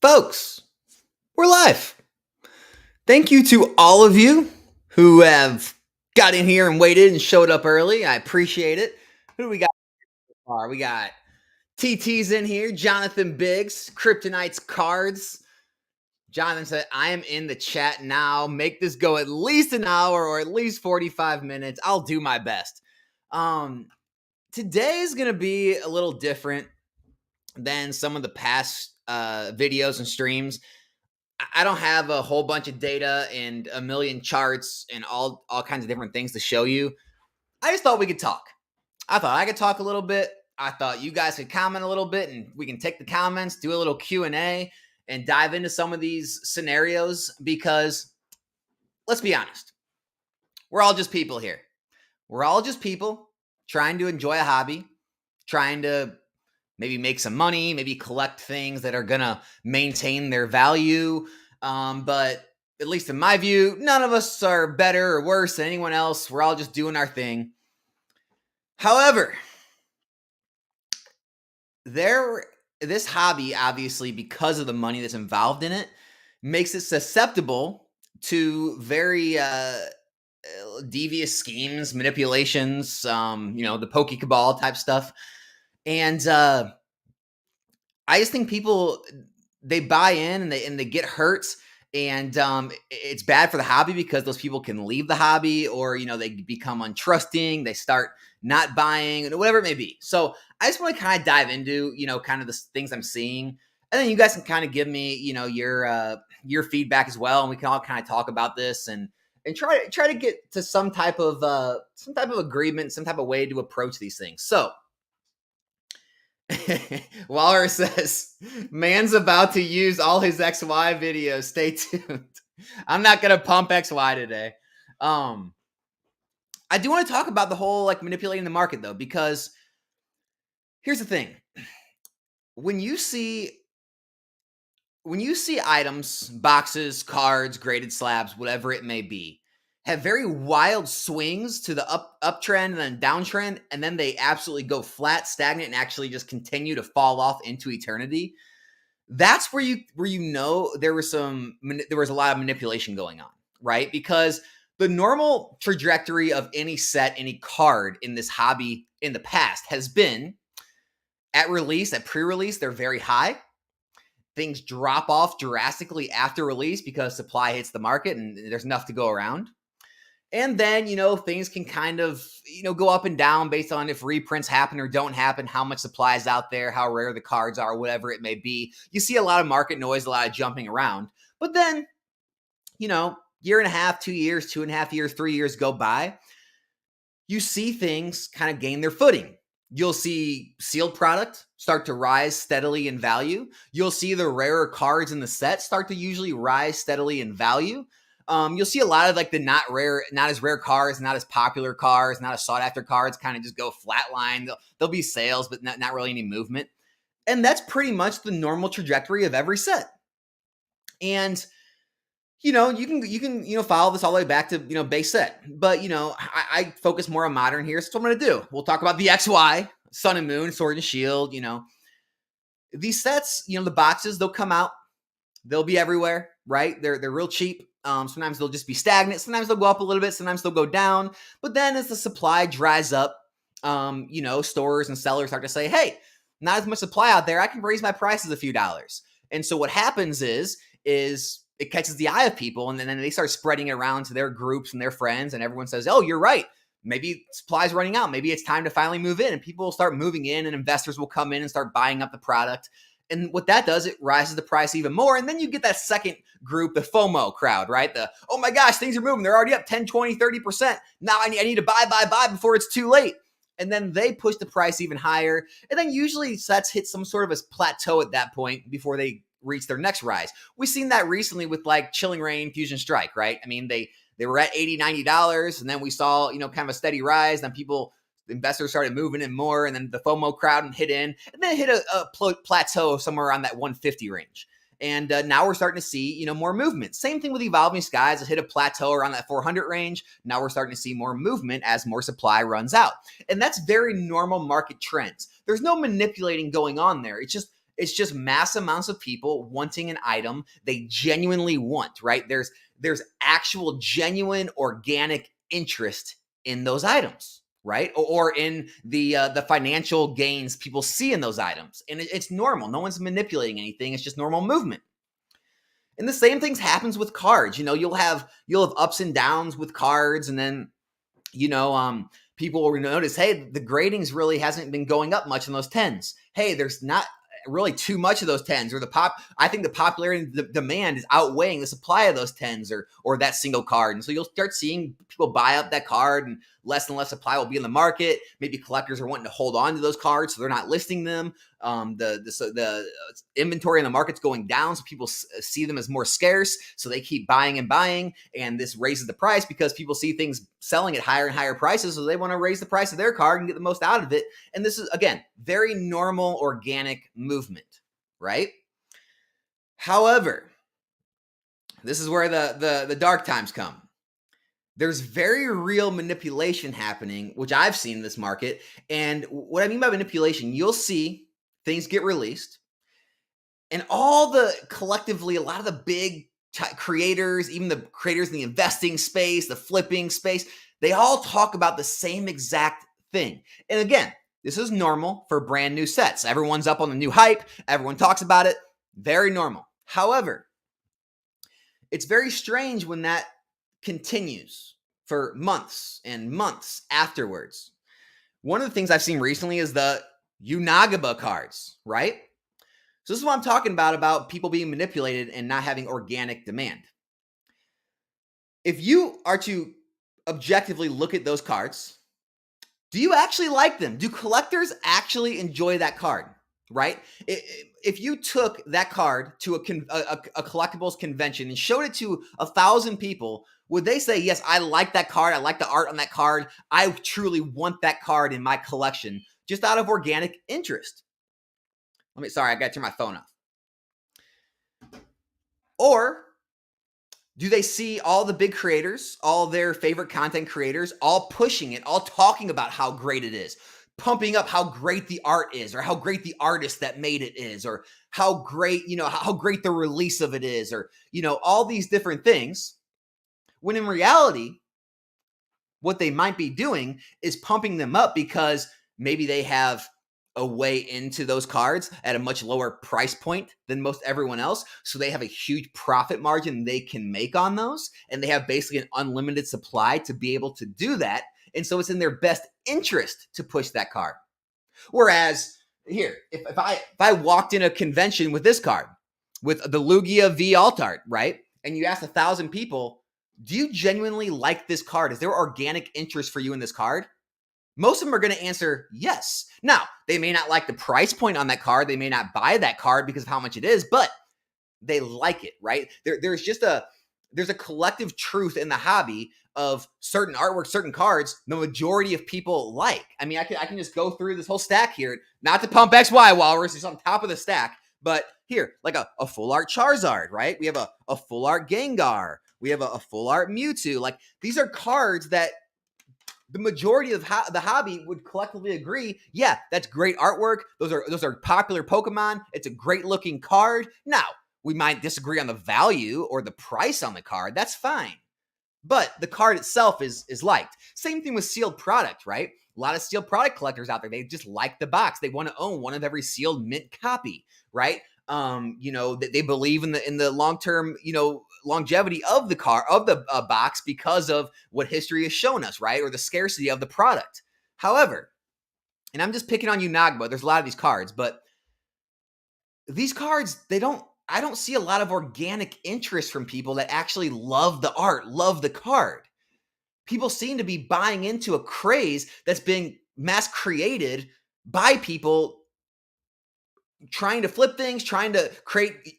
Folks, we're live. Thank you to all of you who have got in here and waited and showed up early. I appreciate it. Who do we got so far? We got TT's in here, Jonathan Biggs, Kryptonite's Cards. Jonathan said, I am in the chat now. Make this go at least an hour or at least 45 minutes. I'll do my best. Today is going to be a little different than some of the past videos and streams. I don't have a whole bunch of data and a million charts and all kinds of different things to show you. I just thought we could talk. I thought I could talk a little bit. I thought you guys could comment a little bit and we can take the comments, do a little Q&A and dive into some of these scenarios because let's be honest, we're all just people here. We're all just people trying to enjoy a hobby, trying to maybe make some money, maybe collect things that are going to maintain their value. But at least in my view, none of us are better or worse than anyone else. We're all just doing our thing. However, this hobby, obviously, because of the money that's involved in it, makes it susceptible to very devious schemes, manipulations, the pokey cabal type stuff. And I just think people, they buy in and they get hurt. And it's bad for the hobby because those people can leave the hobby or, they become untrusting. They start not buying or whatever it may be. So I just want to kind of dive into, kind of the things I'm seeing. And then you guys can kind of give me, your feedback as well. And we can all kind of talk about this and try to get to some type of agreement, some type of way to approach these things. So Waller says, man's about to use all his XY videos. Stay tuned. I'm not going to pump XY today. I do want to talk about the whole manipulating the market though, because here's the thing. When you see items, boxes, cards, graded slabs, whatever it may be, have very wild swings to the uptrend and then downtrend, and then they absolutely go flat, stagnant, and actually just continue to fall off into eternity. That's where you know there was a lot of manipulation going on, right? Because the normal trajectory of any set, any card in this hobby in the past has been at release, at pre-release, they're very high. Things drop off drastically after release because supply hits the market and there's enough to go around. And then, things can kind of, go up and down based on if reprints happen or don't happen, how much supply is out there, how rare the cards are, whatever it may be. You see a lot of market noise, a lot of jumping around. But then, year and a half, 2 years, 2.5 years, 3 years go by. You see things kind of gain their footing. You'll see sealed product start to rise steadily in value. You'll see the rarer cards in the set start to usually rise steadily in value. You'll see a lot of the not as rare cars, not as popular cars, not as sought after cards kind of just go flatline. There'll be sales, but not really any movement. And that's pretty much the normal trajectory of every set. And, you can follow this all the way back to, base set. But, I focus more on modern here. So what I'm going to do, we'll talk about the XY, Sun and Moon, Sword and Shield, These sets, the boxes, they'll come out. They'll be everywhere, right? They're real cheap. Sometimes they'll just be stagnant. Sometimes they'll go up a little bit. Sometimes they'll go down. But then as the supply dries up, stores and sellers start to say, hey, not as much supply out there. I can raise my prices a few dollars. And so what happens is it catches the eye of people. And then they start spreading it around to their groups and their friends. And everyone says, oh, you're right. Maybe supply's running out. Maybe it's time to finally move in. And people will start moving in and investors will come in and start buying up the product. And what that does, it rises the price even more. And then you get that second group, the FOMO crowd, right? The, oh my gosh, things are moving. They're already up 10, 20, 30%. Now I need to buy before it's too late. And then they push the price even higher. And then usually sets hit some sort of a plateau at that point before they reach their next rise. We've seen that recently with Chilling Reign, Fusion Strike, right? I mean, they were at $80, $90. And then we saw, kind of a steady rise. Then investors started moving in more, and then the FOMO crowd hit in, and then it hit a plateau somewhere around that 150 range. And now we're starting to see, more movement. Same thing with Evolving Skies. It hit a plateau around that 400 range. Now we're starting to see more movement as more supply runs out. And that's very normal market trends. There's no manipulating going on there. It's just It's just mass amounts of people wanting an item they genuinely want, right? There's actual genuine organic interest in those items, right? Or in the financial gains people see in those items. And it's normal. No one's manipulating anything. It's just normal movement. And the same things happens with cards. You'll have ups and downs with cards, and then people will notice, hey, the gradings really hasn't been going up much in those 10s. Hey, there's not really too much of those 10s, or I think the popularity and the demand is outweighing the supply of those 10s or that single card. And so you'll start seeing people buy up that card, and less supply will be in the market. Maybe collectors are wanting to hold on to those cards, so they're not listing them. The inventory in the market's going down, so people see them as more scarce, so they keep buying and buying, and this raises the price because people see things selling at higher and higher prices, so they want to raise the price of their card and get the most out of it. And this is, again, very normal organic movement, right? However, this is where the dark times come. There's very real manipulation happening, which I've seen in this market. And what I mean by manipulation, you'll see things get released, and collectively, a lot of the big creators, even the creators in the investing space, the flipping space, they all talk about the same exact thing. And again, this is normal for brand new sets. Everyone's up on the new hype. Everyone talks about it. Very normal. However, it's very strange when that continues for months and months afterwards. One of the things I've seen recently is the Unagaba cards, right? So this is what I'm talking about people being manipulated and not having organic demand. If you are to objectively look at those cards, do you actually like them? Do collectors actually enjoy that card, right? If you took that card to a collectibles convention and showed it to 1,000 people, would they say, yes, I like that card, I like the art on that card, I truly want that card in my collection, just out of organic interest? Sorry, I got to turn my phone off. Or do they see all the big creators, all their favorite content creators, all pushing it, all talking about how great it is, pumping up how great the art is, or how great the artist that made it is, or how great, how great the release of it is, or, all these different things, when in reality, what they might be doing is pumping them up because maybe they have a way into those cards at a much lower price point than most everyone else. So they have a huge profit margin they can make on those. And they have basically an unlimited supply to be able to do that. And so it's in their best interest to push that card. Whereas here, if I walked in a convention with this card, with the Lugia V Alt Art, right? And you asked 1,000 people, do you genuinely like this card? Is there organic interest for you in this card? Most of them are going to answer yes. Now, they may not like the price point on that card. They may not buy that card because of how much it is, but they like it, right? There's a collective truth in the hobby of certain artwork, certain cards, the majority of people like. I can just go through this whole stack here, not to pump XY Walrus, it's on top of the stack, but here, like a full art Charizard, right? We have a full art Gengar. We have a full art Mewtwo. Like, these are cards that the majority of the hobby would collectively agree, yeah, that's great artwork. Those are popular Pokemon. It's a great looking card. Now, we might disagree on the value or the price on the card. That's fine. But the card itself is liked. Same thing with sealed product, right? A lot of sealed product collectors out there, they just like the box. They want to own one of every sealed mint copy, right? They believe in the long-term, longevity of the box because of what history has shown us, right? Or the scarcity of the product. However, and I'm just picking on Unagba, there's a lot of these cards, but these cards, I don't see a lot of organic interest from people that actually love the art, love the card. People seem to be buying into a craze that's being mass created by people trying to flip things, trying to create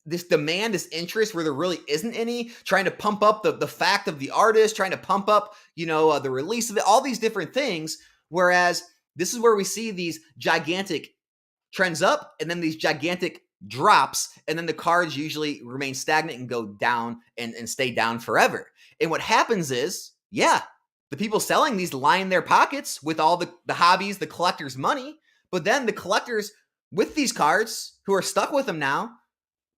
this demand, this interest where there really isn't any, trying to pump up the fact of the artist, trying to pump up, the release of it, all these different things. Whereas this is where we see these gigantic trends up and then these gigantic drops, and then the cards usually remain stagnant and go down and stay down forever. And what happens is, the people selling these line their pockets with all the hobbies, the collectors' money, but then the collectors with these cards who are stuck with them now,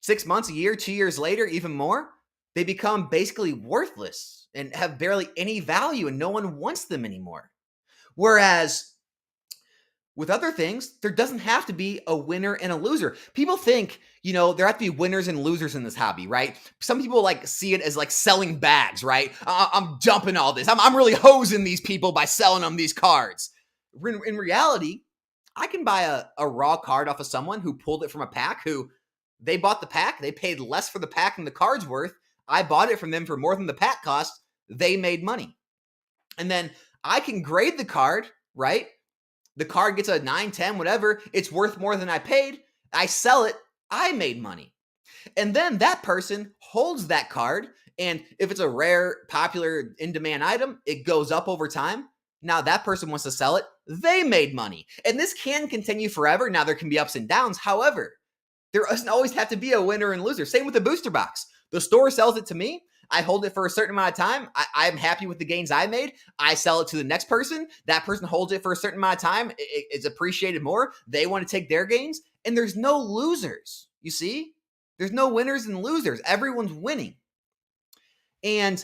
6 months, a year, 2 years later, even more, they become basically worthless and have barely any value and no one wants them anymore. Whereas with other things, there doesn't have to be a winner and a loser. People think, there have to be winners and losers in this hobby, right? Some people like see it as like selling bags, right? I'm dumping all this. I'm really hosing these people by selling them these cards. In reality, I can buy a raw card off of someone who pulled it from a pack, who they bought the pack. They paid less for the pack than the card's worth. I bought it from them for more than the pack cost. They made money. And then I can grade the card, right? The card gets a 9, 10, whatever. It's worth more than I paid. I sell it. I made money. And then that person holds that card. And if it's a rare, popular, in-demand item, it goes up over time. Now that person wants to sell it. They made money. And this can continue forever. Now there can be ups and downs. However, there doesn't always have to be a winner and loser. Same with the booster box. The store sells it to me. I hold it for a certain amount of time. I'm happy with the gains I made. I sell it to the next person. That person holds it for a certain amount of time. It's appreciated more. They want to take their gains. And there's no losers. You see? There's no winners and losers. Everyone's winning. And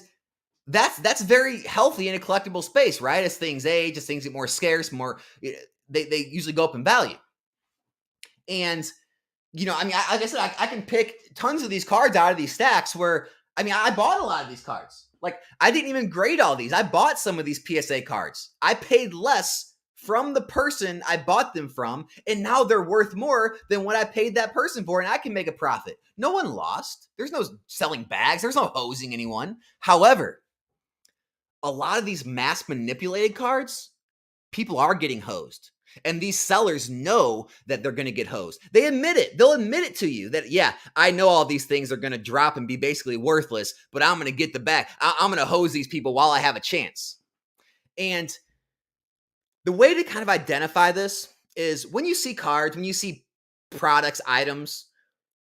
that's very healthy in a collectible space, right? As things age, as things get more scarce, they usually go up in value. And, like I said, I can pick tons of these cards out of these stacks where, I bought a lot of these cards. Like, I didn't even grade all these. I bought some of these PSA cards. I paid less from the person I bought them from, and now they're worth more than what I paid that person for, and I can make a profit. No one lost. There's no selling bags. There's no hosing anyone. However, a lot of these mass manipulated cards, people are getting hosed. And these sellers know that they're going to get hosed. They admit it. They'll admit it to you that, yeah, I know all these things are going to drop and be basically worthless, but I'm going to get the bag. I'm going to hose these people while I have a chance. And the way to kind of identify this is when you see cards, when you see products, items,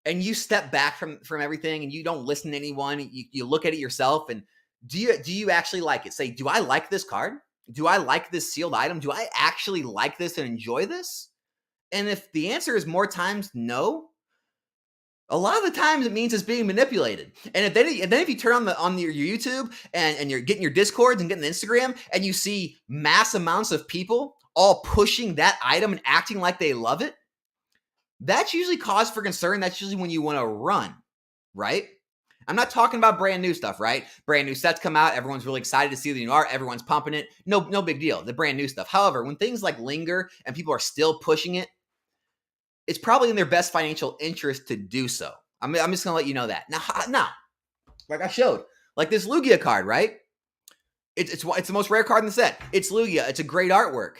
and you step back from everything and you don't listen to anyone, you look at it yourself, and do you actually like it? Say, do I like this card? Do I like this sealed item? Do I actually like this and enjoy this? And if the answer is more times no, a lot of the times it means it's being manipulated. And then if you turn on your YouTube and you're getting your Discords and getting the Instagram and you see mass amounts of people all pushing that item and acting like they love it, that's usually cause for concern. That's usually when you want to run, right? I'm not talking about brand new stuff, right? Brand new sets come out. Everyone's really excited to see the new art. Everyone's pumping it. No big deal. The brand new stuff. However, when things like linger and people are still pushing it, it's probably in their best financial interest to do so. I'm just going to let you know that. Now, like I showed, like this Lugia card, right? It's the most rare card in the set. It's Lugia. It's a great artwork.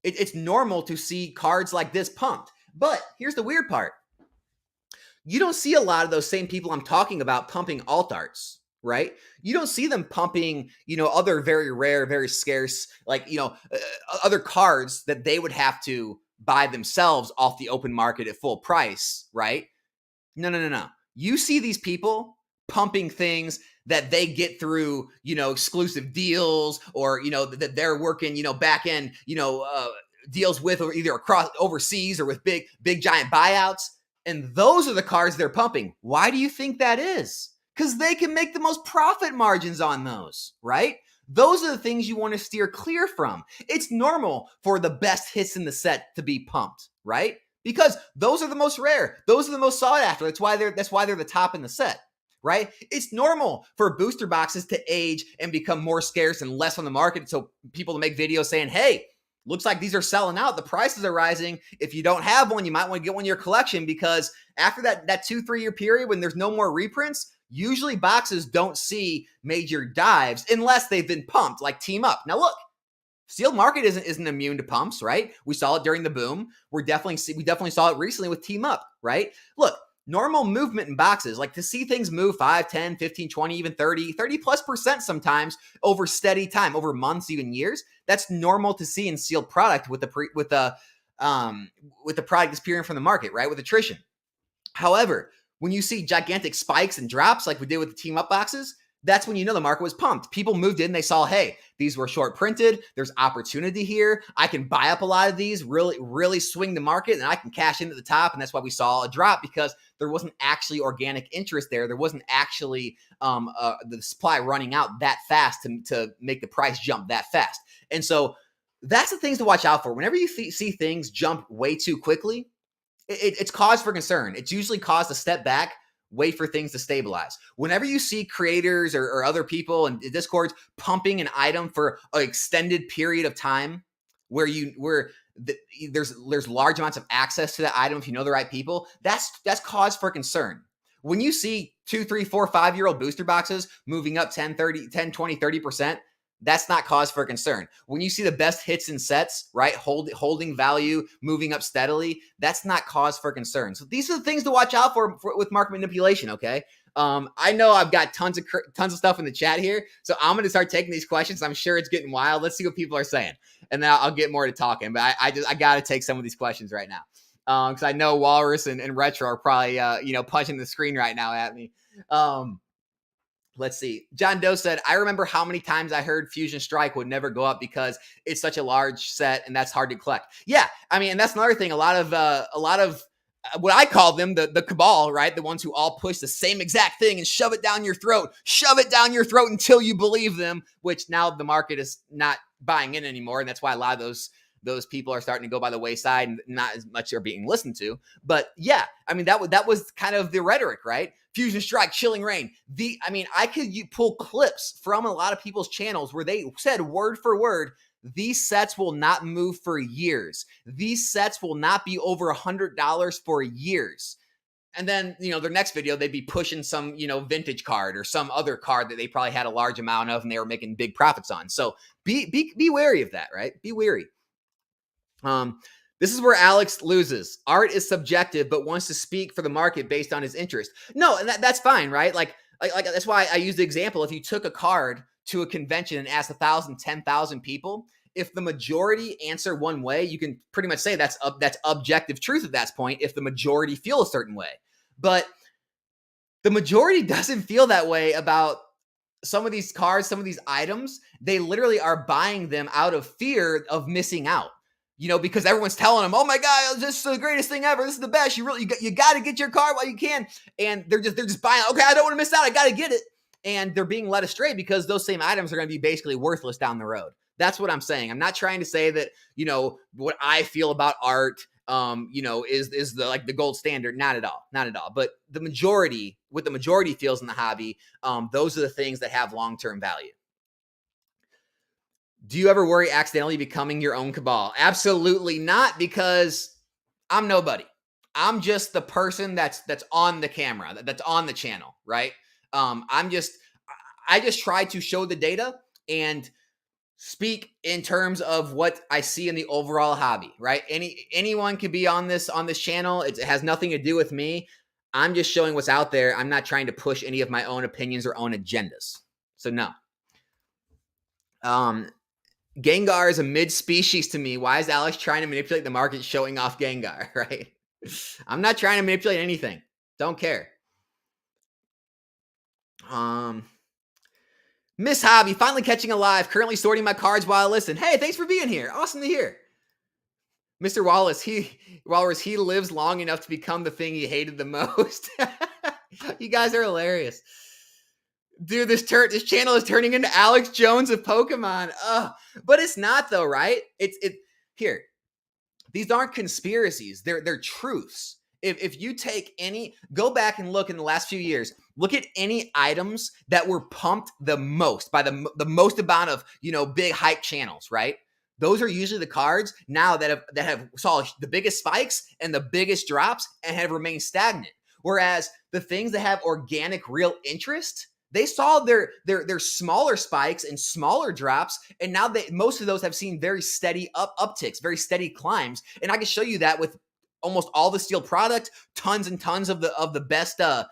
It's normal to see cards like this pumped. But here's the weird part. You don't see a lot of those same people I'm talking about pumping alt arts, right? You don't see them pumping, other very rare, very scarce, other cards that they would have to buy themselves off the open market at full price, right? No. You see these people pumping things that they get through, exclusive deals or, that they're working, back end, deals with, or either across overseas or with big giant buyouts. And those are the cards they're pumping. Why do you think that is? Because they can make the most profit margins on those, right? Those are the things you want to steer clear from. It's normal for the best hits in the set to be pumped, right? Because those are the most rare. Those are the most sought after. That's why they're the top in the set, right? It's normal for booster boxes to age and become more scarce and less on the market. So people to make videos saying, hey, looks like these are selling out. The prices are rising. If you don't have one, you might want to get one in your collection, because after that 2-3 year period when there's no more reprints, usually boxes don't see major dives unless they've been pumped, like Team Up. Now look, sealed market isn't immune to pumps, right? We saw it during the boom. We definitely saw it recently with Team Up, right? Look, normal movement in boxes, like to see things move 5, 10, 15, 20, even 30+% sometimes over steady time, over months, even years. That's normal to see in sealed product with the product disappearing from the market, right? With attrition. However, when you see gigantic spikes and drops like we did with the Team Up boxes, that's when you know the market was pumped. People moved in, they saw, hey, these were short printed. There's opportunity here. I can buy up a lot of these, really swing the market, and I can cash into the top. And that's why we saw a drop, because there wasn't actually organic interest there. There wasn't actually the supply running out that fast to make the price jump that fast. And so that's the things to watch out for. Whenever you see things jump way too quickly, it's cause for concern. It's usually cause to step back, wait for things to stabilize. Whenever you see creators or other people in Discords pumping an item for an extended period of time, where there's large amounts of access to that item, if you know the right people, that's cause for concern. When you see 2, 3, 4, 5-year-old booster boxes moving up 10, 20, 30%, that's not cause for concern. When you see the best hits and sets, right, holding value, moving up steadily, that's not cause for concern. So these are the things to watch out for with market manipulation, okay? I know I've got tons of stuff in the chat here, so I'm going to start taking these questions. I'm sure it's getting wild. Let's see what people are saying, and then I'll get more to talking. But I got to take some of these questions right now, because I know Walrus and Retro are probably punching the screen right now at me. Let's see. John Doe said, I remember how many times I heard Fusion Strike would never go up because it's such a large set and that's hard to collect. Yeah, I mean, and that's another thing. A lot of what I call them, the cabal, right? The ones who all push the same exact thing and shove it down your throat until you believe them, which now the market is not buying in anymore. And that's why a lot of those people are starting to go by the wayside and not as much are being listened to. But yeah, I mean, that was kind of the rhetoric, right? Fusion Strike, Chilling Reign. I could pull clips from a lot of people's channels where they said word for word, these sets will not move for years. These sets will not be over $100 for years. And then, their next video, they'd be pushing some, vintage card or some other card that they probably had a large amount of and they were making big profits on. So be wary of that, right? Be wary. This is where Alex loses. Art is subjective, but wants to speak for the market based on his interest. No, and that's fine, right? Like that's why I use the example. If you took a card to a convention and asked 1,000, 10,000 people, if the majority answer one way, you can pretty much say that's objective truth at that point if the majority feel a certain way. But the majority doesn't feel that way about some of these cards, some of these items. They literally are buying them out of fear of missing out. Because everyone's telling them, oh my God, this is the greatest thing ever. This is the best. You got to get your card while you can. And they're just buying, okay, I don't want to miss out. I got to get it. And they're being led astray because those same items are going to be basically worthless down the road. That's what I'm saying. I'm not trying to say that, what I feel about art, is the gold standard. Not at all. Not at all. But what the majority feels in the hobby, those are the things that have long-term value. Do you ever worry accidentally becoming your own cabal? Absolutely not, because I'm nobody. I'm just the person that's on the camera, that's on the channel, right? I just try to show the data and speak in terms of what I see in the overall hobby, right? Anyone can be on this channel. It has nothing to do with me. I'm just showing what's out there. I'm not trying to push any of my own opinions or own agendas. So no. Gengar is a mid-species to me. Why is Alex trying to manipulate the market showing off Gengar, right? I'm not trying to manipulate anything. Don't care. Miss Hobby, finally catching a live. Currently sorting my cards while I listen. Hey, thanks for being here. Awesome to hear. Mr. Wallace, he lives long enough to become the thing he hated the most. You guys are hilarious. Dude, this channel is turning into Alex Jones of Pokemon. But it's not though, right? Here. These aren't conspiracies. They're truths. If you go back and look in the last few years, look at any items that were pumped the most by the most amount of, big hype channels, right? Those are usually the cards now that have saw the biggest spikes and the biggest drops and have remained stagnant. Whereas the things that have organic real interest, they saw their smaller spikes and smaller drops, and now most of those have seen very steady upticks, very steady climbs. And I can show you that with almost all the steel product, tons and tons of the best, not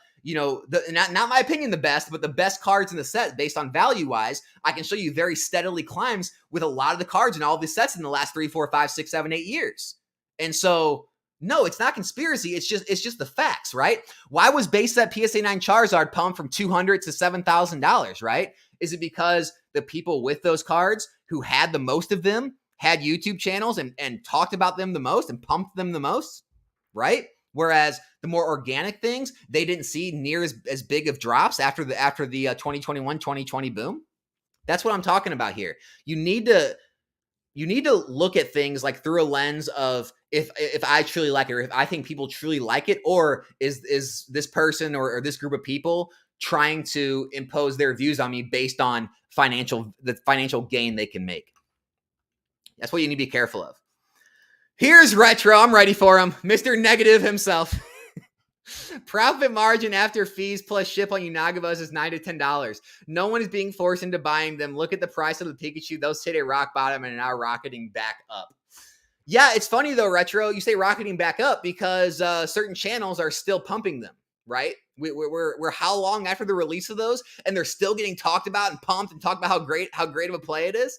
my opinion the best, but the best cards in the set based on value wise. I can show you very steadily climbs with a lot of the cards in all of the sets in the last 3, 4, 5, 6, 7, 8 years. And so No, it's not conspiracy. It's just the facts, right? Why was base set PSA 9 Charizard pumped from $200 to $7,000, right? Is it because the people with those cards who had the most of them had YouTube channels and talked about them the most and pumped them the most, right? Whereas the more organic things, they didn't see near as big of drops after the 2021-2020 boom. That's what I'm talking about here. You need to look at things like through a lens of if I truly like it, or if I think people truly like it, or is this person or this group of people trying to impose their views on me based on the financial gain they can make. That's what you need to be careful of. Here's Retro. I'm ready for him. Mr. Negative himself. Profit margin after fees plus ship on Unagavas is $9 to $10. No one is being forced into buying them. Look at the price of the Pikachu. Those hit a rock bottom and are now rocketing back up. Yeah, it's funny though, Retro. You say rocketing back up because certain channels are still pumping them, right? We're how long after the release of those, and they're still getting talked about and pumped and talked about how great of a play it is.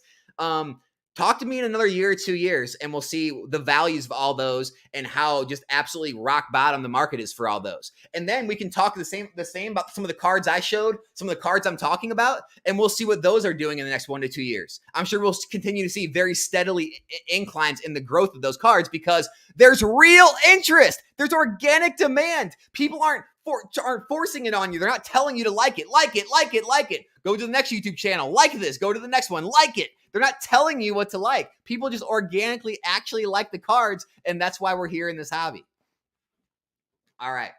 Talk to me in another year or 2 years, and we'll see the values of all those and how just absolutely rock bottom the market is for all those. And then we can talk the same about some of the cards I showed, some of the cards I'm talking about, and we'll see what those are doing in the next 1 to 2 years. I'm sure we'll continue to see very steadily inclines in the growth of those cards because there's real interest. There's organic demand. People aren't forcing it on you. They're not telling you to like it. Go to the next YouTube channel. Like this. Go to the next one. Like it. They're not telling you what to like. People just organically actually like the cards, and that's why we're here in this hobby. All right.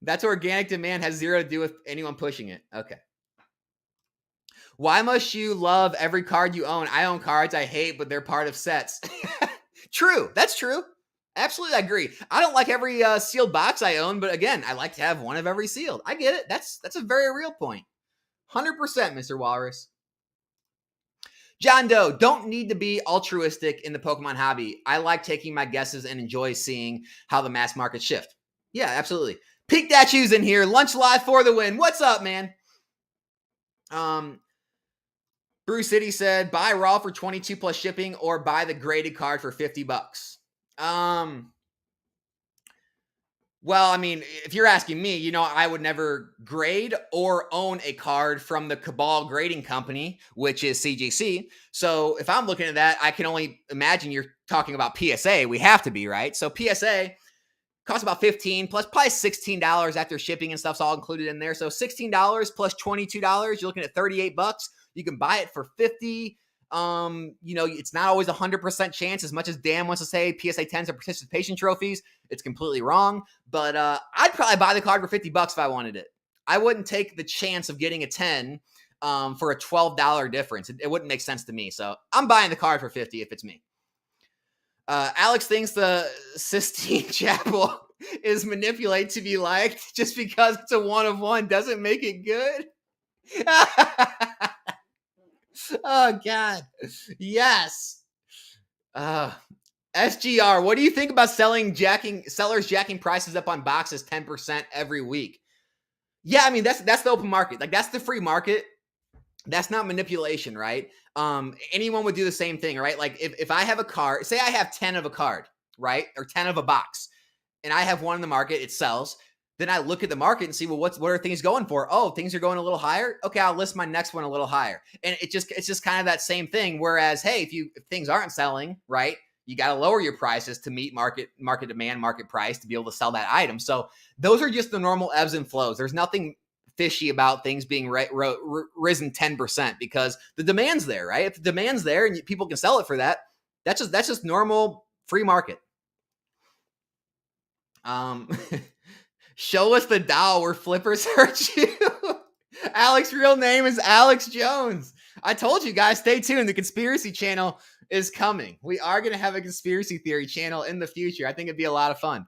That's organic demand has zero to do with anyone pushing it. Okay. Why must you love every card you own? I own cards I hate, but they're part of sets. True. That's true. Absolutely, I agree. I don't like every sealed box I own, but again, I like to have one of every sealed. I get it. That's a very real point. 100%, Mr. Walrus. John Doe, don't need to be altruistic in the Pokemon hobby. I like taking my guesses and enjoy seeing how the mass market shift. Yeah, absolutely. Peak Dachu's in here. Lunch Live for the win. What's up, man? Bruce City said, buy raw for 22 plus shipping or buy the graded card for $50. Well, I mean, if you're asking me, I would never grade or own a card from the Cabal grading company, which is CGC. So if I'm looking at that, I can only imagine you're talking about PSA. We have to be, right? So PSA costs about $15 plus probably $16 after shipping and stuff's all included in there. So $16 plus $22, you're looking at $38. You can buy it for $50. It's not always 100% chance, as much as Dan wants to say PSA 10s are participation trophies. It's completely wrong, but I'd probably buy the card for $50 if I wanted it. I wouldn't take the chance of getting a 10 for a $12 difference. It wouldn't make sense to me. So I'm buying the card for $50 if it's me. Alex thinks the Sistine Chapel is manipulated to be liked just because it's a 1 of 1 doesn't make it good. Oh, God. Yes. SGR, what do you think about sellers jacking prices up on boxes 10% every week? Yeah, I mean, that's the open market. Like, that's the free market. That's not manipulation, right? Anyone would do the same thing, right? Like, if I have a card, say I have 10 of a card, right? Or 10 of a box, and I have one in the market, it sells. Then I look at the market and see, well, what are things going for? Oh, things are going a little higher. Okay, I'll list my next one a little higher. And it's just kind of that same thing. Whereas, hey, if things aren't selling, right, you got to lower your prices to meet market demand, market price to be able to sell that item. So those are just the normal ebbs and flows. There's nothing fishy about things being risen 10% because the demand's there, right? If the demand's there and people can sell it for that, that's just normal free market. Show us the doll where flippers hurt you. Alex's real name is Alex Jones. I told you guys, stay tuned. The conspiracy channel is coming. We are going to have a conspiracy theory channel in the future. I think it'd be a lot of fun.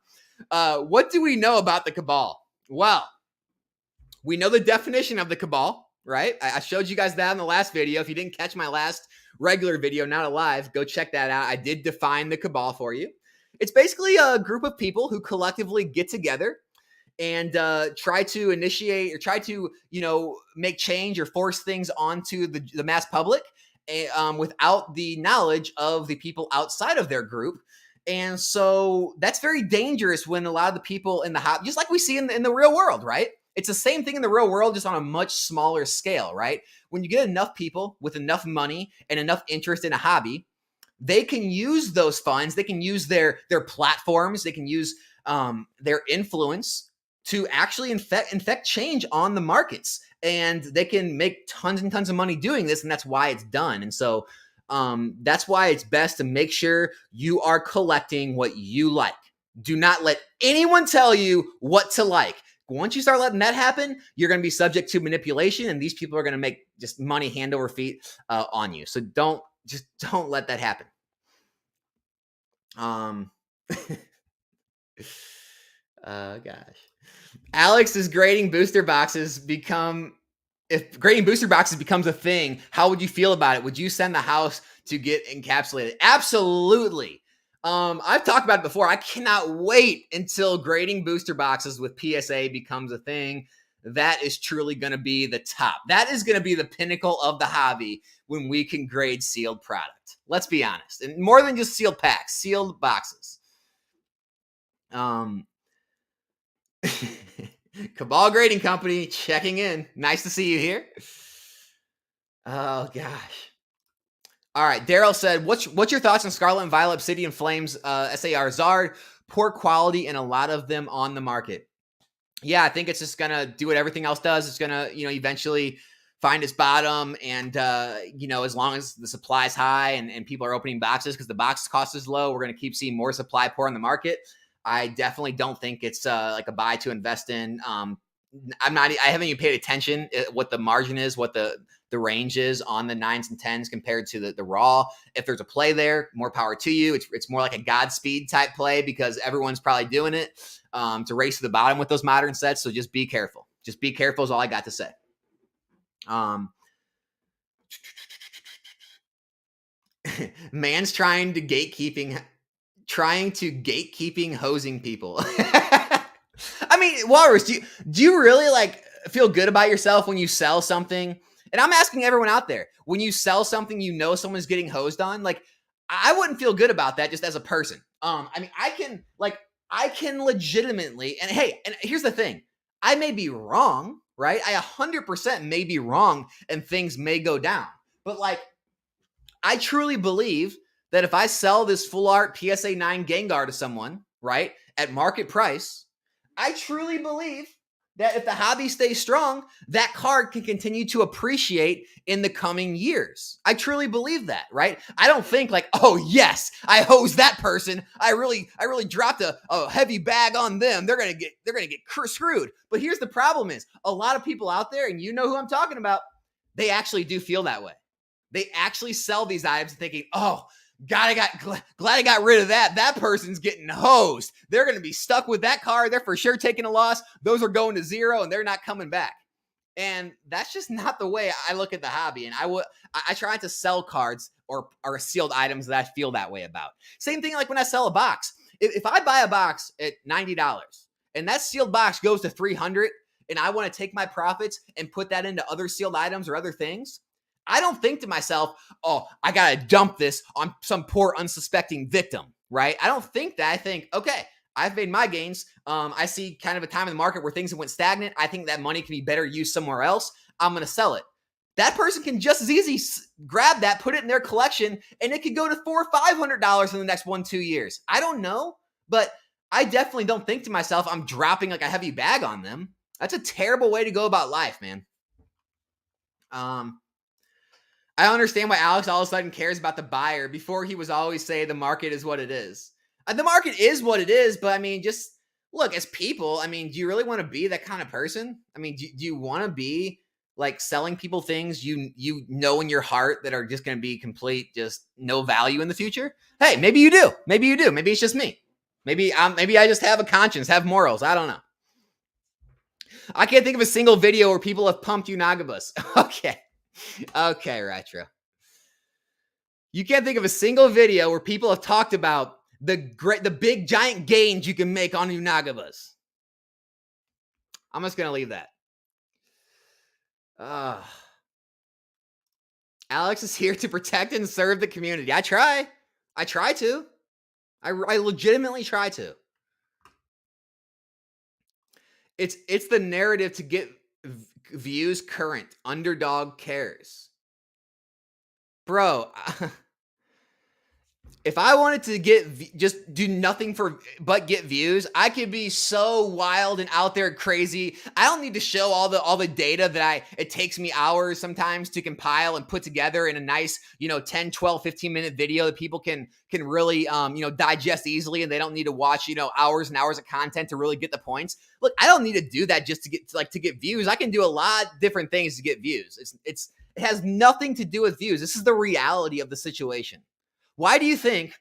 What do we know about the Cabal? Well, we know the definition of the Cabal, right? I showed you guys that in the last video. If you didn't catch my last regular video, not alive, go check that out. I did define the Cabal for you. It's basically a group of people who collectively get together and try to initiate or try to, make change or force things onto the mass public without the knowledge of the people outside of their group. And so that's very dangerous when a lot of the people in the hobby, just like we see in the real world, right? It's the same thing in the real world, just on a much smaller scale, right? When you get enough people with enough money and enough interest in a hobby, they can use those funds. They can use their platforms. They can use their influence to actually infect change on the markets, and they can make tons and tons of money doing this. And that's why it's done. And so that's why it's best to make sure you are collecting what you like. Do not let anyone tell you what to like. Once you start letting that happen, you're going to be subject to manipulation, and these people are going to make just money hand over feet on you. So don't let that happen. Gosh. Alex is grading booster boxes if grading booster boxes becomes a thing, how would you feel about it? Would you send the house to get encapsulated? Absolutely. I've talked about it before. I cannot wait until grading booster boxes with PSA becomes a thing. That is truly going to be the top. That is going to be the pinnacle of the hobby when we can grade sealed product. Let's be honest. And more than just sealed packs, sealed boxes. Cabal Grading Company checking in. Nice to see you here. Oh gosh. All right. Daryl said, what's your thoughts on Scarlet and Violet Obsidian Flames SAR Zard? Poor quality and a lot of them on the market. Yeah, I think it's just gonna do what everything else does. It's gonna, eventually find its bottom, and as long as the supply is high and people are opening boxes because the box cost is low, we're gonna keep seeing more supply pour on the market. I definitely don't think it's like a buy to invest in. I haven't even paid attention what the margin is, what the range is on the 9s and 10s compared to the raw. If there's a play there, more power to you. It's more like a Godspeed type play because everyone's probably doing it to race to the bottom with those modern sets. So just be careful. Just be careful is all I got to say. Man's trying to gatekeeping hosing people. I mean, Walrus, do you really feel good about yourself when you sell something? And I'm asking everyone out there, when you sell something, someone's getting hosed on, I wouldn't feel good about that just as a person. I mean, I can legitimately, and hey, and here's the thing, I may be wrong, right? I 100% may be wrong and things may go down, but I truly believe that if I sell this full art PSA 9 Gengar to someone, right, at market price, I truly believe that if the hobby stays strong, that card can continue to appreciate in the coming years. I truly believe that, right? I don't think oh yes, I hosed that person. I really dropped a heavy bag on them. They're gonna get screwed. But here's the problem: is a lot of people out there, and you know who I'm talking about, they actually do feel that way. They actually sell these items thinking, oh, God, glad I got rid of that. That person's getting hosed. They're going to be stuck with that card. They're for sure taking a loss. Those are going to zero, and they're not coming back. And that's just not the way I look at the hobby. And I try not to sell cards or sealed items that I feel that way about. Same thing when I sell a box. If I buy a box at $90 and that sealed box goes to $300, and I want to take my profits and put that into other sealed items or other things, I don't think to myself, oh, I got to dump this on some poor unsuspecting victim, right? I don't think that. I think, okay, I've made my gains. I see kind of a time in the market where things went stagnant. I think that money can be better used somewhere else. I'm going to sell it. That person can just as easy grab that, put it in their collection, and it could go to $400 or $500 in the next 1-2 years. I don't know, but I definitely don't think to myself, I'm dropping a heavy bag on them. That's a terrible way to go about life, man. I understand why Alex all of a sudden cares about the buyer. Before, he was always say the market is what it is. The market is what it is, but I mean, just look, as people, I mean, do you really want to be that kind of person? I mean, do you want to be selling people things you know in your heart that are just going to be complete, just no value in the future? Hey, maybe you do. Maybe you do. Maybe it's just me. Maybe I just have a conscience, have morals. I don't know. I can't think of a single video where people have pumped Unagabus. Okay, Retro. You can't think of a single video where people have talked about the big giant gains you can make on Unagabas. I'm just going to leave that. Alex is here to protect and serve the community. I try to. I legitimately try to. It's the narrative to get views current. Underdog cares. Bro, if I wanted to just do nothing but get views, I could be so wild and out there crazy. I don't need to show all the data that it takes me hours sometimes to compile and put together in a nice, 10, 12, 15-minute video that people can really digest easily, and they don't need to watch, hours and hours of content to really get the points. Look, I don't need to do that just to get views. I can do a lot of different things to get views. It has nothing to do with views. This is the reality of the situation. Why do you think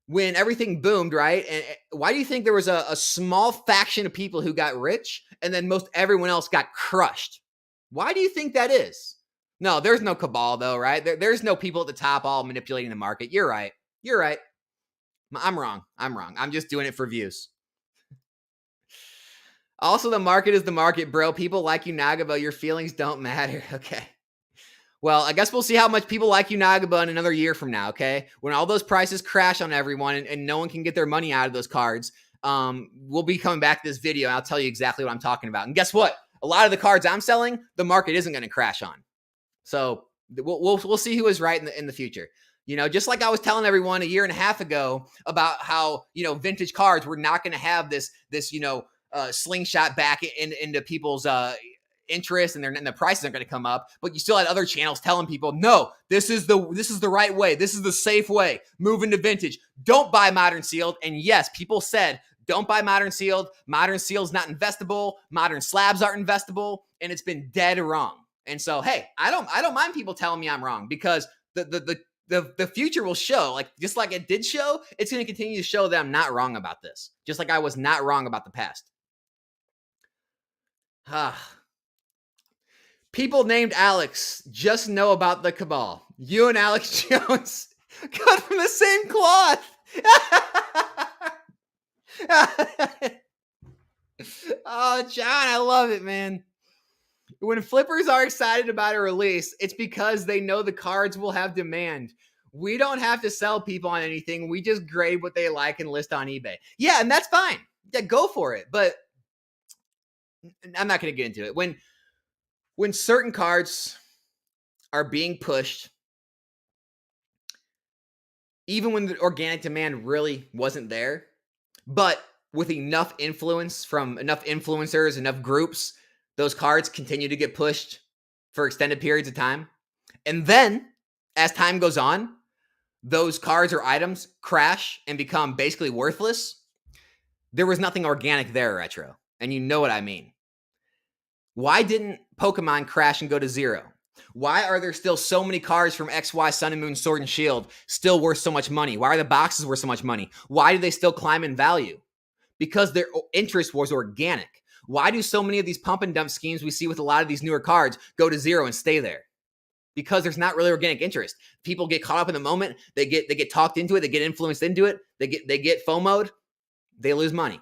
when everything boomed, right? And why do you think there was a small faction of people who got rich and then most everyone else got crushed? Why do you think that is? No, there's no cabal though, right? There's no people at the top all manipulating the market. You're right. I'm wrong. I'm just doing it for views. Also, the market is the market, bro. People like you, Nagabo. Your feelings don't matter. Okay. Well, I guess we'll see how much people like you, Nagaba, in another year from now, okay? When all those prices crash on everyone and no one can get their money out of those cards, we'll be coming back to this video, and I'll tell you exactly what I'm talking about. And guess what? A lot of the cards I'm selling, the market isn't going to crash on. So we'll see who is right in the future. Just like I was telling everyone a year and a half ago about how, vintage cards were not going to have this slingshot back into people's interest, and the prices aren't going to come up, but you still had other channels telling people, no, this is the right way, this is the safe way, move into vintage, don't buy modern sealed. And yes, people said don't buy modern sealed is not investable, modern slabs aren't investable, and it's been dead wrong. And so, hey, I don't mind people telling me I'm wrong, because the future will show, like just like it did show, it's going to continue to show that I'm not wrong about this, just like I was not wrong about the past. People named Alex just know about the cabal. You and Alex Jones cut from the same cloth. Oh, John, I love it, man. When flippers are excited about a release, it's because they know the cards will have demand. We don't have to sell people on anything. We just grade what they like and list on eBay. Yeah, and that's fine. Yeah, go for it. But I'm not going to get into it. When certain cards are being pushed, even when the organic demand really wasn't there, but with enough influence from enough influencers, enough groups, those cards continue to get pushed for extended periods of time. And then, as time goes on, those cards or items crash and become basically worthless. There was nothing organic there, Retro. And you know what I mean. Why didn't Pokemon crash and go to zero? Why are there still so many cards from XY, Sun and Moon, Sword and Shield still worth so much money? Why are the boxes worth so much money? Why do they still climb in value? Because their interest was organic. Why do so many of these pump and dump schemes we see with a lot of these newer cards go to zero and stay there? Because there's not really organic interest. People get caught up in the moment. They get talked into it. They get influenced into it. They get FOMO'd. They lose money.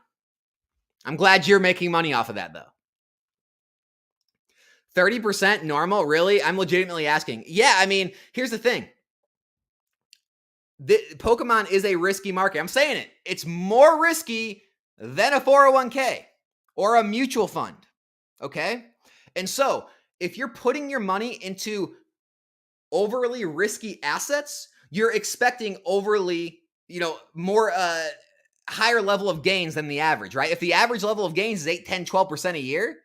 I'm glad you're making money off of that, though. 30% normal? Really? I'm legitimately asking. Yeah, I mean, here's the thing. Pokemon is a risky market. I'm saying it. It's more risky than a 401k or a mutual fund. Okay? And so, if you're putting your money into overly risky assets, you're expecting overly, more higher level of gains than the average, right? If the average level of gains is 8, 10, 12% a year,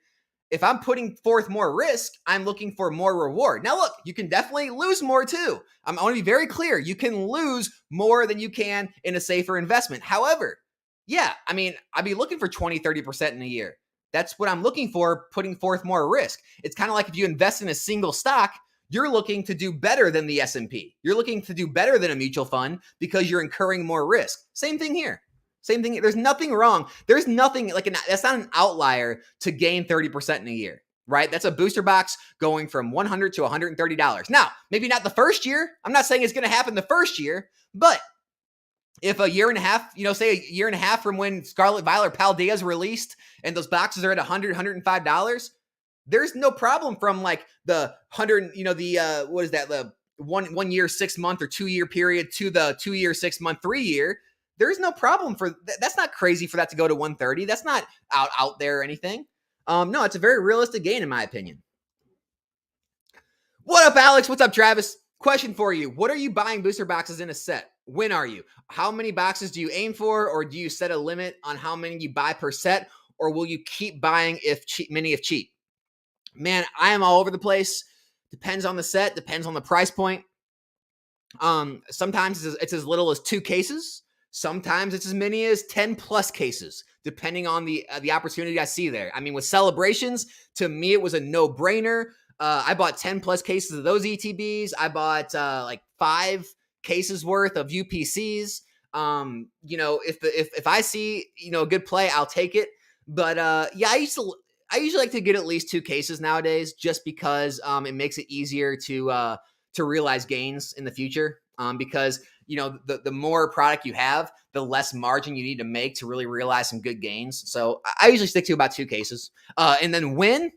if I'm putting forth more risk, I'm looking for more reward. Now, look, you can definitely lose more too. I want to be very clear. You can lose more than you can in a safer investment. However, yeah, I mean, I'd be looking for 20, 30% in a year. That's what I'm looking for, putting forth more risk. It's kind of like if you invest in a single stock, you're looking to do better than the S&P. You're looking to do better than a mutual fund because you're incurring more risk. Same thing here. Same thing. There's nothing wrong. There's nothing that's not an outlier to gain 30% in a year, right? That's a booster box going from $100 to $130. Now, maybe not the first year. I'm not saying it's going to happen the first year, but if a year and a half, say a year and a half from when Scarlet Violet or Paldea is released and those boxes are at $100, $105, there's no problem from like the 100, what is that? The 1 year, 6 month or 2 year period to the 2 year, 6 month, 3 year. there's no problem for that's not crazy for that to go to 130. That's not out there or anything. No, it's a very realistic gain in my opinion. What up, Alex? What's up, Travis? Question for you. What are you buying booster boxes in a set? When are you? How many boxes do you aim for, or do you set a limit on how many you buy per set, or will you keep buying if cheap, many if cheap? Man, I am all over the place. Depends on the set, depends on the price point. Sometimes it's as little as 2 cases. Sometimes it's as many as 10 plus cases, depending on the opportunity I see there. I mean, with celebrations, to me, it was a no-brainer. I bought 10 plus cases of those ETBs. I bought like 5 cases worth of UPCs. If I see, a good play, I'll take it. But yeah, I usually like to get at least 2 cases nowadays, just because it makes it easier to realize gains in the future. Because the more product you have, the less margin you need to make to really realize some good gains. So I usually stick to about 2 cases. And then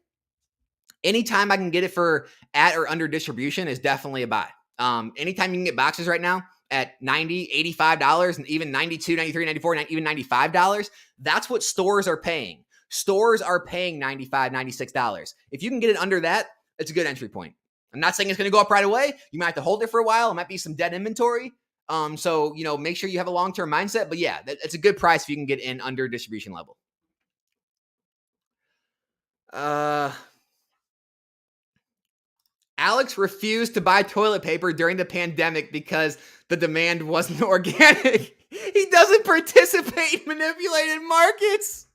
anytime I can get it for at or under distribution is definitely a buy. Anytime you can get boxes right now at $90, $85, and even $92, $93, $94, even $95, that's what stores are paying. Stores are paying $95, $96. If you can get it under that, it's a good entry point. I'm not saying it's going to go up right away. You might have to hold it for a while. It might be some dead inventory. So make sure you have a long-term mindset. But yeah, it's a good price if you can get in under distribution level. Alex refused to buy toilet paper during the pandemic because the demand wasn't organic. He doesn't participate in manipulated markets.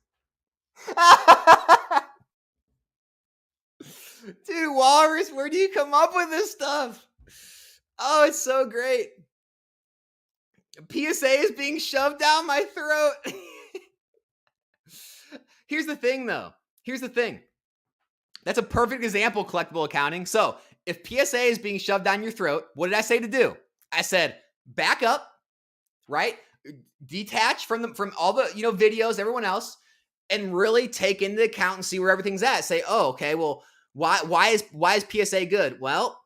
Dude, Walrus, where do you come up with this stuff? Oh, it's so great. PSA is being shoved down my throat. Here's the thing, though. That's a perfect example of collectible accounting. So if PSA is being shoved down your throat, what did I say to do? I said, back up, right? Detach from all the videos, everyone else, and really take into account and see where everything's at. Say, oh, okay, well, why is PSA good? Well,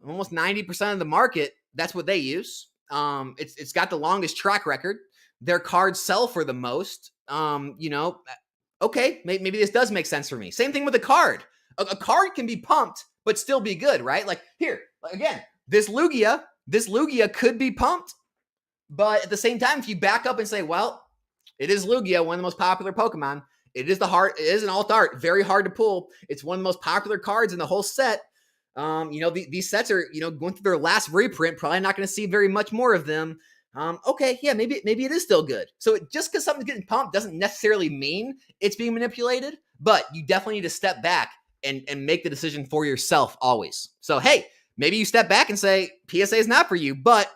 almost 90% of the market, that's what they use. It's got the longest track record. Their cards sell for the most. Okay, maybe this does make sense for me. Same thing with a card. A card can be pumped, but still be good, right? Like here, again, this Lugia could be pumped, but at the same time, if you back up and say, well, it is Lugia, one of the most popular Pokemon. It is an alt art, very hard to pull. It's one of the most popular cards in the whole set. These sets are, going through their last reprint, probably not going to see very much more of them. Okay, yeah, maybe it is still good. So just because something's getting pumped doesn't necessarily mean it's being manipulated, but you definitely need to step back and make the decision for yourself always. So, hey, maybe you step back and say, PSA is not for you, but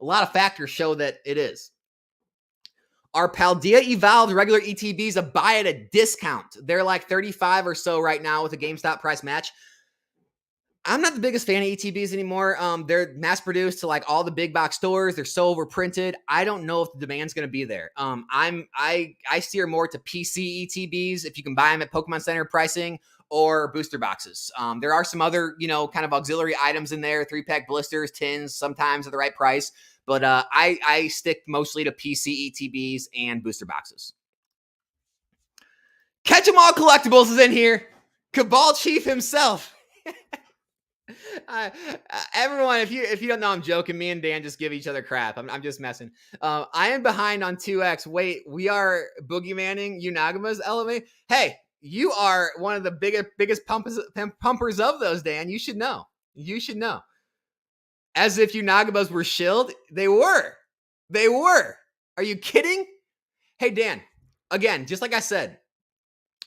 a lot of factors show that it is. Are Paldea Evolved regular ETBs a buy at a discount? They're like 35 or so right now with a GameStop price match. I'm not the biggest fan of ETBs anymore. They're mass produced to like all the big box stores. They're so overprinted. I don't know if the demand's going to be there. I steer more to PC ETBs if you can buy them at Pokemon Center pricing or booster boxes. There are some other, kind of auxiliary items in there, 3-pack blisters, tins, sometimes at the right price. But I stick mostly to PC ETBs and booster boxes. Catch 'em all collectibles is in here. Cabal Chief himself. Everyone, if you don't know, I'm joking. Me and Dan just give each other crap. I'm just messing. I am behind on 2x. Wait, we are boogeymanning Unagama's LMA. Hey, you are one of the biggest pumpers of those, Dan. You should know. As if Unagamas were shilled. They were. Are you kidding? Hey, Dan, again, just like I said,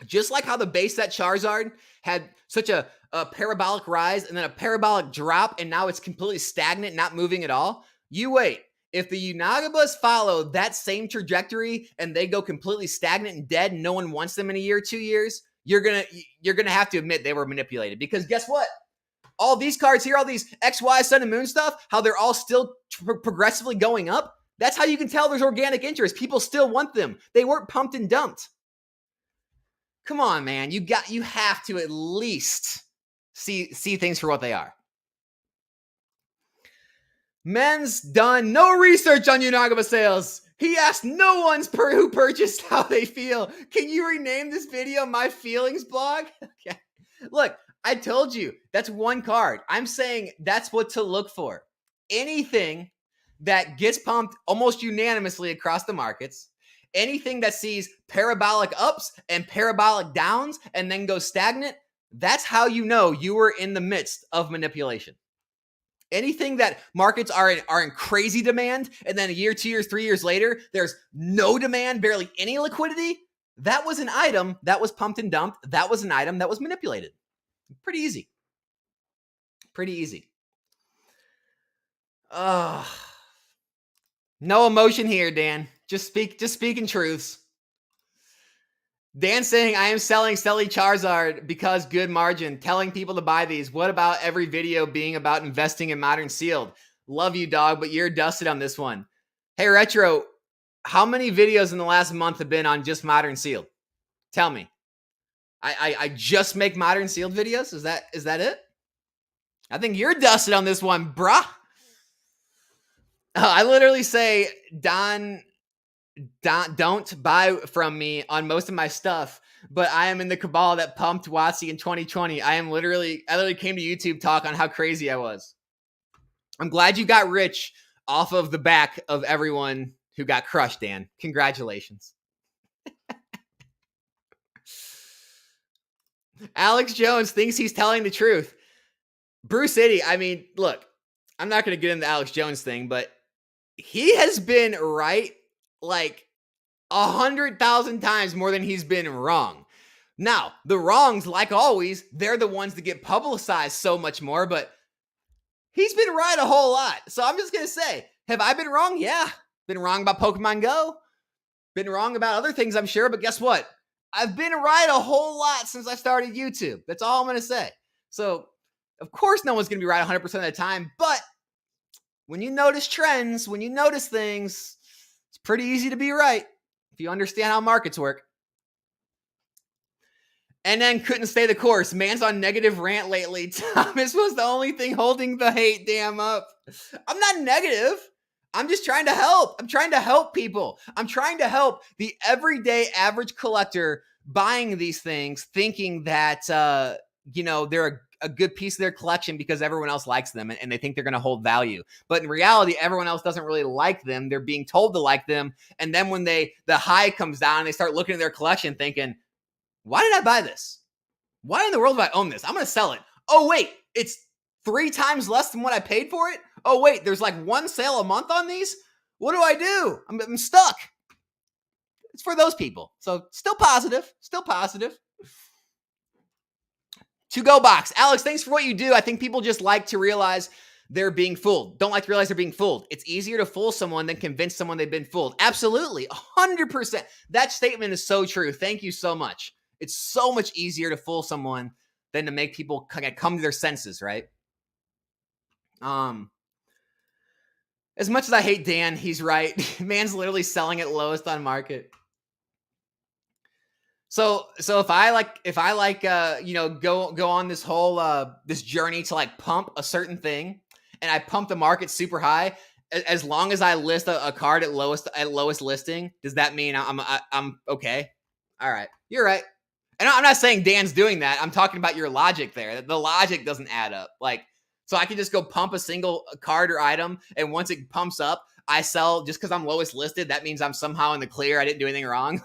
just like how the base set Charizard had such a parabolic rise and then a parabolic drop, and now it's completely stagnant, not moving at all. You wait. If the Unagabas follow that same trajectory and they go completely stagnant and dead, and no one wants them in a year, 2 years, you're gonna have to admit they were manipulated. Because guess what? All these cards here, all these X, Y, Sun, and Moon stuff, how they're all still progressively going up. That's how you can tell there's organic interest. People still want them. They weren't pumped and dumped. Come on, man. You have to at least see things for what they are. Men's done no research on Unagama sales. He asked no one's who purchased how they feel. Can you rename this video My Feelings Blog? Okay. Look, I told you that's one card. I'm saying that's what to look for. Anything that gets pumped almost unanimously across the markets, anything that sees parabolic ups and parabolic downs and then goes stagnant, that's how you know you were in the midst of manipulation. Anything that markets are in crazy demand, and then a year, 2 years, 3 years later, there's no demand, barely any liquidity, that was an item that was pumped and dumped. That was an item that was manipulated. Pretty easy. Pretty easy. No emotion here, Dan. Just speaking truths. Dan saying, I am selling Selly Charizard because good margin, telling people to buy these. What about every video being about investing in Modern Sealed? Love you, dog, but you're dusted on this one. Hey, Retro, how many videos in the last month have been on just Modern Sealed? Tell me. I just make Modern Sealed videos? Is that it? I think you're dusted on this one, bruh. I literally say, don't buy from me on most of my stuff, but I am in the cabal that pumped WotC in 2020. I literally came to YouTube talk on how crazy I was. I'm glad you got rich off of the back of everyone who got crushed, Dan. Congratulations. Alex Jones thinks he's telling the truth. Bruce City, I mean, look, I'm not going to get into the Alex Jones thing, but he has been right like 100,000 times more than he's been wrong. Now, the wrongs, like always, they're the ones that get publicized so much more, but he's been right a whole lot. So I'm just going to say, have I been wrong? Yeah. Been wrong about Pokemon Go. Been wrong about other things, I'm sure, but guess what? I've been right a whole lot since I started YouTube. That's all I'm going to say. So, of course, no one's going to be right 100% of the time, but when you notice trends, when you notice things, it's pretty easy to be right if you understand how markets work. And then couldn't stay the course. Man's on negative rant lately. Thomas was the only thing holding the hate damn up. I'm not negative. I'm just trying to help. I'm trying to help people. I'm trying to help the everyday average collector buying these things, thinking that, they're a good piece of their collection because everyone else likes them and they think they're going to hold value. But in reality, everyone else doesn't really like them. They're being told to like them. And then when the high comes down, they start looking at their collection thinking, why did I buy this? Why in the world do I own this? I'm going to sell it. Oh, wait, it's 3 times less than what I paid for it? Oh, wait, there's like one sale a month on these? What do I do? I'm stuck. It's for those people. So still positive. To go box. Alex, thanks for what you do. I think people just like to realize they're being fooled. Don't like to realize they're being fooled. It's easier to fool someone than convince someone they've been fooled. Absolutely. 100%. That statement is so true. Thank you so much. It's so much easier to fool someone than to make people come to their senses, right? As much as I hate Dan, he's right. Man's literally selling at lowest on market. So if I go on this whole this journey to like pump a certain thing, and I pump the market super high, as long as I list a card at lowest listing, does that mean I'm okay? All right, you're right. And I'm not saying Dan's doing that. I'm talking about your logic there. The logic doesn't add up. Like, so I can just go pump a single card or item, and once it pumps up, I sell just because I'm lowest listed. That means I'm somehow in the clear. I didn't do anything wrong.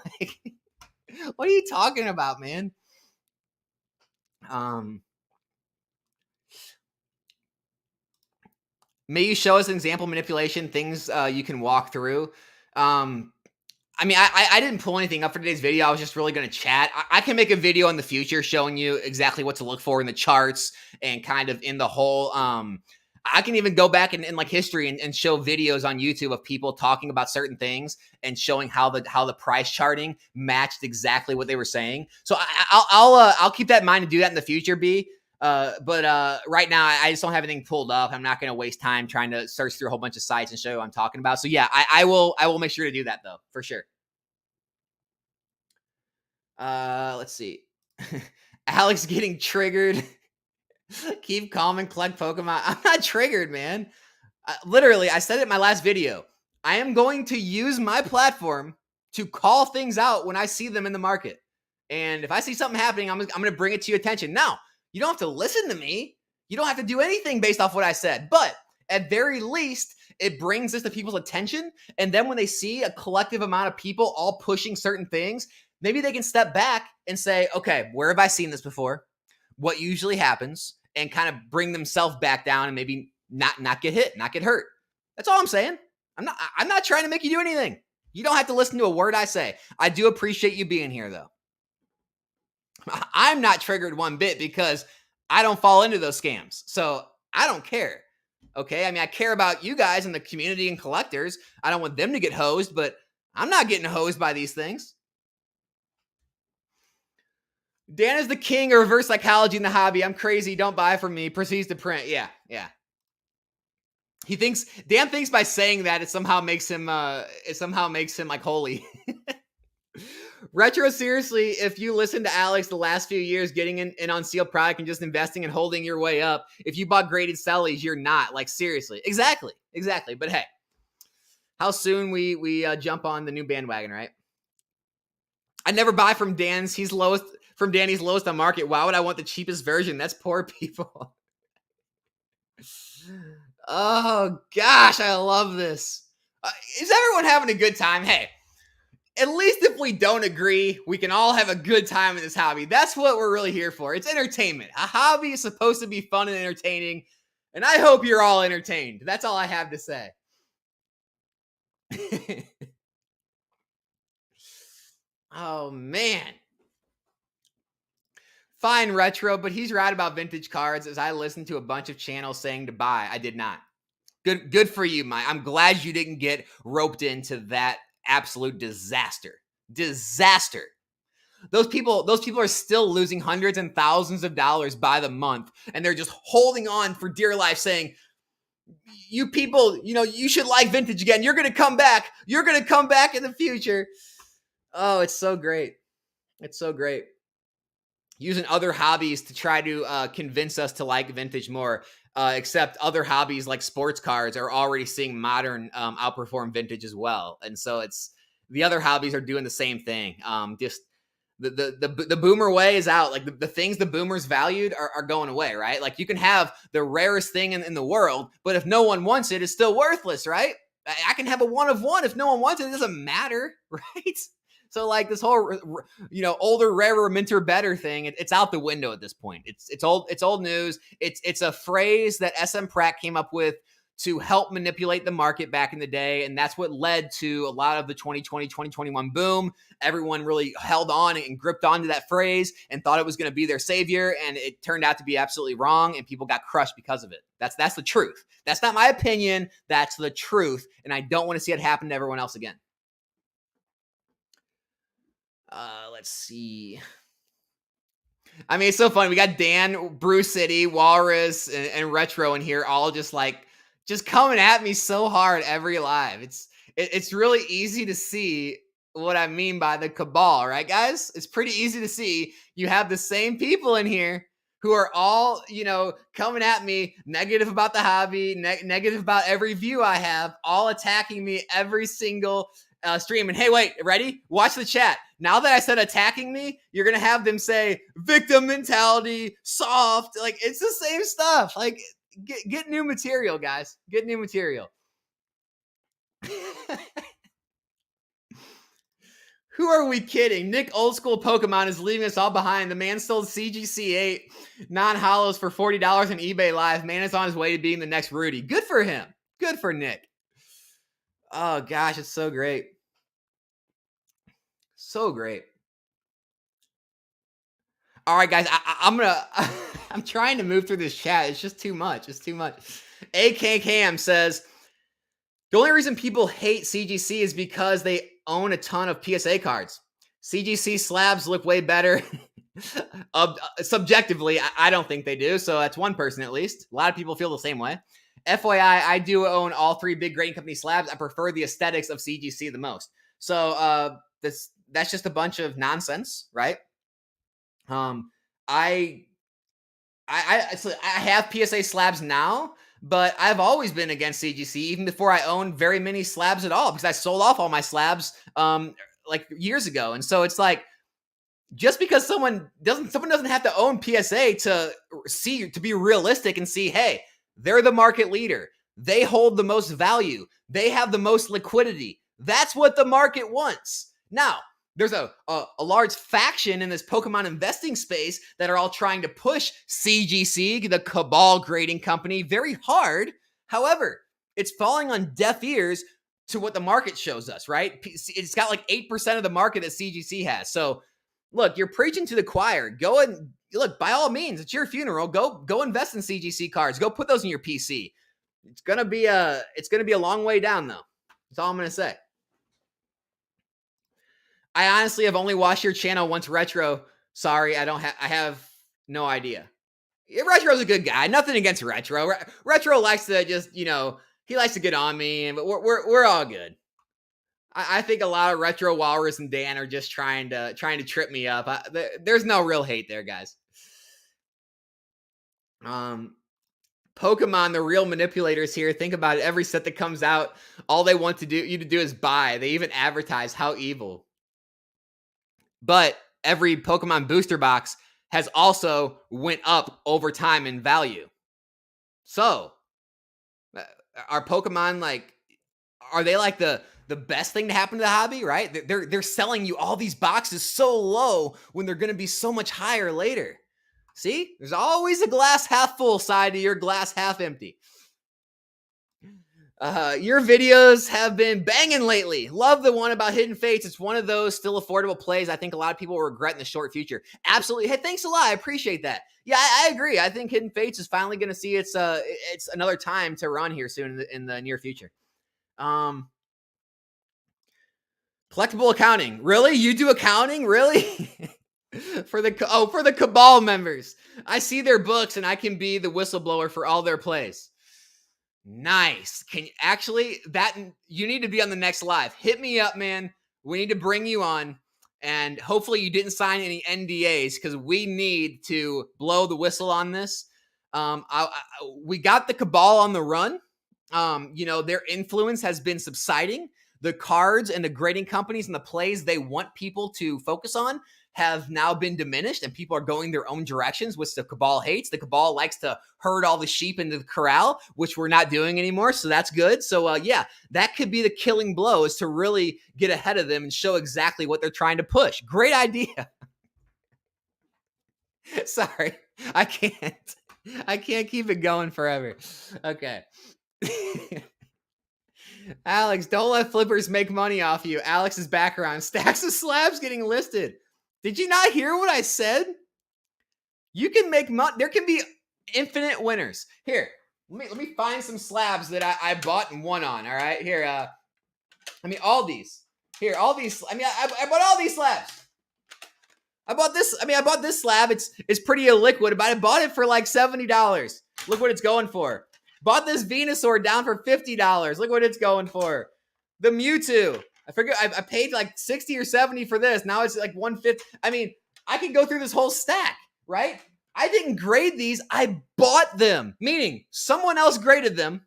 What are you talking about, man? May you show us an example manipulation, things you can walk through. I mean, I didn't pull anything up for today's video. I was just really going to chat. I can make a video in the future showing you exactly what to look for in the charts and kind of in the whole. I can even go back in like history and show videos on YouTube of people talking about certain things and showing how the price charting matched exactly what they were saying. So I'll keep that in mind to do that in the future, B. But right now I just don't have anything pulled up. I'm not going to waste time trying to search through a whole bunch of sites and show you what I'm talking about. So yeah, I will make sure to do that though, for sure. Let's see. Alex getting triggered. Keep calm and collect Pokemon. I'm not triggered, man. Literally, I said it in my last video. I am going to use my platform to call things out when I see them in the market. And if I see something happening, I'm going to bring it to your attention. Now, you don't have to listen to me. You don't have to do anything based off what I said. But at very least, it brings this to people's attention. And then when they see a collective amount of people all pushing certain things, maybe they can step back and say, okay, where have I seen this before? What usually happens? And kind of bring themselves back down and maybe not get hit, not get hurt. That's all I'm saying. I'm not trying to make you do anything. You don't have to listen to a word I say. I do appreciate you being here, though. I'm not triggered one bit because I don't fall into those scams. So I don't care. Okay. I mean, I care about you guys and the community and collectors. I don't want them to get hosed, but I'm not getting hosed by these things. Dan is the king of reverse psychology in the hobby. I'm crazy. Don't buy from me. Proceeds to print. Yeah. Dan thinks by saying that it somehow makes him like holy. Retro, seriously, if you listen to Alex the last few years getting in on sealed product and just investing and holding your way up, if you bought graded sellies, you're not. Like, seriously. Exactly. But hey, how soon we jump on the new bandwagon, right? I never buy from Danny's. He's lowest on market. Why would I want the cheapest version? That's poor people. Oh, gosh, I love this. Is everyone having a good time? Hey, at least if we don't agree, we can all have a good time in this hobby. That's what we're really here for. It's entertainment. A hobby is supposed to be fun and entertaining, and I hope you're all entertained. That's all I have to say. Oh, man. Fine, Retro, but he's right about vintage cards as I listened to a bunch of channels saying to buy. I did not. Good for you, Mike. I'm glad you didn't get roped into that absolute disaster. Those people are still losing hundreds and thousands of dollars by the month, and they're just holding on for dear life saying, you people, you should like vintage again. You're going to come back. You're going to come back in the future. Oh, it's so great. It's so great. Using other hobbies to try to convince us to like vintage more, except other hobbies like sports cards are already seeing modern outperform vintage as well. And so it's the other hobbies are doing the same thing. Just the boomer way is out. Like the things the boomers valued are going away, right? Like you can have the rarest thing in the world, but if no one wants it, it's still worthless, right? I can have a one of one. If no one wants it, it doesn't matter, right? So like this whole, older, rarer, minter, better thing, it's out the window at this point. It's old news. It's a phrase that SM Pratt came up with to help manipulate the market back in the day. And that's what led to a lot of the 2020, 2021 boom. Everyone really held on and gripped onto that phrase and thought it was going to be their savior. And it turned out to be absolutely wrong. And people got crushed because of it. That's the truth. That's not my opinion. That's the truth. And I don't want to see it happen to everyone else again. Let's see. I mean, it's so funny. We got Dan, Bruce City, Walrus, and Retro in here, all just coming at me so hard every live. It's really easy to see what I mean by the cabal, right, guys? It's pretty easy to see. You have the same people in here who are all, coming at me negative about the hobby, negative about every view I have, all attacking me every single stream. And hey, wait, ready? Watch the chat. Now that I said attacking me, you're going to have them say victim mentality, soft. Like, it's the same stuff. Like, get new material, guys. Get new material. Who are we kidding? Nick Old School Pokemon is leaving us all behind. The man sold CGC8 non-hollows for $40 on eBay Live. Man is on his way to being the next Rudy. Good for him. Good for Nick. Oh, gosh, it's so great. So great. All right, guys, I'm trying to move through this chat. It's just too much. It's too much. AK Cam says, the only reason people hate CGC is because they own a ton of PSA cards. CGC slabs look way better. Subjectively, I don't think they do. So that's one person at least. A lot of people feel the same way. FYI, I do own all three big grading company slabs. I prefer the aesthetics of CGC the most. So that's just a bunch of nonsense, right? I have PSA slabs now, but I've always been against CGC even before I owned very many slabs at all, because I sold off all my slabs like years ago. And so it's like, just because someone doesn't have to own PSA to be realistic and see, hey, they're the market leader. They hold the most value. They have the most liquidity. That's what the market wants. Now, there's a large faction in this Pokemon investing space that are all trying to push CGC, the cabal grading company, very hard. However, it's falling on deaf ears to what the market shows us, right? It's got like 8% of the market that CGC has. So, look, you're preaching to the choir. Go and look, by all means, it's your funeral. Go invest in CGC cards. Go put those in your PC. It's gonna be a long way down, though. That's all I'm gonna say. I honestly have only watched your channel once, Retro. Sorry, I have no idea. Retro's a good guy. Nothing against Retro. Retro likes to just, he likes to get on me, but we're all good. I think a lot of Retro Walrus and Dan are just trying to trip me up. There's no real hate there, guys. Pokemon, the real manipulators here. Think about it. Every set that comes out, all they want you to do is buy. They even advertise how evil. But every Pokemon booster box has also went up over time in value. So, are Pokemon are they like the best thing to happen to the hobby, right? They're selling you all these boxes so low when they're going to be so much higher later. See, there's always a glass half full side to your glass half empty. Your videos have been banging lately. Love the one about Hidden Fates. It's one of those still affordable plays I think a lot of people will regret in the short future. Absolutely. Hey, thanks a lot. I appreciate that. Yeah, I agree. I think Hidden Fates is finally going to see it's another time to run here soon in the near future. Collectible accounting. Really? You do accounting? Really? for the cabal members. I see their books and I can be the whistleblower for all their plays. Nice. You need to be on the next live. Hit me up, man. We need to bring you on, and hopefully you didn't sign any NDAs, because we need to blow the whistle on this. We got the cabal on the run. Their influence has been subsiding. The cards and the grading companies and the plays they want people to focus on have now been diminished, and people are going their own directions, which the cabal hates. The cabal likes to herd all the sheep into the corral, which we're not doing anymore, so that's good. So, that could be the killing blow, is to really get ahead of them and show exactly what they're trying to push. Great idea. Sorry, I can't keep it going forever. Okay. Alex, don't let flippers make money off you. Alex's background. Stacks of slabs getting listed. Did you not hear what I said? You can make money. There can be infinite winners. Here, let me find some slabs that I bought and won on. All right, here. All these. Here, all these. I bought all these slabs. I bought this slab. It's pretty illiquid, but I bought it for like $70. Look what it's going for. Bought this Venusaur down for $50. Look what it's going for. The Mewtwo. I forget. I paid like 60 or 70 for this. Now it's like 150. I could go through this whole stack, right? I didn't grade these. I bought them. Meaning someone else graded them.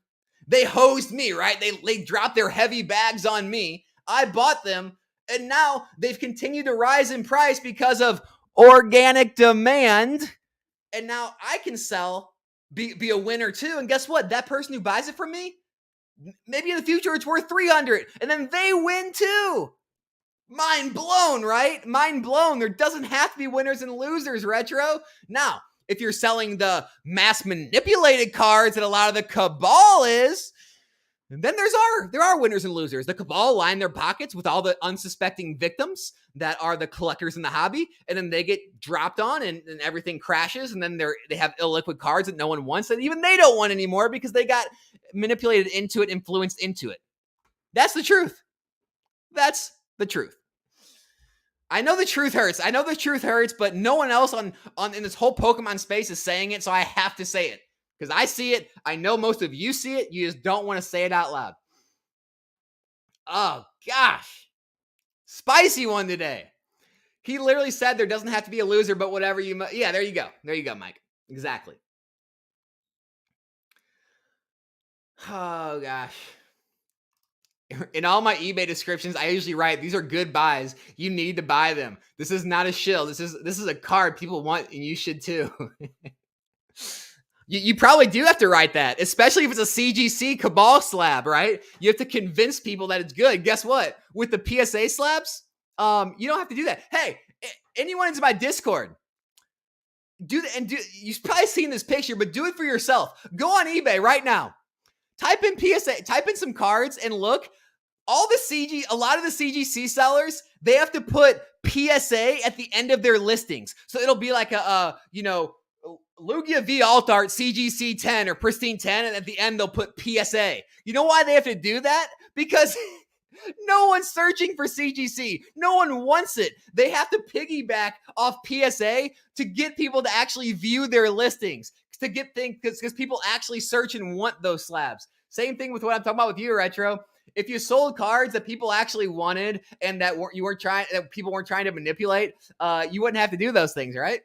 They hosed me, right? They dropped their heavy bags on me. I bought them. And now they've continued to rise in price because of organic demand. And now I can sell, be a winner too. And guess what? That person who buys it from me, maybe in the future it's worth 300, and then they win too. Mind blown, right? Mind blown. There doesn't have to be winners and losers, Retro. Now, if you're selling the mass manipulated cards that a lot of the cabal is, then there are winners and losers. The cabal line their pockets with all the unsuspecting victims that are the collectors in the hobby, and then they get dropped on and everything crashes, and then they have illiquid cards that no one wants, and even they don't want anymore because they got manipulated into it, influenced into it. That's the truth. That's the truth. I know the truth hurts. But no one else in this whole Pokemon space is saying it, so I have to say it. Because I see it. I know most of you see it. You just don't want to say it out loud. Oh, gosh. Spicy one today. He literally said there doesn't have to be a loser, but whatever you... Yeah, there you go. There you go, Mike. Exactly. Oh gosh. In all my eBay descriptions, I usually write, "These are good buys. You need to buy them. This is not a shill. This is a card people want, and you should too." You probably do have to write that, especially if it's a CGC Cabal slab, right? You have to convince people that it's good. Guess what? With the PSA slabs, you don't have to do that. Hey, anyone into my Discord, do that, and you've probably seen this picture, but do it for yourself. Go on eBay right now. Type in PSA, type in some cards, and look. A lot of the CGC sellers, they have to put PSA at the end of their listings. So it'll be like Lugia V Alt Art CGC 10 or Pristine 10, and at the end they'll put PSA. You know why they have to do that? Because no one's searching for CGC. No one wants it. They have to piggyback off PSA to get people to actually view their listings, to get things, because people actually search and want those slabs. Same thing with what I'm talking about with you, Retro. If you sold cards that people actually wanted and that people weren't trying to manipulate, you wouldn't have to do those things, right?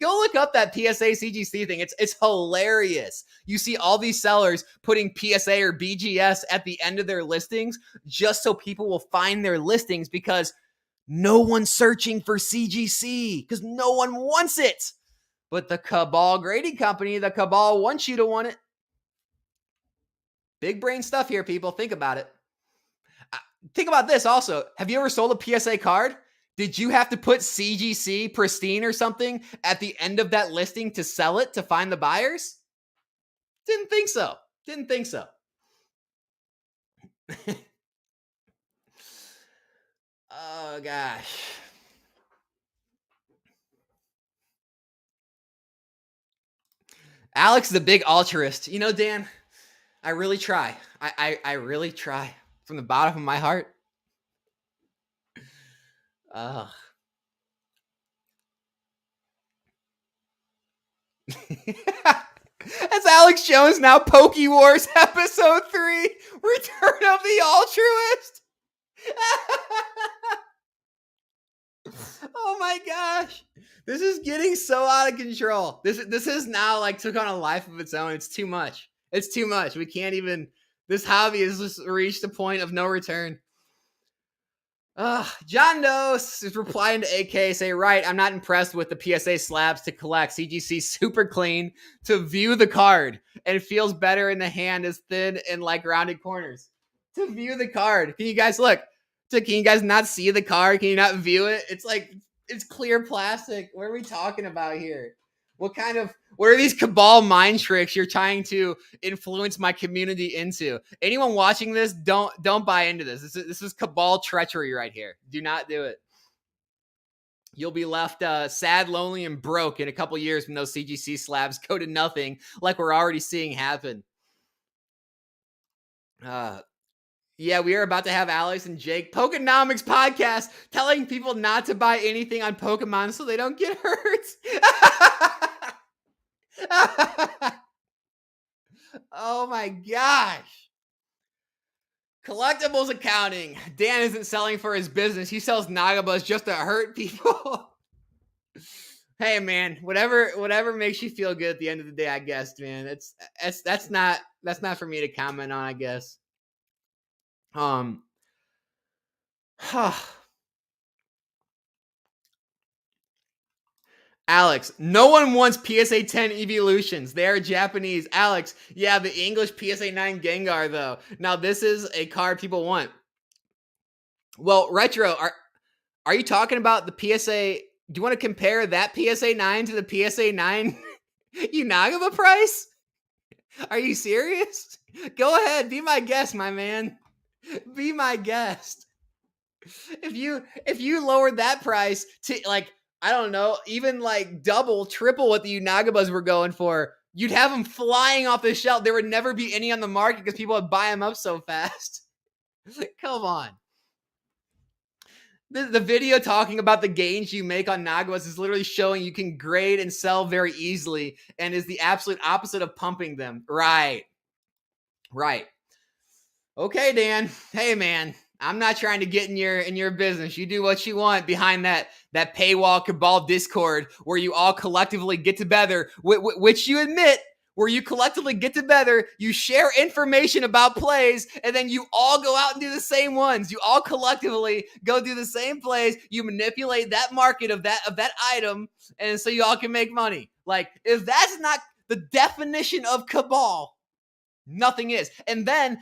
Go look up that PSA CGC thing. It's hilarious. You see all these sellers putting PSA or BGS at the end of their listings just so people will find their listings, because no one's searching for CGC because no one wants it. But the Cabal grading company, the Cabal wants you to want it. Big brain stuff here, people. Think about it. Think about this also. Have you ever sold a PSA card? Did you have to put CGC Pristine or something at the end of that listing to sell it, to find the buyers? Didn't think so. Oh, gosh. Alex is a big altruist. You know, Dan, I really try. I really try from the bottom of my heart. Ugh. That's Alex Jones now. Poke Wars episode 3. Return of the Altruist. Oh my gosh. This is getting so out of control. This is now like took on a life of its own. It's too much. We can't even. This hobby has just reached a point of no return. John Dose is replying to AK, say, right, I'm not impressed with the PSA slabs to collect. CGC super clean to view the card, and it feels better in the hand, as thin and like rounded corners. To view the card. Can you guys look? Can you guys not see the card? Can you not view it? It's like, it's clear plastic. What are we talking about here? What are these Cabal mind tricks you're trying to influence my community into? Anyone watching this, don't buy into this. This is Cabal treachery right here. Do not do it. You'll be left sad, lonely, and broke in a couple years when those CGC slabs go to nothing, like we're already seeing happen. Yeah, we are about to have Alex and Jake Pokenomics podcast telling people not to buy anything on Pokemon so they don't get hurt. Oh my gosh. Collectibles accounting. Dan isn't selling for his business. He sells Nagabas just to hurt people. Hey man, whatever makes you feel good at the end of the day, I guess, man. That's not for me to comment on, I guess. Alex, no one wants PSA 10 evolutions. They are Japanese. Alex, yeah, the English PSA 9 Gengar, though. Now, this is a card people want. Well, Retro, are you talking about the PSA? Do you want to compare that PSA 9 to the PSA 9 Unagaba price? Are you serious? Go ahead. Be my guest, my man. Be my guest. If you lowered that price to, like, I don't know, even like double, triple what the Unagabas were going for, you'd have them flying off the shelf. There would never be any on the market because people would buy them up so fast. Come on. The video talking about the gains you make on Nagabas is literally showing you can grade and sell very easily, and is the absolute opposite of pumping them. Right. Okay, Dan. Hey, man. I'm not trying to get in your business. You do what you want behind that paywall Cabal Discord where you all collectively get together, which you admit where you collectively get together, you share information about plays, and then you all go out and do the same ones. You all collectively go do the same plays. You manipulate that market of that item, and so you all can make money. Like, if that's not the definition of cabal, nothing is. And then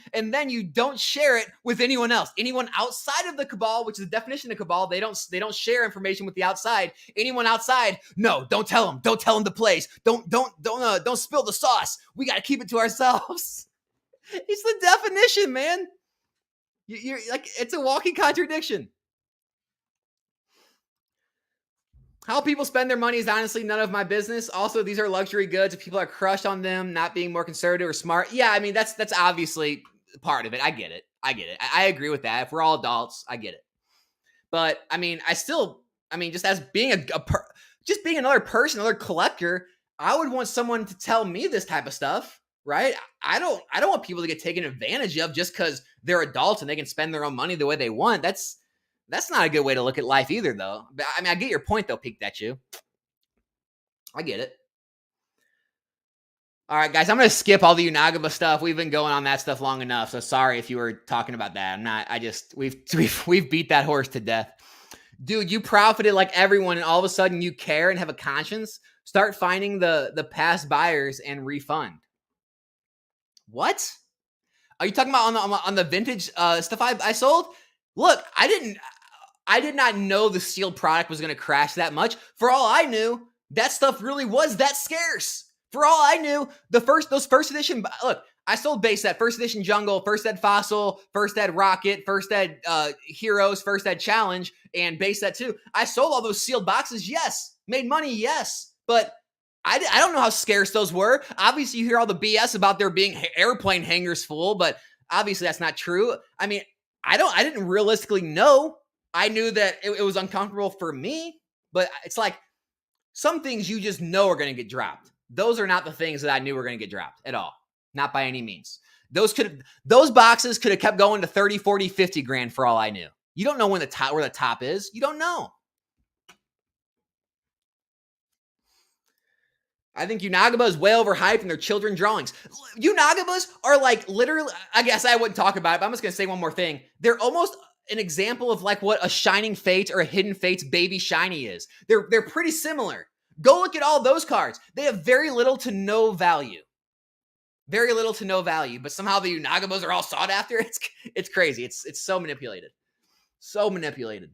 you don't share it with anyone else. Anyone outside of the cabal, which is the definition of cabal, they don't share information with the outside. Anyone outside, no, don't tell them. Don't tell them the place. Don't spill the sauce. We got to keep it to ourselves. It's the definition, man. You're like, it's a walking contradiction. How people spend their money is honestly none of my business. Also, these are luxury goods. If people are crushed on them, not being more conservative or smart. Yeah, I mean, that's obviously part of it. I get it. I agree with that. If we're all adults, I get it. But I mean, just as being just being another person, another collector, I would want someone to tell me this type of stuff, right? I don't want people to get taken advantage of just because they're adults and they can spend their own money the way they want. That's not a good way to look at life either, though. But I mean, I get your point, though, Peeked at You. I get it. All right, guys, I'm going to skip all the Unagaba stuff. We've been going on that stuff long enough, so sorry if you were talking about that. I'm not. We've beat that horse to death. Dude, you profited like everyone, and all of a sudden you care and have a conscience. Start finding the past buyers and refund. What? Are you talking about on the vintage stuff I sold? Look, I did not know the sealed product was going to crash that much. For all I knew, that stuff really was that scarce. For all I knew, those first edition, look, I sold base set, first edition jungle, first ed fossil, first ed rocket, first ed heroes, first ed challenge, and base set too. I sold all those sealed boxes, yes. Made money, yes. But I don't know how scarce those were. Obviously, you hear all the BS about there being airplane hangars full, but obviously that's not true. I mean, I didn't realistically know. I knew that it was uncomfortable for me, but it's like some things you just know are going to get dropped. Those are not the things that I knew were going to get dropped at all. Not by any means. Those boxes could have kept going to 30, 40, 50 grand for all I knew. You don't know where the top is. You don't know. I think Unagaba is way overhyped and they're children drawings. Unagabas are like literally, I guess I wouldn't talk about it, but I'm just going to say one more thing. They're almost an example of like what a Shining Fate or a Hidden Fates baby shiny is. They're pretty similar. Go look at all those cards. They have very little to no value. Very little to no value, but somehow the Unagabas are all sought after. It's crazy. It's so manipulated. So manipulated.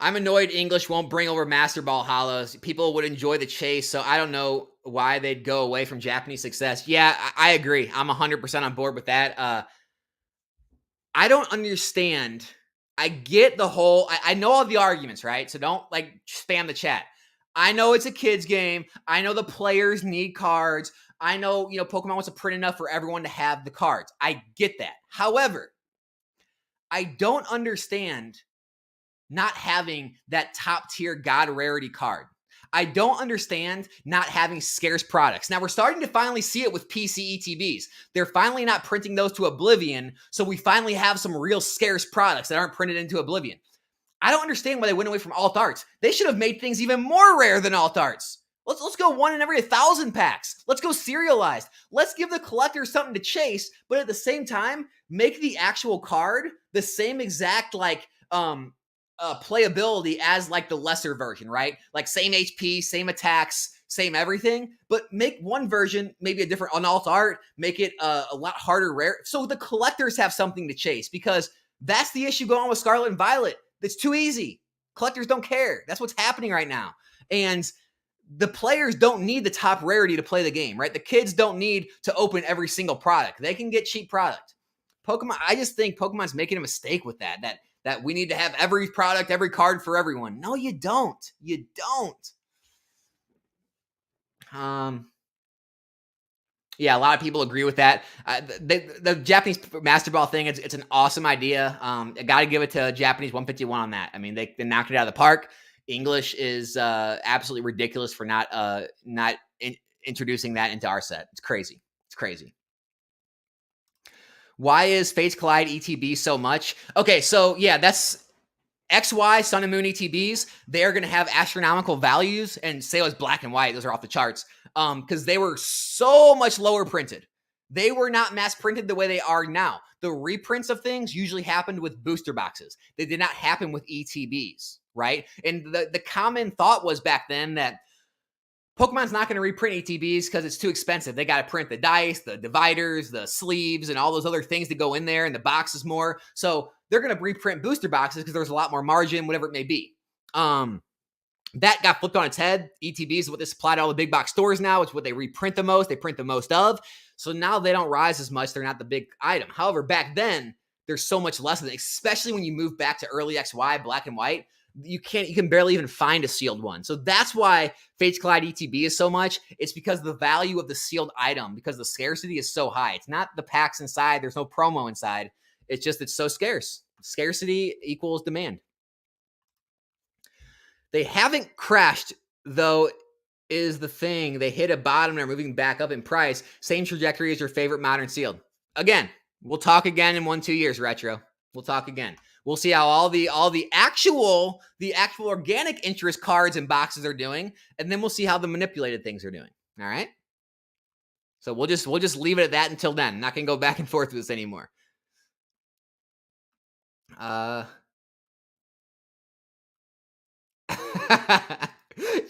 I'm annoyed English won't bring over Master Ball Hollows. People would enjoy the chase, so I don't know why they'd go away from Japanese success. Yeah, I agree. I'm 100% on board with that. I don't understand. I get the whole... I know all the arguments, right? So don't, like, spam the chat. I know it's a kid's game. I know the players need cards. I know, Pokemon wants to print enough for everyone to have the cards. I get that. However, I don't understand not having that top tier God rarity card. I don't understand not having scarce products. Now we're starting to finally see it with PC ETBs. They're finally not printing those to oblivion, so we finally have some real scarce products that aren't printed into oblivion. I don't understand why they went away from alt arts. They should have made things even more rare than alt arts. Let's go 1 in every 1,000 packs. Let's go serialized. Let's give the collectors something to chase, but at the same time, make the actual card the same exact playability as like the lesser version, right? Like same HP, same attacks, same everything, but make one version maybe a different on alt art, make it a lot harder rare, so the collectors have something to chase, because that's the issue going on with Scarlet and Violet. It's too easy. Collectors don't care. That's what's happening right now. And the players don't need the top rarity to play the game, right? The kids don't need to open every single product. They can get cheap product. Pokemon, I just think Pokemon's making a mistake with that we need to have every product, every card for everyone. No, you don't. You don't. Yeah, a lot of people agree with that. The Japanese Master Ball thing, it's an awesome idea. I got to give it to Japanese 151 on that. I mean, they knocked it out of the park. English is absolutely ridiculous for not introducing that into our set. It's crazy. It's crazy. Why is Fates Collide ETB so much? Okay, so yeah, that's XY Sun and Moon ETBs, they're going to have astronomical values, and say it was black and white. Those are off the charts because they were so much lower printed. They were not mass printed the way they are now. The reprints of things usually happened with booster boxes. They did not happen with ETBs, right? And the common thought was back then that Pokemon's not going to reprint ETBs because it's too expensive. They got to print the dice, the dividers, the sleeves, and all those other things that go in there, and the boxes more. So they're going to reprint booster boxes because there's a lot more margin, whatever it may be. That got flipped on its head. ETBs is what they supply to all the big box stores now. It's what they reprint the most. They print the most of. So now they don't rise as much. They're not the big item. However, back then, there's so much less of it, especially when you move back to early XY, black and white. You can barely even find a sealed one. So that's why Fates Collide ETB is so much. It's because the value of the sealed item, because the scarcity is so high. It's not the packs inside. There's no promo inside. It's just it's so scarce. Scarcity equals demand. They haven't crashed, though, is the thing. They hit a bottom and are moving back up in price. Same trajectory as your favorite modern sealed. Again, we'll talk again in 1-2 years, Retro. We'll talk again. We'll see how all the actual organic interest cards and boxes are doing, and then we'll see how the manipulated things are doing. All right. So we'll just leave it at that until then. I'm not gonna go back and forth with this anymore.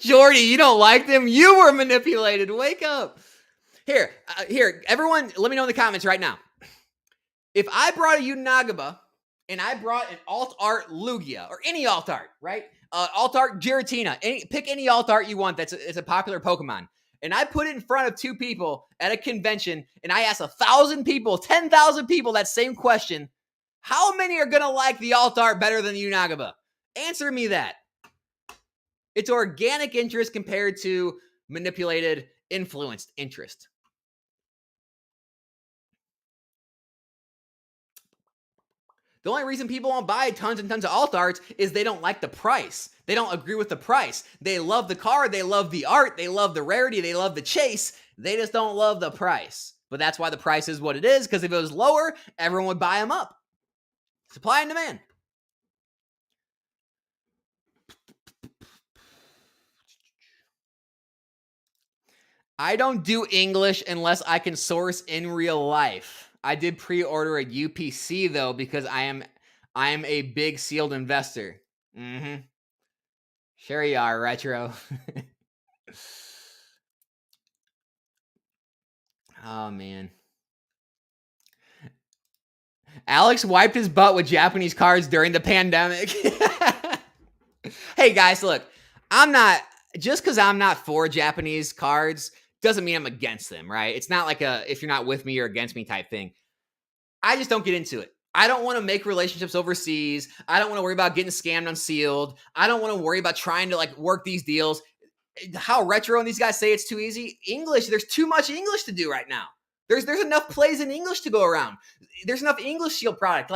Jordy, you don't like them? You were manipulated. Wake up. Here, everyone, let me know in the comments right now. If I brought a Unagaba and I brought an alt art Lugia or any alt art, right? Alt art Giratina, pick any alt art you want it's a popular Pokemon. And I put it in front of 2 people at a convention and I ask 1,000 people, 10,000 people that same question. How many are going to like the alt art better than the Unagaba? Answer me that. It's organic interest compared to manipulated, influenced interest. The only reason people won't buy tons and tons of alt arts is they don't like the price. They don't agree with the price. They love the card. They love the art. They love the rarity. They love the chase. They just don't love the price. But that's why the price is what it is, because if it was lower, everyone would buy them up. Supply and demand. I don't do English unless I can source in real life. I did pre-order a UPC though because I am a big sealed investor. Sure you are, Retro. Oh man. Alex wiped his butt with Japanese cards during the pandemic. Hey guys, look, just because I'm not for Japanese cards doesn't mean I'm against them, right? It's not like if you're not with me, you're against me type thing. I just don't get into it. I don't want to make relationships overseas. I don't want to worry about getting scammed on sealed. I don't want to worry about trying to work these deals. How Retro and these guys say it's too easy. English, there's too much English to do right now. There's enough plays in English to go around. There's enough English sealed product.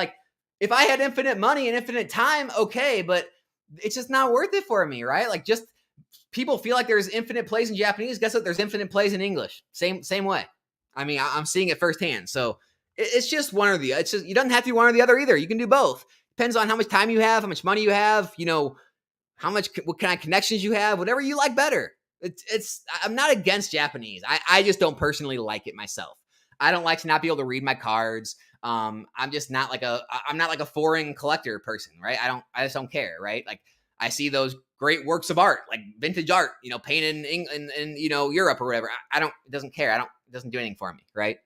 If I had infinite money and infinite time, okay, but it's just not worth it for me, right? Just people feel like there's infinite plays in Japanese. Guess what? There's infinite plays in English. Same way. I mean, I'm seeing it firsthand. So it's just one or the other. It's just, you don't have to do one or the other either. You can do both. Depends on how much time you have, how much money you have, what kind of connections you have, whatever you like better. I'm not against Japanese. I just don't personally like it myself. I don't like to not be able to read my cards. I'm just not I'm not like a foreign collector person, right? I just don't care, right? I see those great works of art, like vintage art, painted in Europe or whatever. It doesn't care. It doesn't do anything for me, right?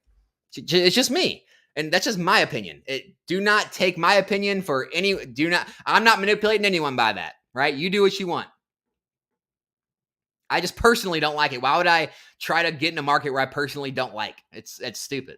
It's just me. And that's just my opinion. Do not take my opinion for I'm not manipulating anyone by that, right? You do what you want. I just personally don't like it. Why would I try to get in a market where I personally don't like? It's stupid.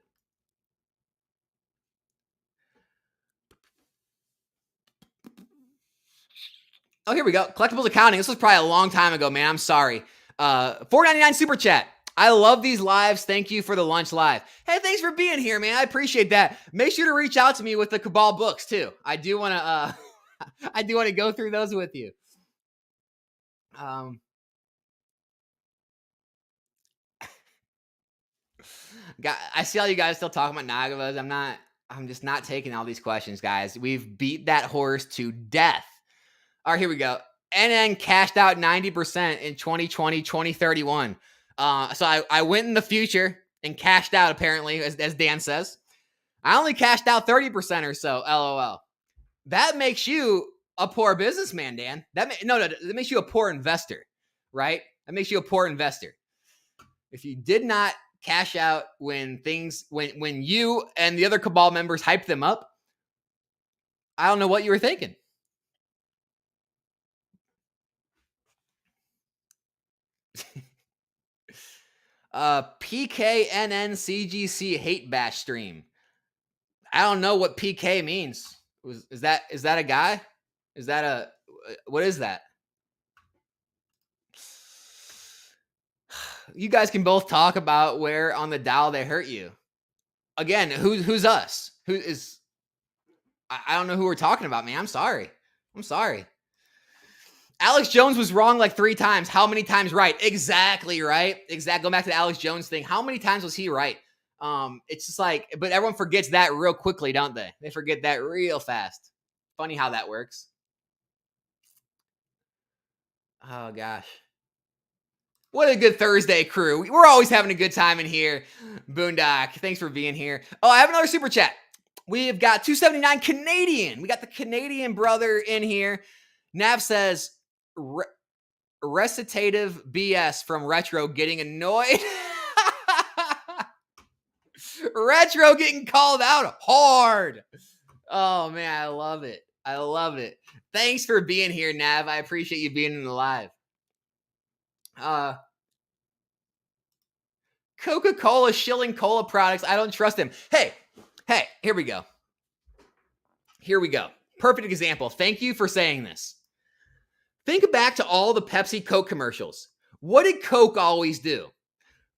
Oh, here we go. Collectibles accounting. This was probably a long time ago, man. I'm sorry. $4.99 super chat. I love these lives. Thank you for the lunch live. Hey, thanks for being here, man. I appreciate that. Make sure to reach out to me with the Cabal books too. I do want to go through those with you. I see all you guys still talking about Nagavas. I'm just not taking all these questions, guys. We've beat that horse to death. All right, here we go. NN cashed out 90% in 2020, 2031. So I went in the future and cashed out, apparently, as Dan says. I only cashed out 30% or so, LOL. That makes you a poor businessman, Dan. That makes you a poor investor, right? That makes you a poor investor. If you did not cash out when you and the other cabal members hyped them up, I don't know what you were thinking. PKNNCGC hate bash stream. I don't know what PK means. Is that a guy? Is that what is that? You guys can both talk about where on the dial they hurt you. Again, who's us? Who is? I don't know who we're talking about, man. I'm sorry. Alex Jones was wrong like 3 times. How many times right? Exactly right. Exactly. Go back to the Alex Jones thing. How many times was he right? It's just like, but everyone forgets that real quickly, don't they? They forget that real fast. Funny how that works. Oh gosh. What a good Thursday crew. We're always having a good time in here. Boondock, thanks for being here. Oh, I have another super chat. We've got 279 Canadian. We got the Canadian brother in here. Nav says, recitative BS from Retro getting annoyed. Retro getting called out hard. Oh, man, I love it. Thanks for being here, Nav. I appreciate you being in the live. Coca-Cola shilling cola products. I don't trust him. Hey, here we go. Perfect example. Thank you for saying this. Think back to all the Pepsi Coke commercials. What did Coke always do?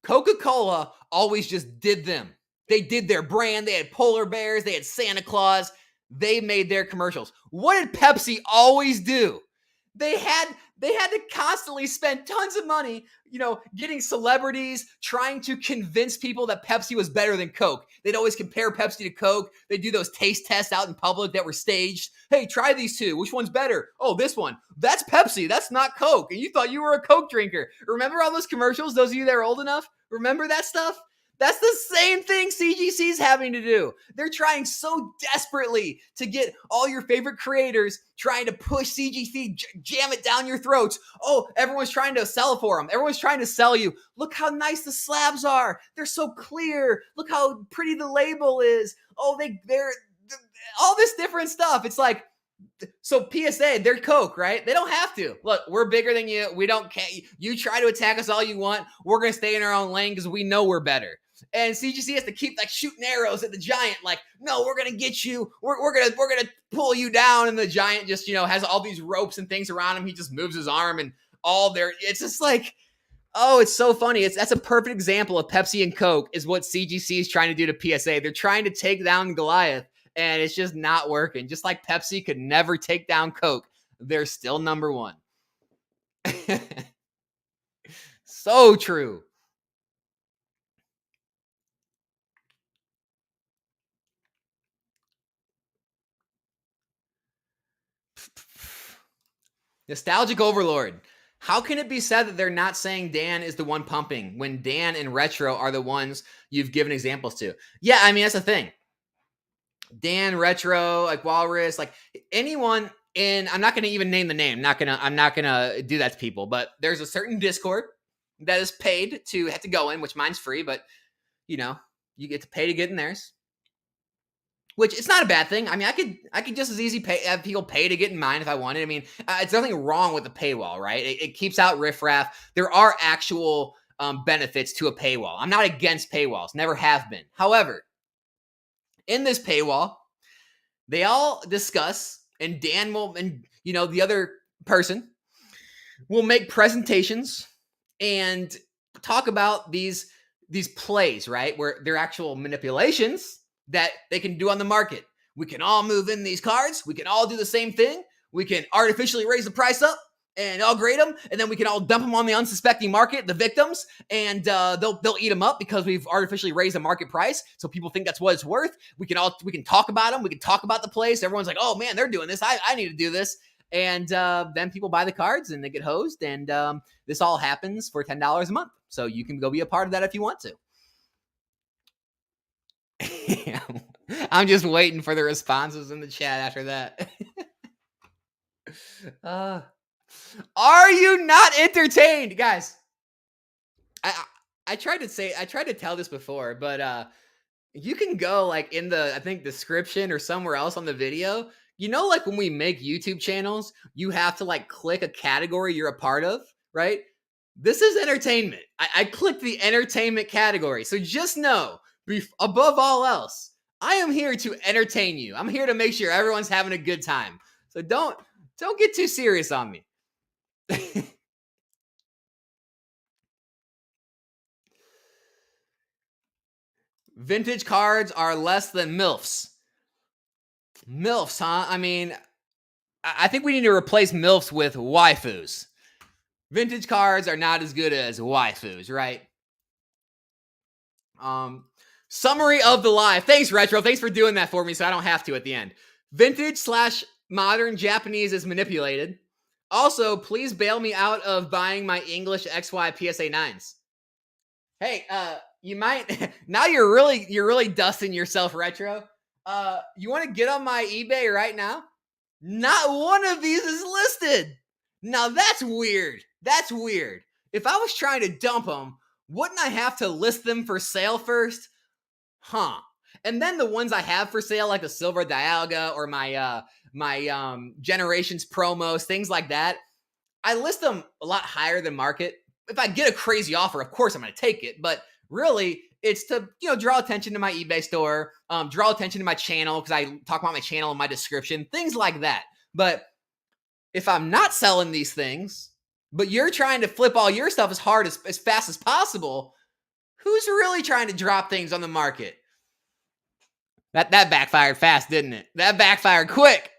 Coca-Cola always just did them. They did their brand. They had polar bears. They had Santa Claus. They made their commercials. What did Pepsi always do? They had to constantly spend tons of money, getting celebrities, trying to convince people that Pepsi was better than Coke. They'd always compare Pepsi to Coke. They'd do those taste tests out in public that were staged. Hey, try these two. Which one's better? Oh, this one. That's Pepsi. That's not Coke. And you thought you were a Coke drinker. Remember all those commercials? Those of you that are old enough? Remember that stuff? That's the same thing CGC's having to do. They're trying so desperately to get all your favorite creators trying to push CGC, jam it down your throats. Oh, everyone's trying to sell for them. Everyone's trying to sell you. Look how nice the slabs are. They're so clear. Look how pretty the label is. Oh, they're all this different stuff. It's like, so PSA, they're Coke, right? They don't have to. Look, we're bigger than you. We don't care. You try to attack us all you want. We're going to stay in our own lane because we know we're better. And CGC has to keep shooting arrows at the giant. Like, no, we're gonna get you. We're gonna pull you down. And the giant just has all these ropes and things around him. He just moves his arm and all there. It's just like, oh, it's so funny. That's a perfect example of Pepsi and Coke is what CGC is trying to do to PSA. They're trying to take down Goliath, and it's just not working. Just like Pepsi could never take down Coke, they're still number one. So true. Nostalgic Overlord. How can it be said that they're not saying Dan is the one pumping when Dan and Retro are the ones you've given examples to? Yeah, I mean, that's the thing. Dan, Retro, like Walrus, like anyone in, I'm not going to even name the name. I'm not gonna do that to people, but there's a certain Discord that is paid to have to go in, which mine's free, but you get to pay to get in theirs. Which it's not a bad thing. I mean, I could just as easy have people pay to get in mine if I wanted. I mean, it's nothing wrong with the paywall, right? It keeps out riffraff. There are actual benefits to a paywall. I'm not against paywalls, never have been. However, in this paywall, they all discuss, and Dan will, and the other person will make presentations and talk about these plays, right? Where they're actual manipulations that they can do on the market. We can all move in these cards. We can all do the same thing. We can artificially raise the price up and all grade them, and then we can all dump them on the unsuspecting market, the victims, and they'll eat them up because we've artificially raised the market price, so people think that's what it's worth. We can talk about them. We can talk about the place. Everyone's like, oh man, they're doing this. I need to do this. And then people buy the cards and they get hosed. And this all happens for $10 a month. So you can go be a part of that if you want to. I'm just waiting for the responses in the chat after that. Are you not entertained, guys? I tried to tell this before, but you can go like in the, I think, description or somewhere else on the video. You know, like when we make YouTube channels, you have to like click a category you're a part of, right? This is entertainment. I clicked the entertainment category. So just know, above all else, I am here to entertain you. I'm here to make sure everyone's having a good time. So don't get too serious on me. Vintage cards are less than MILFs. MILFs, huh? I mean, I think we need to replace MILFs with waifus. Vintage cards are not as good as waifus, right? Summary of the live. Thanks, Retro. Thanks for doing that for me so I don't have to at the end. Vintage/modern Japanese is manipulated. Also, please bail me out of buying my English XY PSA 9s. Hey, you might now you're really dusting yourself, Retro. You want to get on my eBay right now? Not one of these is listed. Now that's weird. That's weird. If I was trying to dump them, wouldn't I have to list them for sale first? Huh. And then the ones I have for sale, like the Silver Dialga or my Generations promos, things like that, I list them a lot higher than market. If I get a crazy offer, of course I'm going to take it. But really, it's to draw attention to my eBay store, draw attention to my channel because I talk about my channel in my description, things like that. But if I'm not selling these things, but you're trying to flip all your stuff as fast as possible, who's really trying to drop things on the market? That backfired fast, didn't it? That backfired quick.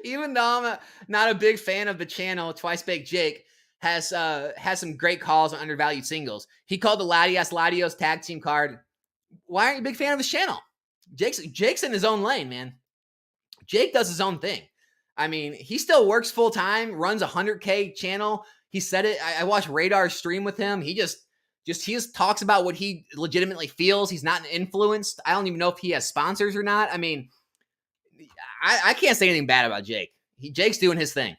Even though I'm not a big fan of the channel, Twice Baked Jake has some great calls on undervalued singles. He called the Latios tag team card. Why aren't you a big fan of his channel? Jake's in his own lane, man. Jake does his own thing. I mean, he still works full time, runs a 100K channel. He said it. I watched Radar stream with him. He just talks about what he legitimately feels. He's not influenced. I don't even know if he has sponsors or not. I mean, I can't say anything bad about Jake. Jake's doing his thing.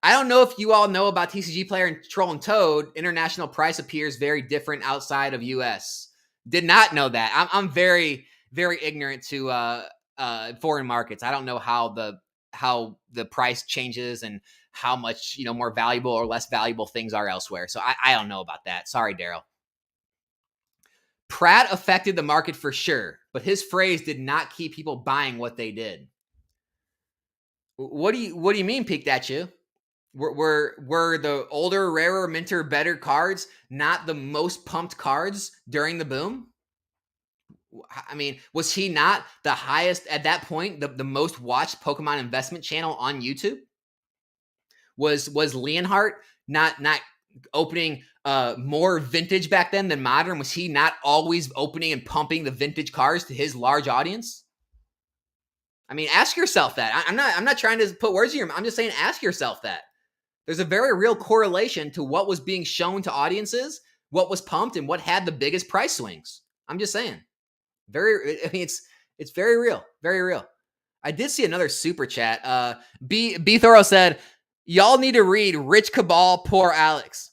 I don't know if you all know about TCG Player and Troll and Toad. International price appears very different outside of US. Did not know that. I'm very, very ignorant to foreign markets. I don't know how the price changes and how much more valuable or less valuable things are elsewhere. So I don't know about that. Sorry, Daryl. Pratt affected the market for sure, but his phrase did not keep people buying what they did. What do you mean, peeked at you? Were the older, rarer, minter, better cards not the most pumped cards during the boom? I mean, was he not the highest at that point, the most watched Pokemon investment channel on YouTube? Was Leonhardt not opening more vintage back then than modern? Was he not always opening and pumping the vintage cards to his large audience? I mean, ask yourself that. I'm not trying to put words in your mouth. I'm just saying, ask yourself that. There's a very real correlation to what was being shown to audiences, what was pumped, and what had the biggest price swings. I'm just saying. It's very real. Very real. I did see another super chat. B Thorough said, y'all need to read Rich Cabal, Poor Alex.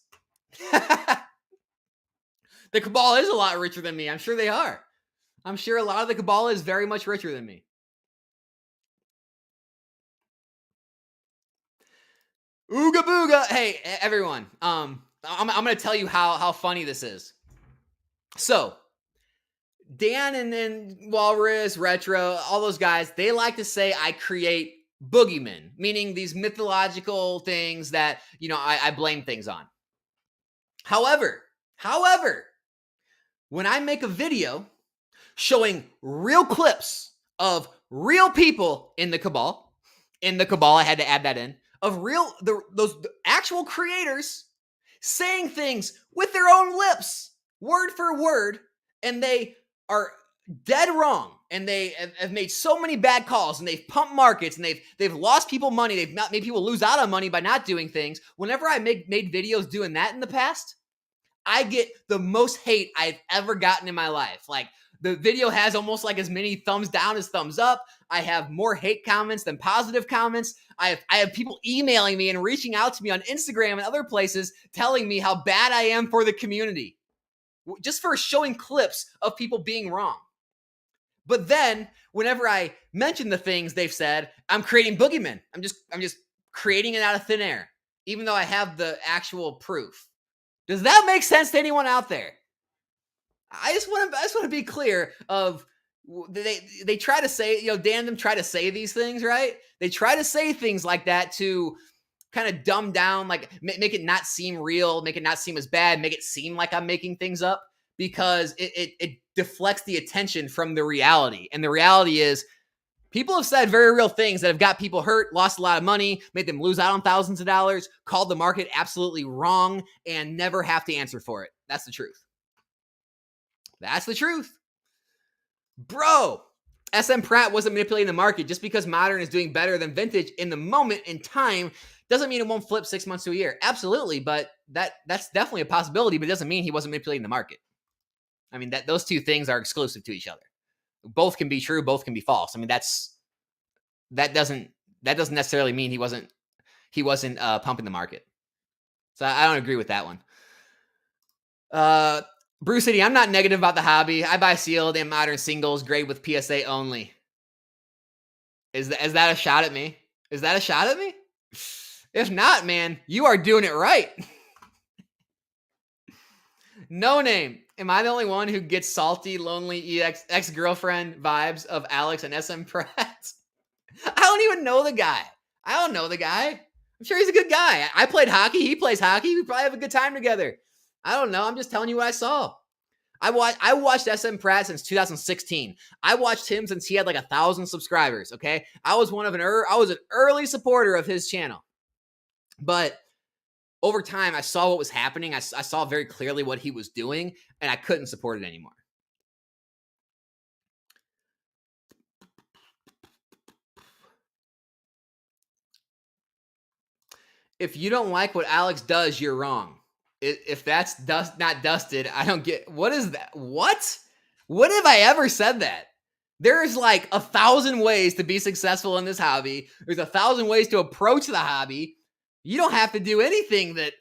The Cabal is a lot richer than me. I'm sure they are. I'm sure a lot of the Cabal is very much richer than me. Ooga booga. Hey, everyone. I'm going to tell you how funny this is. So, Dan and Walrus, Retro, all those guys, they like to say I create boogeymen, meaning these mythological things that, I blame things on. However, when I make a video showing real clips of real people in the Cabal, I had to add that in, of those actual creators saying things with their own lips, word for word, and they are dead wrong, and they have made so many bad calls, and they've pumped markets, and they've lost people money. They've not made people lose out on money by not doing things. Whenever I made videos doing that in the past, I get the most hate I've ever gotten in my life. Like, the video has almost like as many thumbs down as thumbs up. I have more hate comments than positive comments. I have people emailing me and reaching out to me on Instagram and other places telling me how bad I am for the community, just for showing clips of people being wrong. But then whenever I mention the things they've said, I'm creating boogeymen. I'm just creating it out of thin air, even though I have the actual proof. Does that make sense to anyone out there? I just want to be clear of, they try to say, Dan and them try to say these things, right? They try to say things like that to kind of dumb down, like make it not seem real, make it not seem as bad, make it seem like I'm making things up, because it deflects the attention from the reality. And the reality is, people have said very real things that have got people hurt, lost a lot of money, made them lose out on thousands of dollars, called the market absolutely wrong, and never have to answer for it. That's the truth. That's the truth. Bro, SM Pratt wasn't manipulating the market. Just because modern is doing better than vintage in the moment in time doesn't mean it won't flip 6 months to a year. Absolutely, but that's definitely a possibility, but it doesn't mean he wasn't manipulating the market. I mean, those two things are exclusive to each other. Both can be true, both can be false. I mean, that doesn't necessarily mean he wasn't pumping the market. So I don't agree with that one. Bruce City, I'm not negative about the hobby. I buy sealed and modern singles, grade with PSA only. Is that a shot at me? Is that a shot at me? If not, man, you are doing it right. No name. Am I the only one who gets salty, lonely ex-girlfriend vibes of Alex and SM Pratt? I don't even know the guy. I don't know the guy. I'm sure he's a good guy. I played hockey. He plays hockey. We probably have a good time together. I don't know. I'm just telling you what I saw. I watched SM Pratt since 2016. I watched him since he had like 1,000 subscribers. Okay, I was an early supporter of his channel, but over time I saw what was happening. I saw very clearly what he was doing, and I couldn't support it anymore. If you don't like what Alex does, you're wrong. If that's not dusted, I don't get, what is that? What have I ever said that? There's like 1,000 ways to be successful in this hobby. There's 1,000 ways to approach the hobby. You don't have to do anything that,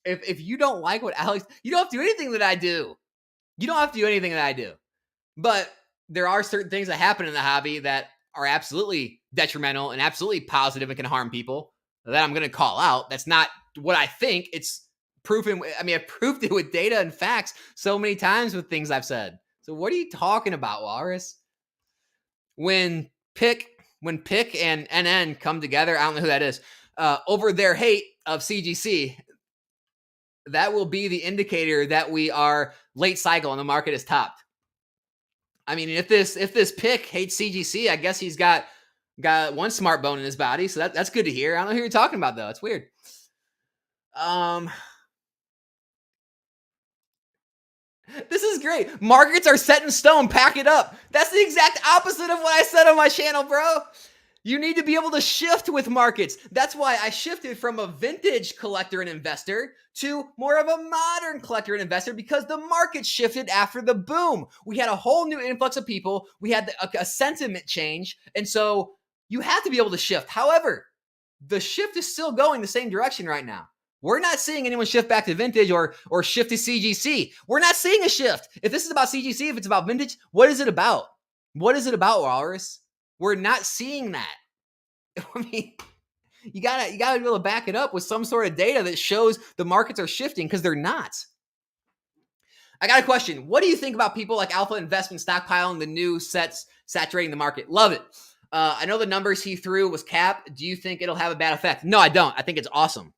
if you don't like what Alex, you don't have to do anything that I do. You don't have to do anything that I do. But there are certain things that happen in the hobby that are absolutely detrimental and absolutely positive and can harm people that I'm going to call out. That's not what I think. It's proven. I mean, I've proved it with data and facts so many times with things I've said. So what are you talking about, Walrus? When Pick and NN come together, I don't know who that is, over their hate of CGC, that will be the indicator that we are late cycle and the market is topped. I mean, if this Pick hates CGC, I guess he's got one smart bone in his body, so that's good to hear. I don't know who you're talking about though. It's weird. This is great. Markets are set in stone. Pack it up. That's the exact opposite of what I said on my channel, bro. You need to be able to shift with markets. That's why I shifted from a vintage collector and investor to more of a modern collector and investor, because the market shifted after the boom. We had a whole new influx of people. We had a sentiment change. And so you have to be able to shift. However, the shift is still going the same direction right now. We're not seeing anyone shift back to vintage or shift to CGC. We're not seeing a shift. If this is about CGC, if it's about vintage, what is it about? What is it about, Walrus? We're not seeing that. I mean, you gotta be able to back it up with some sort of data that shows the markets are shifting, because they're not. I got a question. What do you think about people like Alpha Investment stockpiling the new sets saturating the market? Love it. I know the numbers he threw was cap. Do you think it'll have a bad effect? No, I don't. I think it's awesome.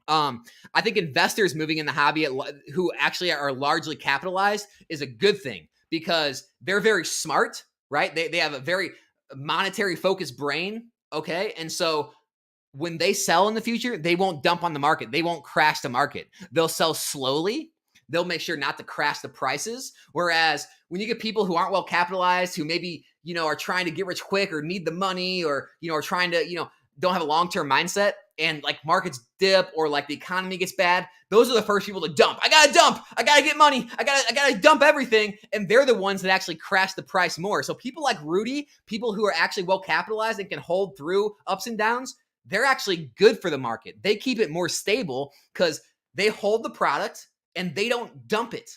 I think investors moving in the hobby who actually are largely capitalized is a good thing, because they're very smart, right? They have a very monetary focused brain. Okay. And so when they sell in the future, they won't dump on the market. They won't crash the market. They'll sell slowly. they'll make sure not to crash the prices. Whereas when you get people who aren't well capitalized, who maybe, are trying to get rich quick or need the money, or, are trying to, don't have a long-term mindset, and like markets dip or like the economy gets bad, those are the first people to dump. I gotta get money. I gotta dump everything. And they're the ones that actually crash the price more. So people like Rudy, people who are actually well capitalized and can hold through ups and downs, they're actually good for the market. They keep it more stable because they hold the product and they don't dump it.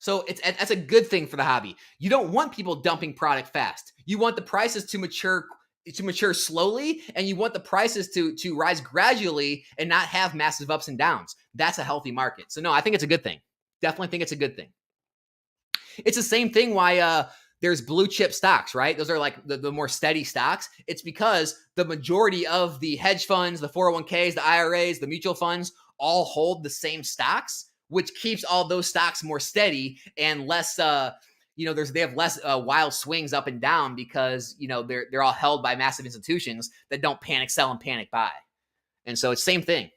So that's a good thing for the hobby. You don't want people dumping product fast. You want the prices to mature slowly, and you want the prices to rise gradually and not have massive ups and downs. That's a healthy market. So no, I think it's a good thing. Definitely think it's a good thing. It's the same thing why there's blue chip stocks, right? Those are like the more steady stocks. It's because the majority of the hedge funds, the 401ks, the IRAs, the mutual funds all hold the same stocks, which keeps all those stocks more steady and less they have less wild swings up and down because, they're all held by massive institutions that don't panic sell and panic buy. And so it's same thing.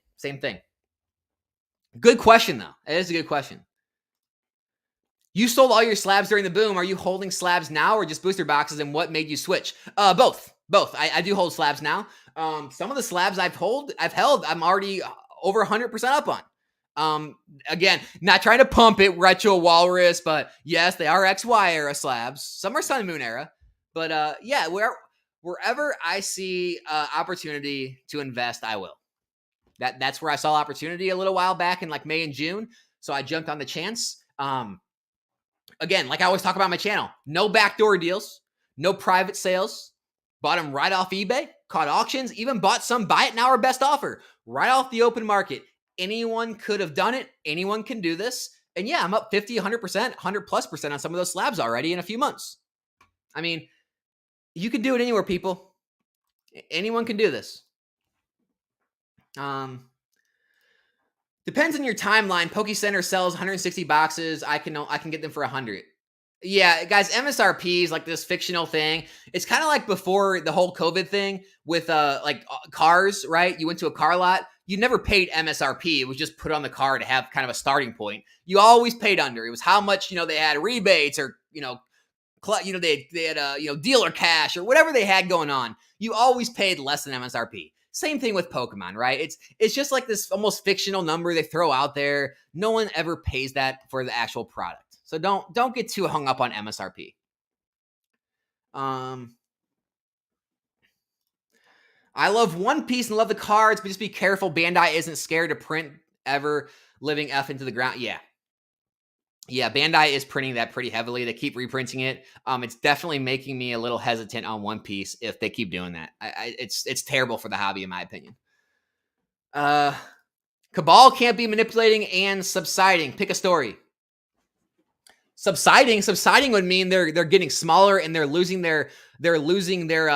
Good question, though. It is a good question. You sold all your slabs during the boom. Are you holding slabs now or just booster boxes, and what made you switch? Both. I do hold slabs now. Some of the slabs I've held, I'm already over 100% up on. Again, not trying to pump it, Retro Walrus, but yes, they are XY era slabs. Some are Sun and Moon era, but wherever I see opportunity to invest, I will. That's where I saw opportunity a little while back in like May and June, so I jumped on the chance. Again, like I always talk about on my channel, no backdoor deals, no private sales. Bought them right off eBay, caught auctions, even bought some buy it now or best offer right off the open market. Anyone could have done it. Anyone can do this. And yeah, I'm up 50, 100%, 100+% on some of those slabs already in a few months. I mean, you can do it anywhere, people. Anyone can do this. Depends on your timeline. Poke Center sells 160 boxes. I can get them for 100. Yeah, guys, MSRP is like this fictional thing. It's kind of like before the whole COVID thing with cars, right? You went to a car lot. You never paid MSRP. It was just put on the car to have kind of a starting point. You always paid under. It was how much, they had rebates or, they had dealer cash or whatever they had going on. You always paid less than MSRP. Same thing with Pokemon, right? It's just like this almost fictional number they throw out there. No one ever pays that for the actual product. So don't get too hung up on MSRP. I love One Piece and love the cards, but just be careful. Bandai isn't scared to print ever living F into the ground. Yeah, Bandai is printing that pretty heavily. They keep reprinting it. It's definitely making me a little hesitant on One Piece if they keep doing that. It's terrible for the hobby, in my opinion. Cabal can't be manipulating and subsiding. Pick a story. Subsiding would mean they're getting smaller and they're losing their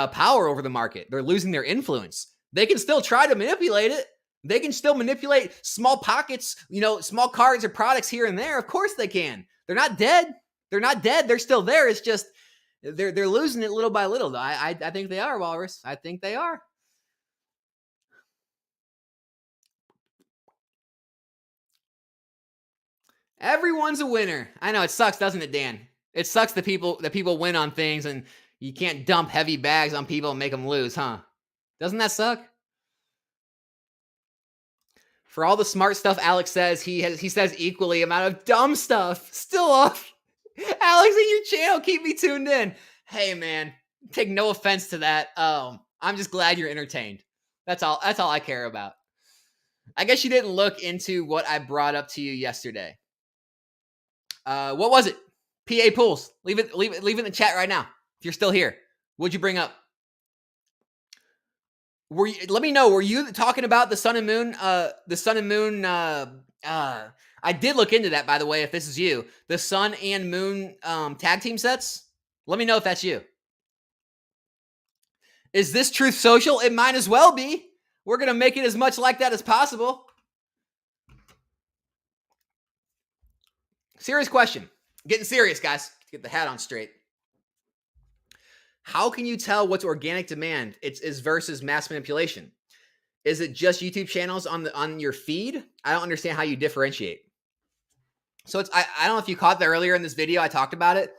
power over the market. They're losing their influence. They can still try to manipulate it. They can still manipulate small pockets, small cards or products here and there. Of course they can. They're not dead. They're still there. It's just they're losing it little by little. I think they are, Walrus. I think they are. Everyone's a winner. I know it sucks, doesn't it, Dan? It sucks that people win on things and you can't dump heavy bags on people and make them lose, huh? Doesn't that suck? For all the smart stuff Alex says, he says equally amount of dumb stuff. Still off. Alex, in your channel, keep me tuned in. Hey, man, take no offense to that. I'm just glad you're entertained. That's all I care about. I guess you didn't look into what I brought up to you yesterday. What was it? PA pools. Leave it in the chat right now. If you're still here, what'd you bring up? Let me know. Were you talking about the Sun and Moon? I did look into that, by the way. If this is you, the Sun and Moon tag team sets. Let me know if that's you. Is this Truth Social? It might as well be. We're gonna make it as much like that as possible. Serious question. Getting serious, guys. Get the hat on straight. How can you tell what's organic demand is versus mass manipulation? Is it just YouTube channels on your feed? I don't understand how you differentiate. So I don't know if you caught that earlier in this video. I talked about it.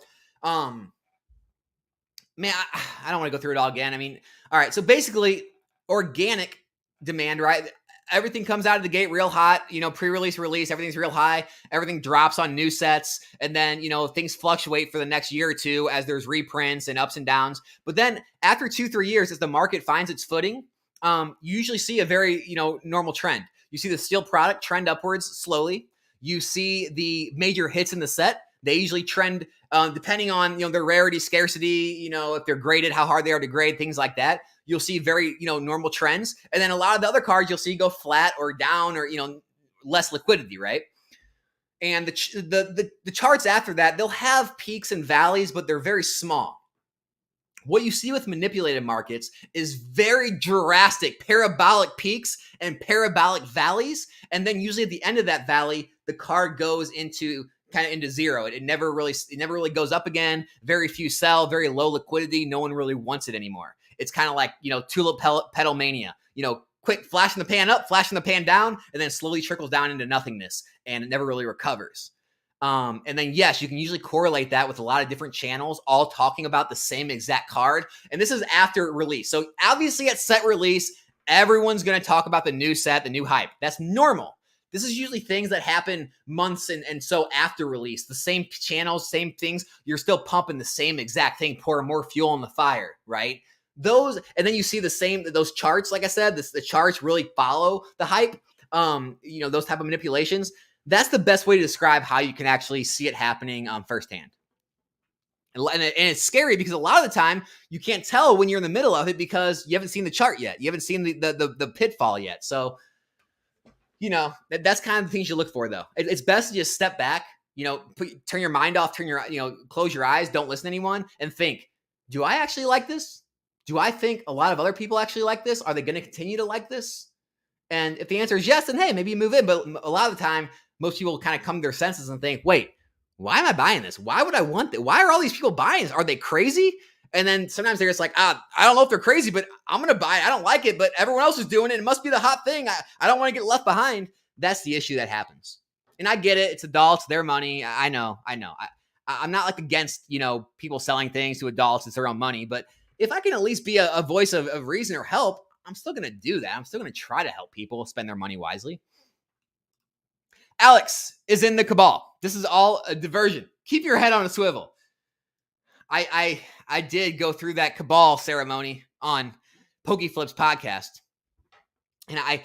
Man, I don't want to go through it all again. I mean, all right. So basically, organic demand, right? Everything comes out of the gate real hot, pre-release, release, everything's real high. Everything drops on new sets. And then, things fluctuate for the next year or two as there's reprints and ups and downs. But then after 2-3 years, as the market finds its footing, you usually see a very, normal trend. You see the steel product trend upwards slowly. You see the major hits in the set. They usually trend depending on their rarity, scarcity, if they're graded, how hard they are to grade, things like that. You'll see very normal trends, and then a lot of the other cards you'll see go flat or down or less liquidity, right? And the charts after that, they'll have peaks and valleys, but they're very small. What you see with manipulated markets is very drastic parabolic peaks and parabolic valleys, and then usually at the end of that valley, the card goes into zero. It never really goes up again. Very few sell, very low liquidity. No one really wants it anymore. It's kind of like, tulip petal mania. Quick flash in the pan up, flash in the pan down, and then slowly trickles down into nothingness, and it never really recovers. And then, yes, you can usually correlate that with a lot of different channels all talking about the same exact card. And this is after release. So obviously at set release, everyone's going to talk about the new set, the new hype. That's normal. This is usually things that happen months and so after release. The same channels, same things. You're still pumping the same exact thing, pouring more fuel on the fire, right? And then you see those charts, like I said, the charts really follow the hype. Those type of manipulations. That's the best way to describe how you can actually see it happening firsthand. And it's scary because a lot of the time you can't tell when you're in the middle of it because you haven't seen the chart yet. You haven't seen the pitfall yet. So, that's kind of the things you look for, though. It's best to just step back, turn your mind off, close your eyes, don't listen to anyone, and think, do I actually like this? Do I think a lot of other people actually like this? Are they going to continue to like this? And if the answer is yes, then hey, maybe you move in. But a lot of the time, most people kind of come to their senses and think, wait, why am I buying this? Why would I want it? Why are all these people buying this? Are they crazy? And then sometimes they're just like, I don't know if they're crazy, but I'm going to buy it. I don't like it, but everyone else is doing it. It must be the hot thing. I don't want to get left behind. That's the issue that happens. And I get it. It's adults, their money. I know. I'm not like against, people selling things to adults. It's their own money. But if I can at least be a voice of reason or help, I'm still going to do that. I'm still going to try to help people spend their money wisely. Alex is in the cabal. This is all a diversion. Keep your head on a swivel. I did go through that cabal ceremony on PokeFlip's podcast. And I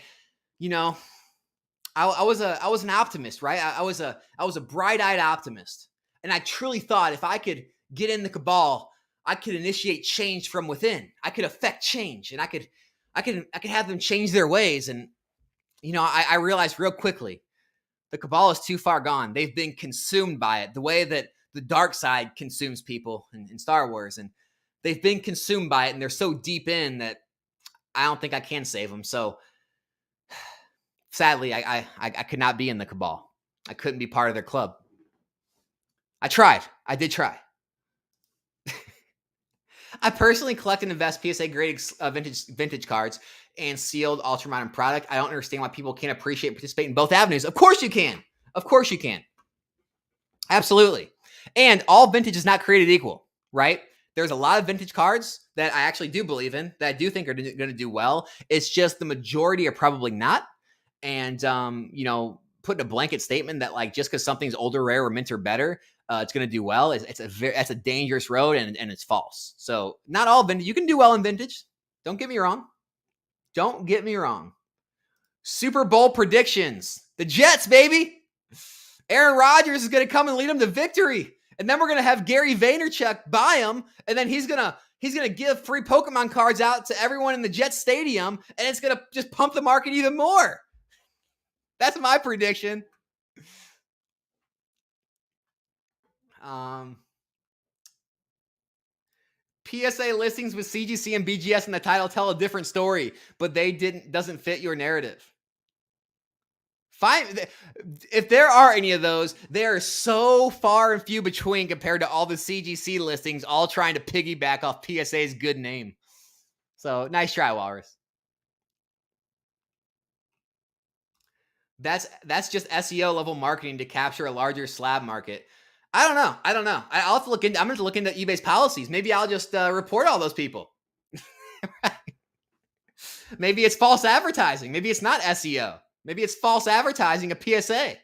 was an optimist, right? I was a bright-eyed optimist. And I truly thought if I could get in the cabal, I could initiate change from within. I could affect change, and I could have them change their ways. And I realized real quickly the cabal is too far gone. They've been consumed by it the way that the dark side consumes people in Star Wars, and they've been consumed by it, and they're so deep in that I don't think I can save them. So sadly, I could not be in the cabal. I couldn't be part of their club. I tried. I did try. I personally collect and invest PSA graded vintage cards and sealed ultramodern product. I don't understand why people can't appreciate and participate in both avenues. Of course you can. Of course you can. Absolutely. And all vintage is not created equal, right? There's a lot of vintage cards that I actually do believe in, that I do think are going to do well. It's just the majority are probably not. And, putting a blanket statement that like just because something's older, rare, or mint or better, it's going to do well. That's a dangerous road, and it's false. So not all vintage. You can do well in vintage. Don't get me wrong. Don't get me wrong. Super Bowl predictions. The Jets, baby. Aaron Rodgers is going to come and lead them to victory. And then we're going to have Gary Vaynerchuk buy them. And then he's going to give free Pokemon cards out to everyone in the Jets stadium. And it's going to just pump the market even more. That's my prediction. PSA listings with CGC and BGS in the title tell a different story, but doesn't fit your narrative. Fine. If there are any of those, they are so far and few between compared to all the CGC listings, all trying to piggyback off PSA's good name. So nice try, Walrus. That's just SEO level marketing to capture a larger slab market. I don't know. I'll have to look into. I'm going to look into eBay's policies. Maybe I'll just report all those people. Maybe it's false advertising. Maybe it's not SEO. Maybe it's false advertising, a PSA.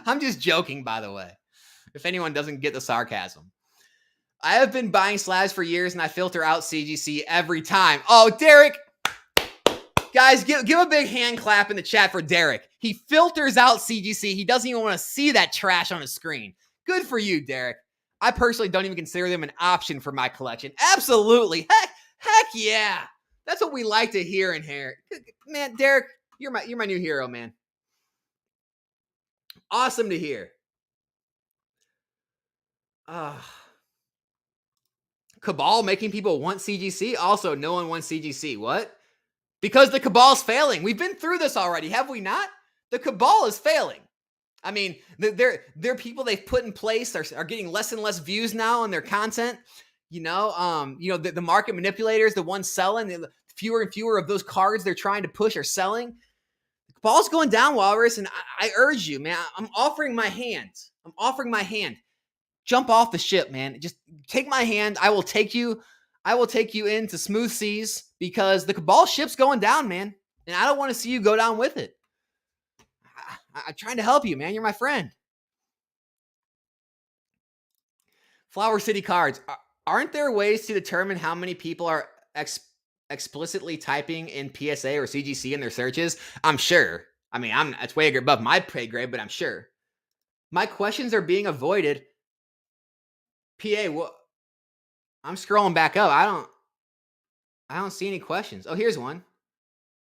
I'm just joking, by the way, if anyone doesn't get the sarcasm. I have been buying slabs for years and I filter out CGC every time. Oh, Derek. Guys, give a big hand clap in the chat for Derek. He filters out CGC. He doesn't even want to see that trash on his screen. Good for you, Derek. I personally don't even consider them an option for my collection. Absolutely. Heck yeah. That's what we like to hear in here. Man, Derek, you're my new hero, man. Awesome to hear. Cabal making people want CGC. Also, no one wants CGC. What? Because the cabal's failing. We've been through this already, have we not? The cabal is failing. I mean, they're people they've put in place are getting less and less views now on their content. The market manipulators, the ones selling, the fewer and fewer of those cards they're trying to push are selling. The cabal's going down, Walrus, and I urge you, man. I'm offering my hand. Jump off the ship, man. Just take my hand. I will take you into smooth seas because the cabal ship's going down, man. And I don't want to see you go down with it. I'm trying to help you, man. You're my friend. Flower City cards. Aren't there ways to determine how many people are explicitly typing in PSA or CGC in their searches? I'm sure. I mean, it's way above my pay grade, but I'm sure. My questions are being avoided. PA, what? I'm scrolling back up. I don't see any questions. Oh, here's one.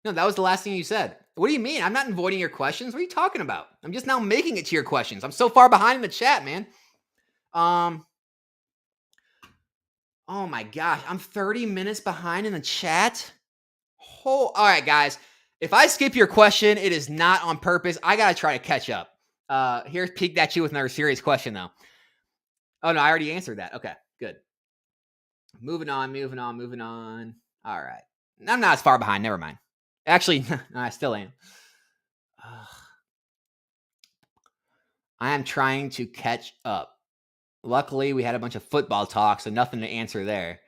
No, that was the last thing you said. What do you mean? I'm not avoiding your questions. What are you talking about? I'm just now making it to your questions. I'm so far behind in the chat, man. Oh my gosh. I'm 30 minutes behind in the chat. All right, guys. If I skip your question, it is not on purpose. I got to try to catch up. Here's peeked at you with another serious question, though. Oh, no, I already answered that. Okay, good. Moving on. All right. I'm not as far behind. Never mind. Actually, I still am. I am trying to catch up. Luckily, we had a bunch of football talk, so nothing to answer there.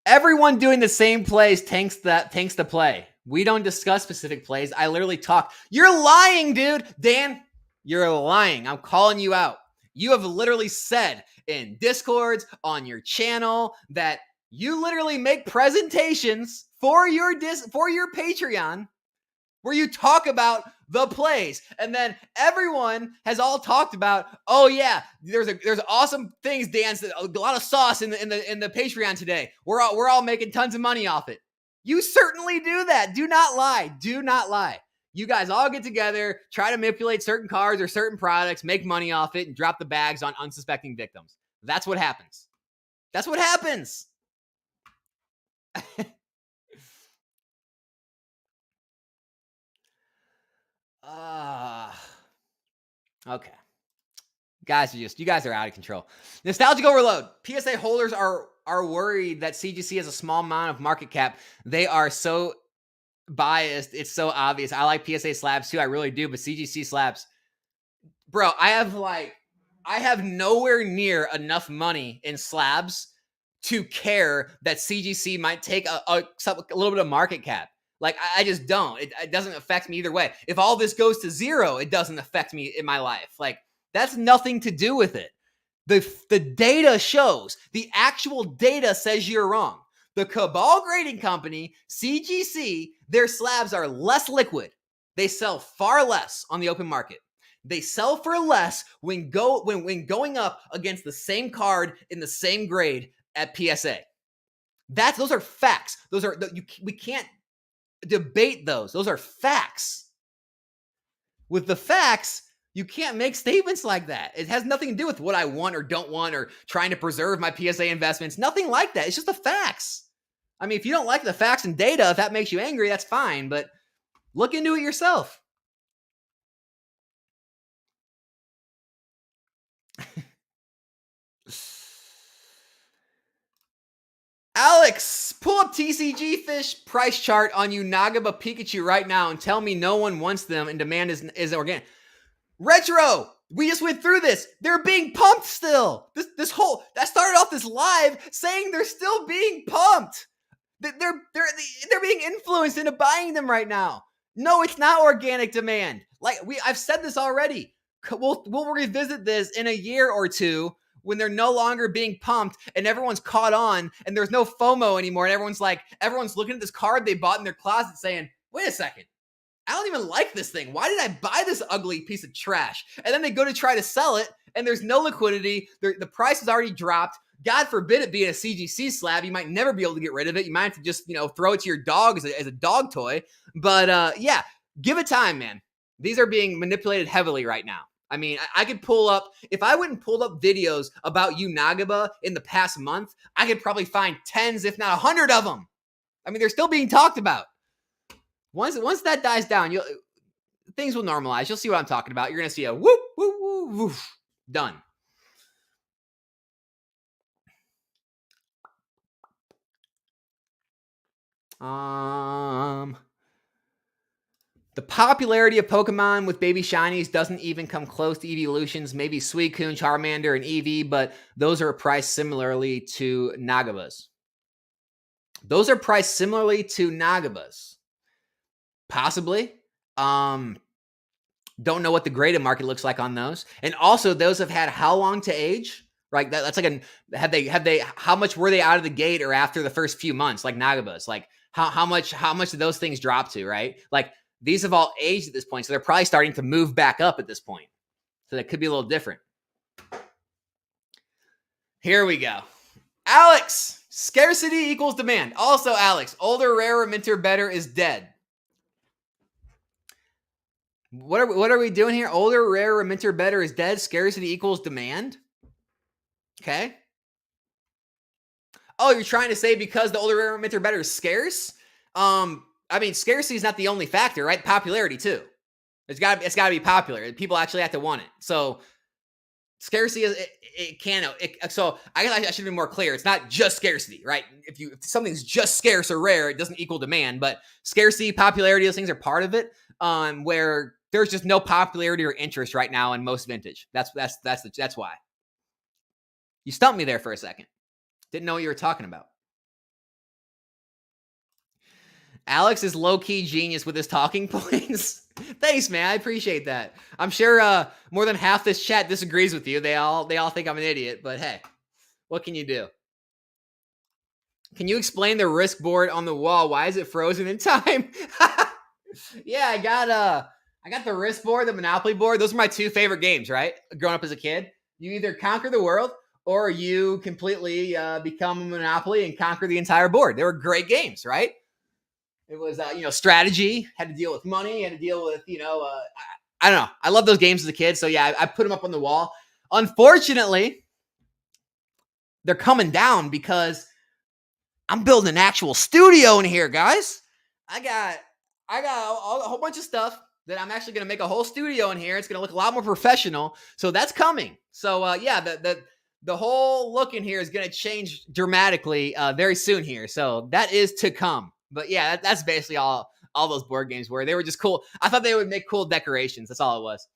Everyone doing the same plays tanks the play. We don't discuss specific plays. I literally talk. You're lying, dude. Dan, you're lying. I'm calling you out. You have literally said in Discords on your channel that you literally make presentations for your Patreon where you talk about the plays, and then everyone has all talked about, oh yeah, there's awesome things, Dan, a lot of sauce in the Patreon today. We're all making tons of money off it. You certainly do that. Do not lie. You guys all get together, try to manipulate certain cards or certain products, make money off it, and drop the bags on unsuspecting victims. That's what happens. Okay. You guys are out of control. Nostalgic overload. PSA holders are worried that CGC has a small amount of market cap. They are so biased. It's so obvious. I like PSA slabs too. I really do. But CGC slabs, bro, I have nowhere near enough money in slabs to care that CGC might take a little bit of market cap. Like, I just don't. It doesn't affect me either way. If all this goes to zero, it doesn't affect me in my life. Like, that's nothing to do with it. The data shows. The actual data says you're wrong. The Cabal Grading Company, CGC, their slabs are less liquid. They sell far less on the open market. They sell for less when going up against the same card in the same grade at PSA. Those are facts. We can't debate those. Those are facts. With the facts, you can't make statements like that. It has nothing to do with what I want or don't want or trying to preserve my PSA investments. Nothing like that. It's just the facts. I mean, if you don't like the facts and data, if that makes you angry, that's fine. But look into it yourself. Alex, pull up TCG Fish price chart on Unagaba Pikachu right now and tell me no one wants them and demand is organic. Retro, we just went through this. They're being pumped still. This whole that started off this live saying they're still being pumped. They're being influenced into buying them right now. No, it's not organic demand. Like I've said this already. We'll revisit this in a year or two when they're no longer being pumped and everyone's caught on and there's no FOMO anymore and everyone's looking at this card they bought in their closet saying, "Wait a second. I don't even like this thing. Why did I buy this ugly piece of trash?" And then they go to try to sell it, and there's no liquidity. The price has already dropped. God forbid it be a CGC slab. You might never be able to get rid of it. You might have to just, throw it to your dog as a dog toy. But yeah, give it time, man. These are being manipulated heavily right now. I mean, I could pull up, if I went and pulled up videos about Unagaba in the past month, I could probably find tens, if not 100 of them. I mean, they're still being talked about. Once that dies down, things will normalize. You'll see what I'm talking about. You're going to see a whoop, whoop, whoop, woof. Done. The popularity of Pokemon with baby shinies doesn't even come close to evolutions. Maybe Suicune, Charmander, and Eevee, but those are priced similarly to Nagabas. Possibly. Don't know what the graded market looks like on those. And also, those have had how long to age? Right? That's like how much were they out of the gate or after the first few months, like Nagabas? Like how much did those things drop to, right? Like these have all aged at this point, so they're probably starting to move back up at this point. So that could be a little different. Here we go. Alex, scarcity equals demand. Also, Alex, older, rarer, minter, better is dead. What are we doing here? Older, rarer, minter, better is dead. Scarcity equals demand. Okay. Oh, you're trying to say because the older, rarer, minter, better is scarce? I mean, scarcity is not the only factor, right? Popularity too. It's got to be popular. People actually have to want it. So scarcity is so I guess I should be more clear. It's not just scarcity, right? If something's just scarce or rare, it doesn't equal demand. But scarcity, popularity, those things are part of it. Where there's just no popularity or interest right now in most vintage. That's why. You stumped me there for a second. Didn't know what you were talking about. Alex is low-key genius with his talking points. Thanks, man. I appreciate that. I'm sure more than half this chat disagrees with you. They all think I'm an idiot, but hey, what can you do? Can you explain the risk board on the wall? Why is it frozen in time? Yeah, I got the risk board, the Monopoly board. Those are my two favorite games, right? Growing up as a kid. You either conquer the world or you completely become a Monopoly and conquer the entire board. They were great games, right? It was, strategy, had to deal with money, had to deal with, I don't know. I love those games as a kid. So yeah, I put them up on the wall. Unfortunately, they're coming down because I'm building an actual studio in here, guys. I got a whole bunch of stuff that I'm actually going to make a whole studio in here. It's going to look a lot more professional. So that's coming. So yeah, the whole look in here is going to change dramatically very soon here. So that is to come. But yeah, that's basically all those board games were. They were just cool. I thought they would make cool decorations. That's all it was.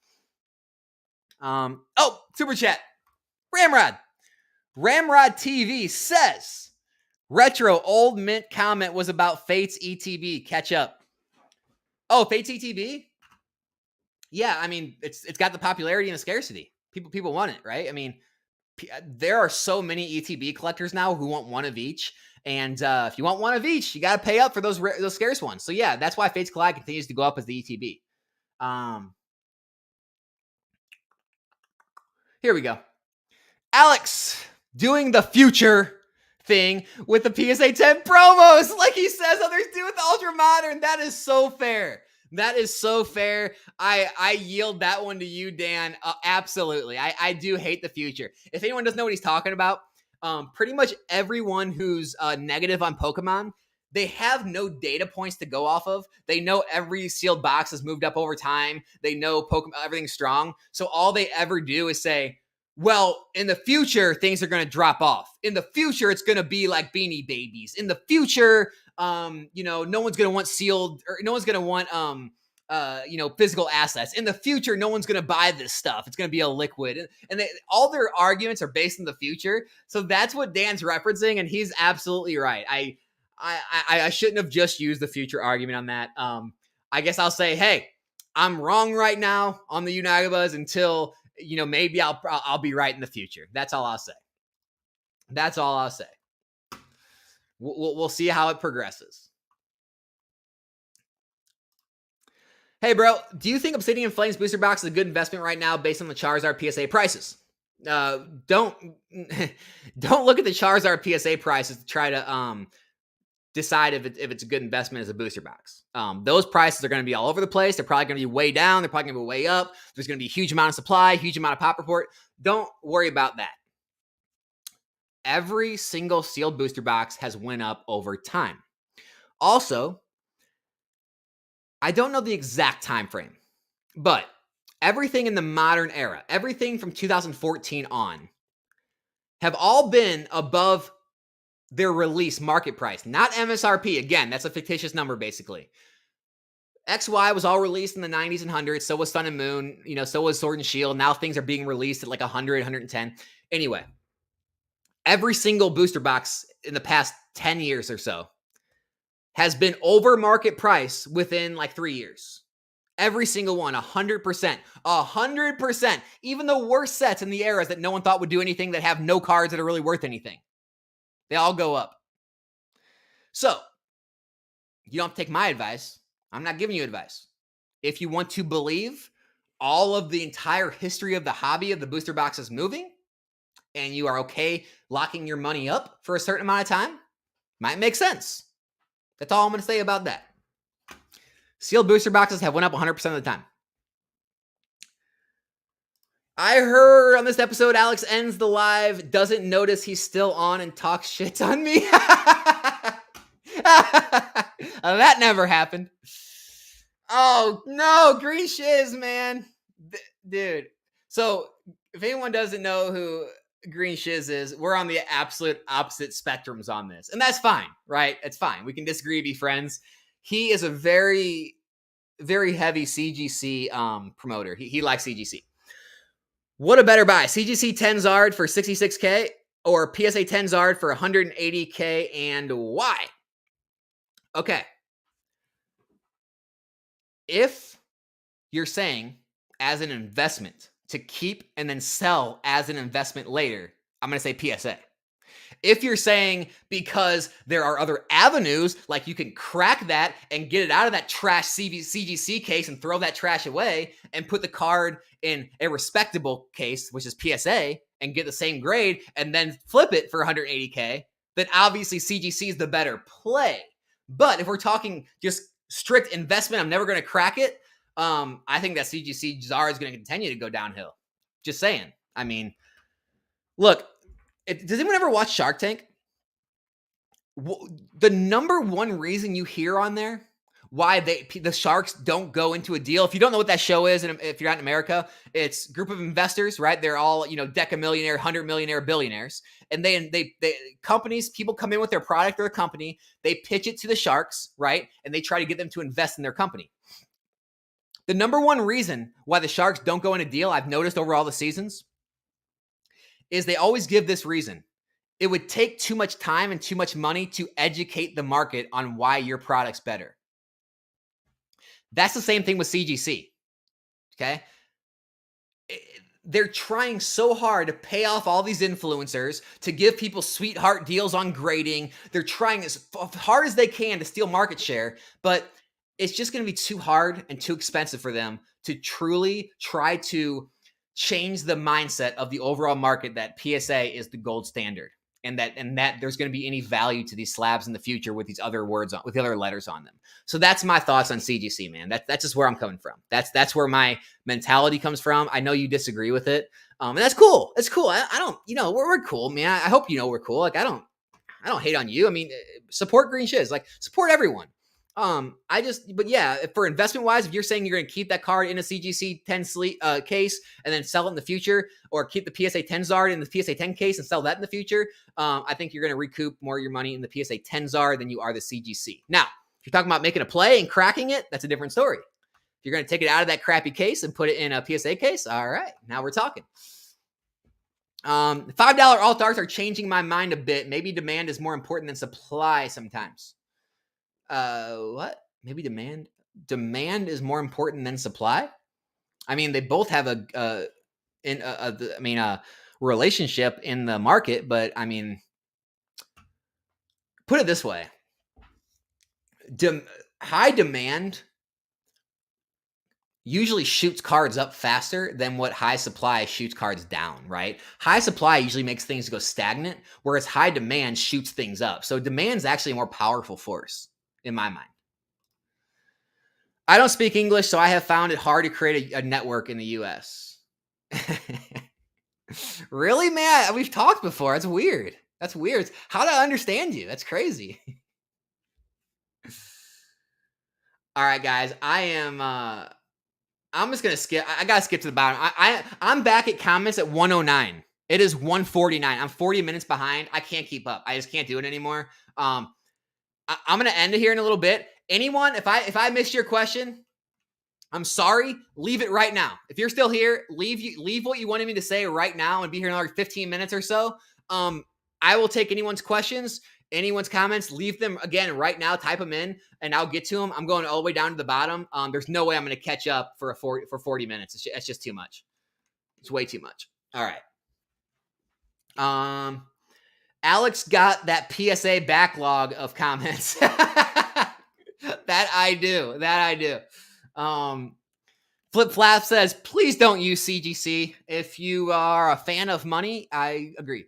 Super chat. Ramrod TV says, retro old mint comment was about Fate's ETB. Catch up. Oh, Fate's ETB? Yeah, I mean, it's got the popularity and the scarcity. People want it, right? I mean, there are so many ETB collectors now who want one of each. And if you want one of each, you got to pay up for those scarce ones. So yeah, that's why Fates Collide continues to go up as the ETB. Here we go. Alex doing the future thing with the PSA 10 promos, like he says others do with the Ultra Modern. That is so fair. That is so fair. I yield that one to you, Dan. Absolutely. I do hate the future. If anyone doesn't know what he's talking about, pretty much everyone who's negative on Pokemon, they have no data points to go off of. They know every sealed box has moved up over time. They know Pokemon, everything's strong. So all they ever do is say, well, in the future, things are going to drop off. In the future, it's going to be like Beanie Babies. In the future, no one's going to want sealed, or no one's going to want, physical assets. In the future, no one's going to buy this stuff. It's going to be a liquid. And all their arguments are based in the future. So that's what Dan's referencing, and he's absolutely right. I shouldn't have just used the future argument on that. I guess I'll say, hey, I'm wrong right now on the United Buzz until maybe I'll be right in the future. That's all I'll say. That's all I'll say. We'll see how it progresses. Hey, bro, do you think Obsidian Flames booster box is a good investment right now based on the Charizard PSA prices? Don't look at the Charizard PSA prices to try to decide if it's a good investment as a booster box. Those prices are going to be all over the place. They're probably going to be way down. They're probably going to be way up. There's going to be a huge amount of supply, huge amount of pop report. Don't worry about that. Every single sealed booster box has went up over time. Also, I don't know the exact time frame, but everything in the modern era, everything from 2014 on, have all been above their release market price, not MSRP. Again, that's a fictitious number, basically. XY was all released in the 90s and 100s. So was Sun and Moon. So was Sword and Shield. Now things are being released at like 100, 110. Anyway, every single booster box in the past 10 years or so has been over market price within like 3 years. Every single one, 100%. 100%. Even the worst sets in the eras that no one thought would do anything, that have no cards that are really worth anything, they all go up. So, you don't have to take my advice. I'm not giving you advice. If you want to believe all of the entire history of the hobby of the booster box is moving, and you are okay locking your money up for a certain amount of time, might make sense. That's all I'm going to say about that. Sealed booster boxes have went up 100% of the time. I heard on this episode, Alex ends the live, doesn't notice he's still on, and talks shit on me. That never happened. Oh, no. Green shiz, man. Dude. So, if anyone doesn't know who Green shiz is, we're on the absolute opposite spectrums on this. And that's fine, right? It's fine. We can disagree, be friends. He is a very, very heavy CGC promoter. He likes CGC. What a better buy? CGC 10 Zard for 66K or PSA 10 Zard for 180K, and why? Okay. If you're saying as an investment to keep and then sell as an investment later, I'm going to say PSA. If you're saying because there are other avenues, like you can crack that and get it out of that trash CGC case and throw that trash away and put the card in a respectable case, which is PSA, and get the same grade and then flip it for 180K, then obviously CGC is the better play. But if we're talking just strict investment, I'm never going to crack it, I think that CGC Zard is going to continue to go downhill. Just saying. I mean, look, does anyone ever watch Shark Tank? The number one reason you hear on there why the sharks don't go into a deal, if you don't know what that show is, and if you're not in America, it's a group of investors, right? They're all, deca-millionaire, 100-millionaire billionaires. And they companies, people come in with their product or a company, they pitch it to the sharks, right? And they try to get them to invest in their company. The number one reason why the sharks don't go in a deal, I've noticed over all the seasons, is they always give this reason. It would take too much time and too much money to educate the market on why your product's better. That's the same thing with CGC, okay? They're trying so hard to pay off all these influencers, to give people sweetheart deals on grading. They're trying as hard as they can to steal market share, but it's just going to be too hard and too expensive for them to truly try to change the mindset of the overall market that PSA is the gold standard, and that there's going to be any value to these slabs in the future with these other words with the other letters on them. So that's my thoughts on CGC, man. That's just where I'm coming from. That's where my mentality comes from. I know you disagree with it, and that's cool. It's cool. I don't, we're cool, man. I hope we're cool. Like I don't hate on you. I mean, support Green Shiz. Like support everyone. But yeah, for investment wise, if you're saying you're going to keep that card in a CGC 10 case and then sell it in the future, or keep the PSA 10 Zard in the PSA 10 case and sell that in the future, I think you're going to recoup more of your money in the PSA 10 Zard than you are the CGC. Now, if you're talking about making a play and cracking it, that's a different story. If you're going to take it out of that crappy case and put it in a PSA case, all right, now we're talking. $5 alt arts are changing my mind a bit. Maybe demand is more important than supply sometimes. What? Maybe demand is more important than supply? I mean, they both have a relationship in the market, but I mean, put it this way. High demand usually shoots cards up faster than what high supply shoots cards down, right? High supply usually makes things go stagnant, whereas high demand shoots things up. So demand is actually a more powerful force in my mind. I don't speak English, so I have found it hard to create a network in the US. Really, man? We've talked before. That's weird. That's weird. How do I understand you? That's crazy. All right, guys. I'm just gonna skip. I gotta skip to the bottom. I'm back at comments at 109. It is 149. I'm 40 minutes behind. I can't keep up. I just can't do it anymore. I'm gonna end it here in a little bit. Anyone, if I missed your question, I'm sorry. Leave it right now. If you're still here, leave what you wanted me to say right now and be here in another 15 minutes or so. I will take anyone's questions, anyone's comments, leave them again right now, type them in, and I'll get to them. I'm going all the way down to the bottom. There's no way I'm going to catch up for 40 minutes. It's just too much. It's way too much. All right. Alex got that PSA backlog of comments. That I do. Flip Flap says, please don't use CGC. If you are a fan of money, I agree.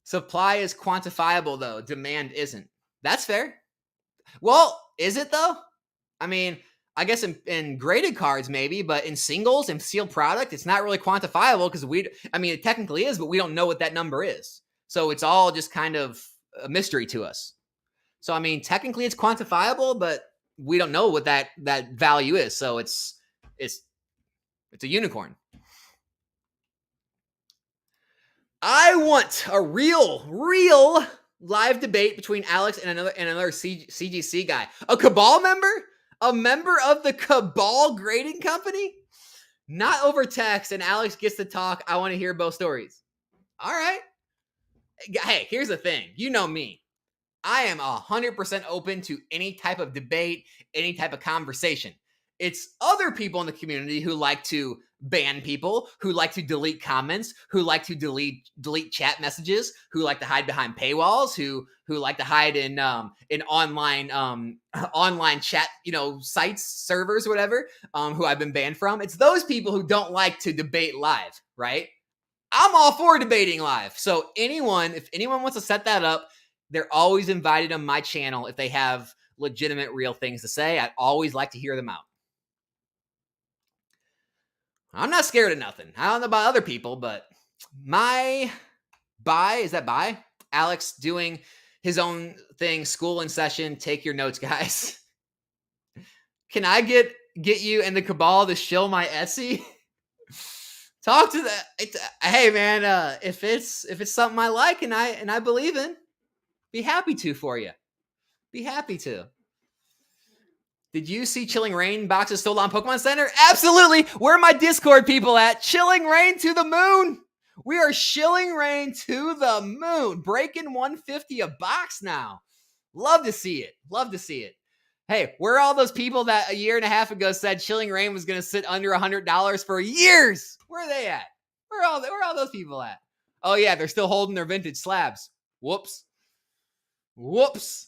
Supply is quantifiable, though. Demand isn't. That's fair. Well, is it, though? I mean, I guess in graded cards, maybe, but in singles and sealed product, it's not really quantifiable because it technically is, but we don't know what that number is. So it's all just kind of a mystery to us. So, I mean, technically it's quantifiable, but we don't know what that value is. So it's a unicorn. I want a real live debate between Alex and another CGC guy. A Cabal member? A member of the Cabal grading company? Not over text, and Alex gets to talk. I want to hear both stories. All right. Hey, here's the thing. You know me. I am 100% open to any type of debate, any type of conversation. It's other people in the community who like to ban people, who like to delete comments, who like to delete chat messages, who like to hide behind paywalls, who like to hide in online chat, sites, servers, whatever, who I've been banned from. It's those people who don't like to debate live, right? I'm all for debating live. So if anyone wants to set that up, they're always invited on my channel if they have legitimate, real things to say. I'd always like to hear them out. I'm not scared of nothing. I don't know about other people, but my is that bye? Alex doing his own thing, school in session. Take your notes, guys. Can I get you and the Cabal to shill my Etsy? Talk to that. Hey man, if it's something I like and I believe in, be happy to for you. Be happy to. Did you see Chilling Rain boxes sold on Pokemon Center? Absolutely. Where are my Discord people at? Chilling Rain to the moon. We are Chilling Rain to the moon. Breaking 150 a box now. Love to see it. Love to see it. Hey, where are all those people that a year and a half ago said Chilling Rain was going to sit under $100 for years? Where are they at? Where are all those people at? Oh yeah, they're still holding their vintage slabs. Whoops. Whoops.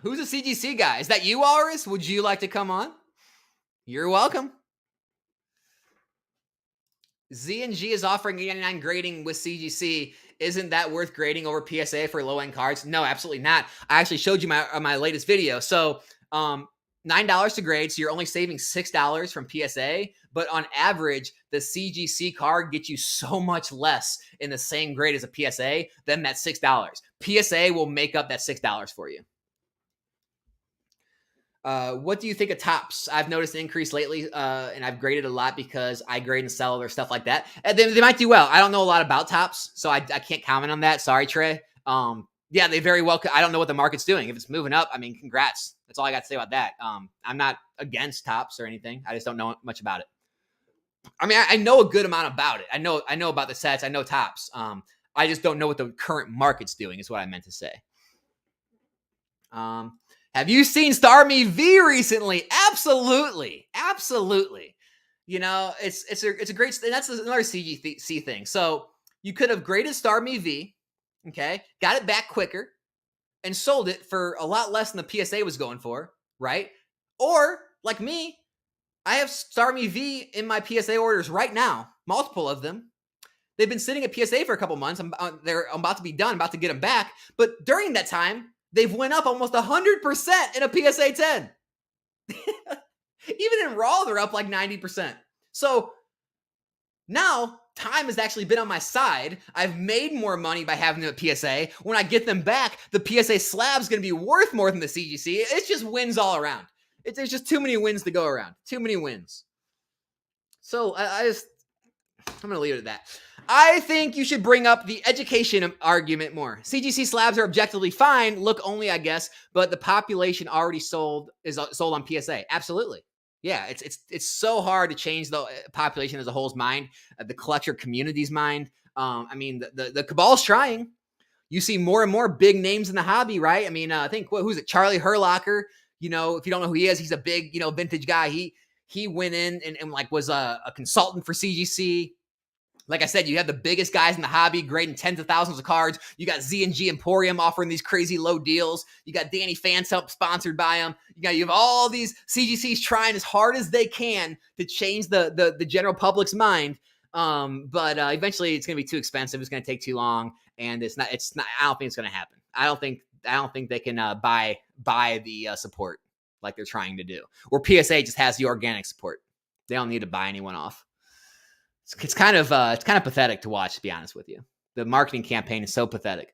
Who's a CGC guy? Is that you, Aris? Would you like to come on? You're welcome. Z&G is offering 89 grading with CGC. Isn't that worth grading over PSA for low-end cards? No, absolutely not. I actually showed you my latest video. So $9 to grade, so you're only saving $6 from PSA, but on average, the CGC card gets you so much less in the same grade as a PSA than that $6. PSA will make up that $6 for you. What do you think of Tops? I've noticed an increase lately, and I've graded a lot because I grade and sell or stuff like that. And they might do well. I don't know a lot about Tops, so I can't comment on that. Sorry, Trey. Yeah, they very well could. I don't know what the market's doing. If it's moving up, I mean, congrats. That's all I got to say about that. I'm not against Tops or anything. I just don't know much about it. I mean, I know a good amount about it. I know about the sets. I know Tops. I just don't know what the current market's doing is what I meant to say. Have you seen Starmie V recently? Absolutely. You know, it's a great, and that's another CGC thing. So you could have graded Starmie V, okay, got it back quicker, and sold it for a lot less than the PSA was going for, right? Or like me, I have Starmie V in my PSA orders right now, multiple of them. They've been sitting at PSA for a couple months. I'm about to be done, about to get them back. But during that time, they've went up almost 100% in a PSA 10. Even in Raw, they're up like 90%. So now time has actually been on my side. I've made more money by having them at PSA. When I get them back, the PSA slab's going to be worth more than the CGC. It's just wins all around. There's just too many wins to go around. Too many wins. So I'm going to leave it at that. I think you should bring up the education argument more. CGC slabs are objectively fine, look only, I guess, but the population already is sold on PSA. Absolutely. Yeah, it's so hard to change the population as a whole's mind, the collector community's mind. I mean, the cabal's trying. You see more and more big names in the hobby, right? I mean, I think, who's it? Charlie Herlocker. You know, if you don't know who he is, he's a big, vintage guy. He went in and like was a consultant for CGC. Like I said, you have the biggest guys in the hobby grading tens of thousands of cards. You got Z&G Emporium offering these crazy low deals. You got Danny Fanshelp sponsored by them. You have all these CGCs trying as hard as they can to change the general public's mind. But eventually it's going to be too expensive. It's going to take too long, and it's not. I don't think it's going to happen. I don't think they can buy the support like they're trying to do. Or PSA just has the organic support. They don't need to buy anyone off. It's kind of pathetic to watch, to be honest with you. The marketing campaign is so pathetic.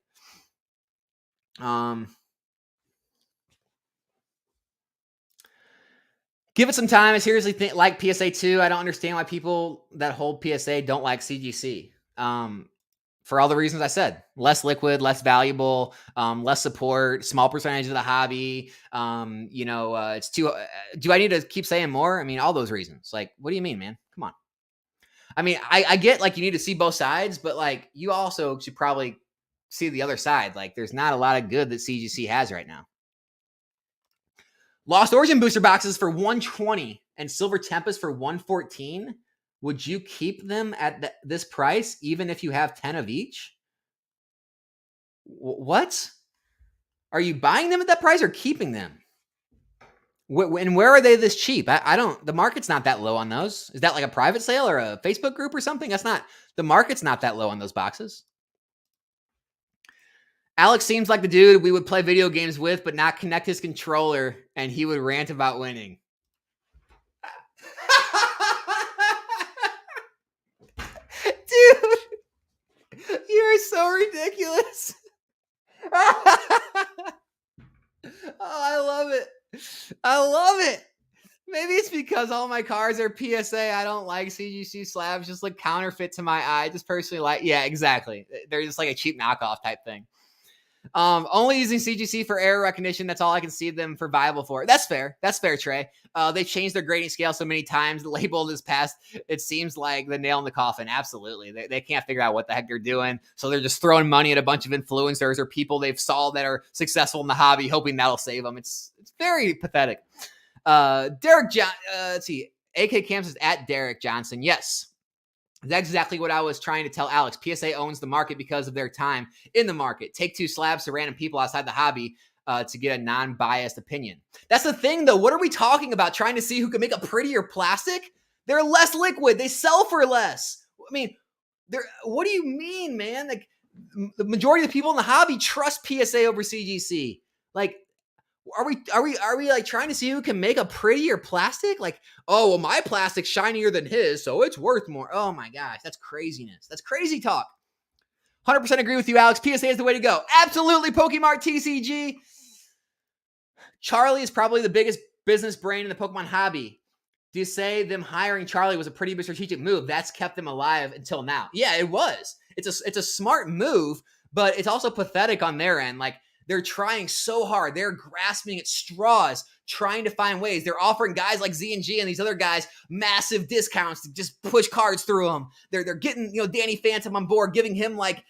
Give it some time. I seriously like PSA 2. I don't understand why people that hold PSA don't like CGC. For all the reasons I said. Less liquid, less valuable, less support, small percentage of the hobby. It's too... do I need to keep saying more? I mean, all those reasons. Like, what do you mean, man? Come on. I mean, I get like you need to see both sides, but like you also should probably see the other side. Like there's not a lot of good that CGC has right now. Lost Origin booster boxes for $120 and Silver Tempest for $114. Would you keep them at this price even if you have 10 of each? What? Are you buying them at that price or keeping them? And where are they this cheap? I don't, the market's not that low on those. Is that like a private sale or a Facebook group or something? The market's not that low on those boxes. Alex seems like the dude we would play video games with, but not connect his controller, and he would rant about winning. Dude, you're so ridiculous. Oh, I love it. Maybe it's because all my cards are PSA. I don't like CGC slabs. Just like counterfeit to my eye. Just personally like, yeah, exactly. They're just like a cheap knockoff type thing. Only using CGC for error recognition. That's all I can see them for viable for. That's fair. That's fair, Trey. They've changed their grading scale so many times. The label is past. It seems like the nail in the coffin. Absolutely. They can't figure out what the heck they're doing. So they're just throwing money at a bunch of influencers or people they've saw that are successful in the hobby, hoping that'll save them. It's very pathetic. Derek let's see. AK Camps is at Derek Johnson. Yes. That's exactly what I was trying to tell Alex. PSA owns the market because of their time in the market. Take two slabs to random people outside the hobby to get a non-biased opinion. That's the thing, though. What are we talking about? Trying to see who can make a prettier plastic? They're less liquid. They sell for less. I mean, what do you mean, man? Like, the majority of the people in the hobby trust PSA over CGC. Like, Are we like trying to see who can make a prettier plastic? Like, oh well, my plastic's shinier than his, so it's worth more. Oh my gosh, that's craziness. That's crazy talk. 100% agree with you, Alex. PSA is the way to go. Absolutely, Pokemart TCG. Charlie is probably the biggest business brain in the Pokemon hobby. Do you say them hiring Charlie was a pretty big strategic move? That's kept them alive until now. Yeah, it was. It's a smart move, but it's also pathetic on their end. Like, they're trying so hard. They're grasping at straws, trying to find ways. They're offering guys like Z and G and these other guys massive discounts to just push cards through them. They're getting, Danny Phantom on board, giving him like,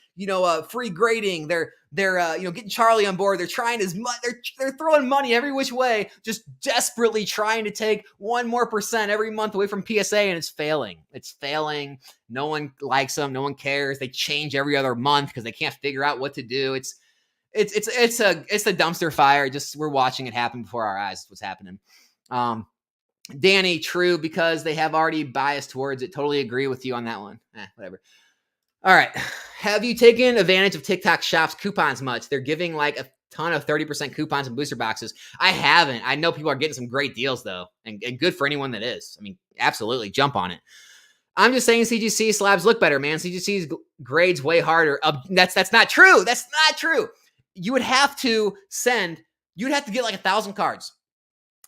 free grading. They're getting Charlie on board. They're trying as much. They're throwing money every which way, just desperately trying to take 1% more every month away from PSA, and it's failing. It's failing. No one likes them. No one cares. They change every other month because they can't figure out what to do. It's the dumpster fire. Just we're watching it happen before our eyes. What's happening? Danny, true, because they have already biased towards it. Totally agree with you on that one. Whatever. All right. Have you taken advantage of TikTok Shop's coupons much? They're giving like a ton of 30% coupons and booster boxes. I haven't. I know people are getting some great deals though, and good for anyone that is. I mean, absolutely jump on it. I'm just saying CGC slabs look better, man. CGC's grades way harder. That's not true. That's not true. You would have to get like 1,000 cards.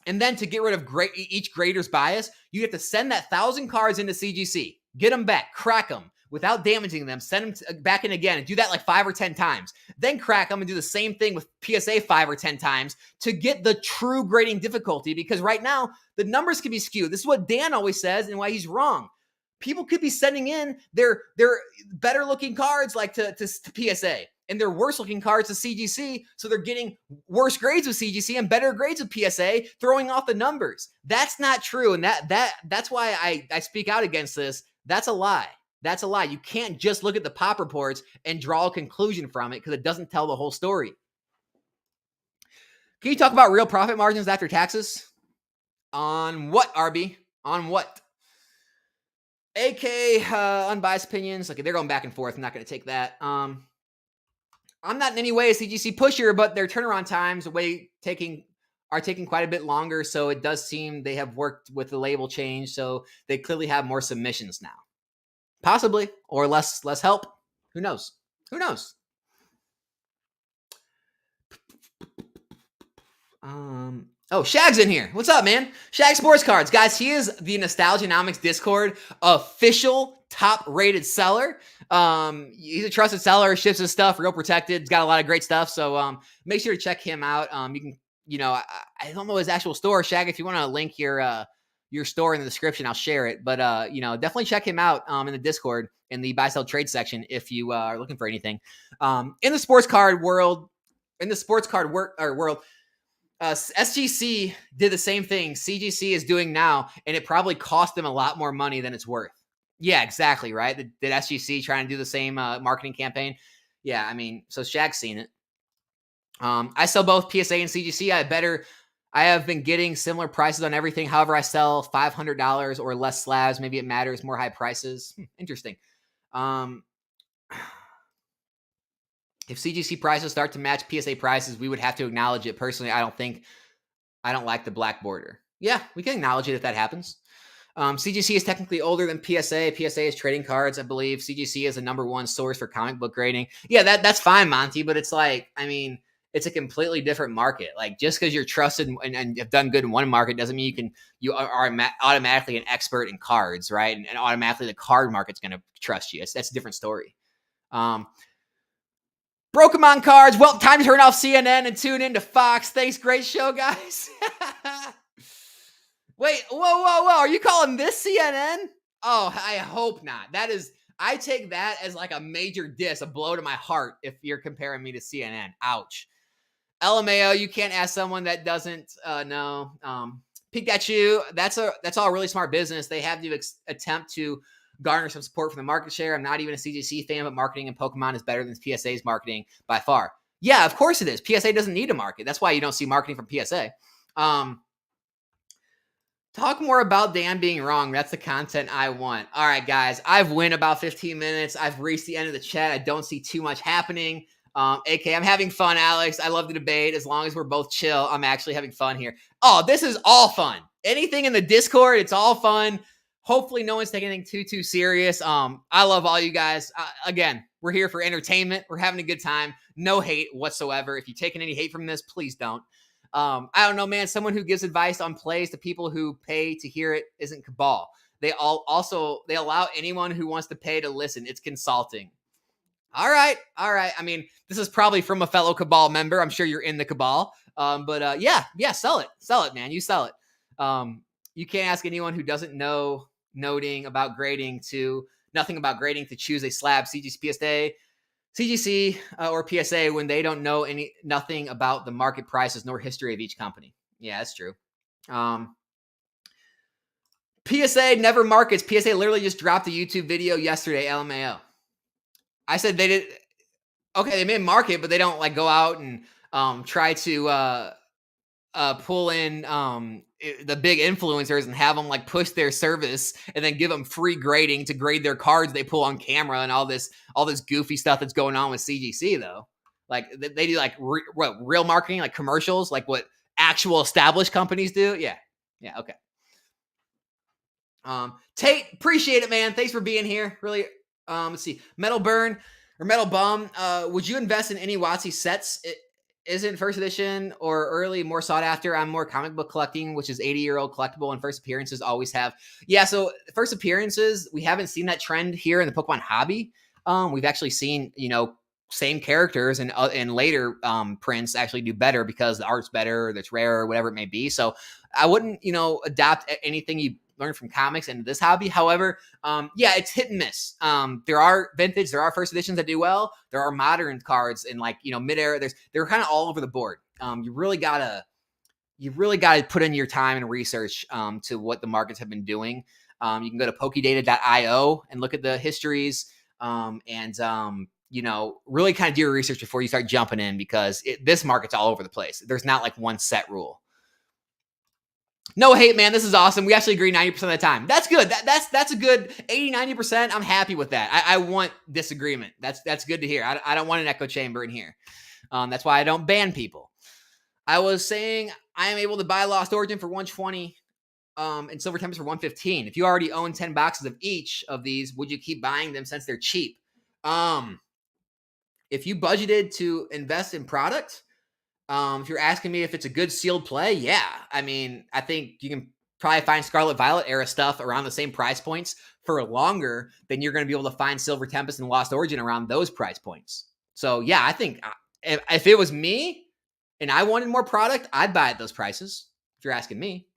And then to get rid of each grader's bias, you have to send that 1,000 cards into CGC, get them back, crack them without damaging them, send them back in again, and do that like 5 or 10 times. Then crack them and do the same thing with PSA 5 or 10 times to get the true grading difficulty. Because right now, the numbers can be skewed. This is what Dan always says and why he's wrong. People could be sending in their better looking cards like to PSA and their worse looking cards to CGC. So they're getting worse grades with CGC and better grades with PSA, throwing off the numbers. That's not true. And that's why I speak out against this. That's a lie. That's a lie. You can't just look at the pop reports and draw a conclusion from it because it doesn't tell the whole story. Can you talk about real profit margins after taxes? On what, RB? On what? AK, unbiased opinions. Okay, they're going back and forth. I'm not going to take that. I'm not in any way a CGC pusher, but their turnaround times are taking quite a bit longer. So it does seem they have worked with the label change. So they clearly have more submissions now. Possibly, or less help. Who knows? Who knows? Shag's in here. What's up, man? Shag Sports Cards. Guys, he is the Nostalgianomics Discord official top-rated seller. He's a trusted seller, ships his stuff, real protected. He's got a lot of great stuff, so make sure to check him out. You can, I don't know his actual store. Shag, if you want to link your store in the description, I'll share it. But definitely check him out in the Discord in the buy sell trade section if you are looking for anything. In the sports card world, SGC did the same thing CGC is doing now, and it probably cost them a lot more money than it's worth. Yeah, exactly, right? Did SGC trying to do the same marketing campaign? Yeah, I mean, so Shag's seen it. I sell both PSA and CGC. I have been getting similar prices on everything. However, I sell $500 or less slabs. Maybe it matters more high prices. Interesting. If CGC prices start to match PSA prices, we would have to acknowledge it. Personally, I don't like the black border. Yeah, we can acknowledge it if that happens. CGC is technically older than PSA. PSA is trading cards, I believe. CGC is the number one source for comic book grading. Yeah, that's fine, Monty, but it's like, I mean, it's a completely different market. Like, just because you're trusted and have done good in one market doesn't mean you are automatically an expert in cards, right? And automatically the card market's going to trust you. That's a different story. Brokemon cards. Well, time to turn off CNN and tune into Fox. Thanks. Great show, guys. Wait, whoa. Are you calling this CNN? Oh, I hope not. I take that as like a major diss, a blow to my heart if you're comparing me to CNN. Ouch. LMAO, you can't ask someone that doesn't know. Pikachu, that's all really smart business. They have to attempt to garner some support from the market share. I'm not even a CGC fan, but marketing in Pokemon is better than PSA's marketing by far. Yeah, of course it is. PSA doesn't need a market. That's why you don't see marketing from PSA. Talk more about Dan being wrong. That's the content I want. All right, guys. I've went about 15 minutes. I've reached the end of the chat. I don't see too much happening. AK, I'm having fun, Alex. I love the debate. As long as we're both chill, I'm actually having fun here. Oh, this is all fun. Anything in the Discord, it's all fun. Hopefully no one's taking anything too serious. I love all you guys. Again, we're here for entertainment. We're having a good time. No hate whatsoever. If you're taking any hate from this, please don't. I don't know, man. Someone who gives advice on plays to people who pay to hear it isn't cabal. They allow anyone who wants to pay to listen. It's consulting. All right. I mean, this is probably from a fellow cabal member. I'm sure you're in the cabal. But yeah, sell it, man. You sell it. You can't ask anyone who doesn't know nothing about grading to choose a slab CGC or PSA when they don't know nothing about the market prices nor history of each company. Yeah, that's true. PSA never markets. PSA literally just dropped a YouTube video yesterday. LMAO. I said they did. Okay, they may market, but they don't like go out and try to pull in the big influencers and have them like push their service and then give them free grading to grade their cards they pull on camera and all this goofy stuff that's going on with CGC though. Like they do like real marketing, like commercials, like what actual established companies do. Yeah, okay. Tate, appreciate it, man. Thanks for being here. Really. Let's see. Metal Burn or Metal Bum. Would you invest in any WotC sets? It isn't first edition or early more sought after. I'm more comic book collecting, which is 80-year-old collectible, and first appearances always have. Yeah, so first appearances, we haven't seen that trend here in the Pokemon hobby. We've actually seen, same characters and later prints actually do better because the art's better, that's rare, or whatever it may be. So I wouldn't, adopt anything you learn from comics into this hobby. However, it's hit and miss. There are vintage, there are first editions that do well. There are modern cards in mid-era. They're kind of all over the board. You really gotta put in your time and research to what the markets have been doing. You can go to pokedata.io and look at the histories and really kind of do your research before you start jumping in because this market's all over the place. There's not like one set rule. No hate, man. This is awesome. We actually agree 90% of the time. That's good. That's a good 80-90%. I'm happy with that. I want disagreement. That's good to hear. I don't want an echo chamber in here. That's why I don't ban people. I was saying I am able to buy Lost Origin for $120 and Silver Tempest for $115. If you already own 10 boxes of each of these, would you keep buying them since they're cheap? If you budgeted to invest in product, if you're asking me if it's a good sealed play, yeah. I mean, I think you can probably find Scarlet Violet era stuff around the same price points for longer than you're going to be able to find Silver Tempest and Lost Origin around those price points. So yeah, I think if it was me and I wanted more product, I'd buy at those prices. If you're asking me.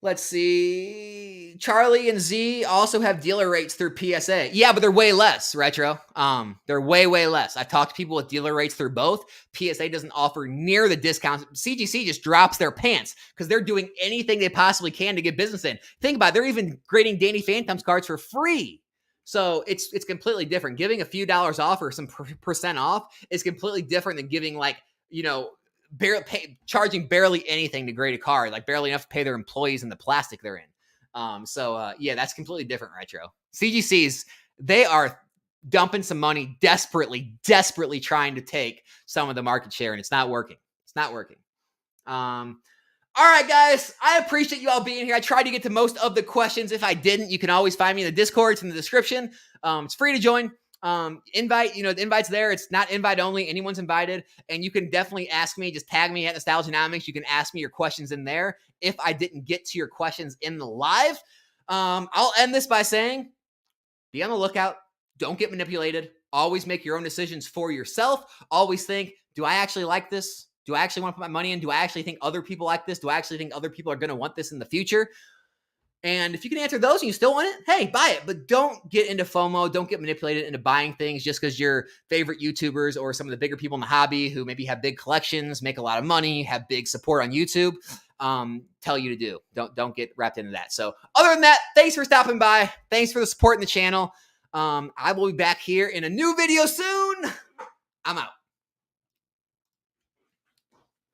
Let's see. Charlie and Z also have dealer rates through PSA. Yeah, but they're way less, Retro. They're way, way less. I've talked to people with dealer rates through both. PSA doesn't offer near the discounts. CGC just drops their pants because they're doing anything they possibly can to get business in. Think about it. They're even grading Danny Phantom's cards for free. So it's completely different. Giving a few dollars off or some percent off is completely different than giving charging barely anything to grade a card, like barely enough to pay their employees and the plastic they're in. That's completely different, Retro. CGCs, they are dumping some money, desperately trying to take some of the market share, and it's not working. All right, guys, I appreciate you all being here. I tried to get to most of the questions. If I didn't, you can always find me in the Discord. It's in the description. It's free to join. Invite, the invite's there. It's not invite only. Anyone's invited. And you can definitely ask me. Just tag me at Nostalgianomics. You can ask me your questions in there. If I didn't get to your questions in the live, I'll end this by saying, be on the lookout. Don't get manipulated. Always make your own decisions for yourself. Always think, do I actually like this? Do I actually want to put my money in? Do I actually think other people like this? Do I actually think other people are going to want this in the future? And if you can answer those and you still want it, hey, buy it. But don't get into FOMO. Don't get manipulated into buying things just because your favorite YouTubers or some of the bigger people in the hobby who maybe have big collections, make a lot of money, have big support on YouTube, tell you to do. Don't get wrapped into that. So other than that, thanks for stopping by. Thanks for the support in the channel. I will be back here in a new video soon. I'm out.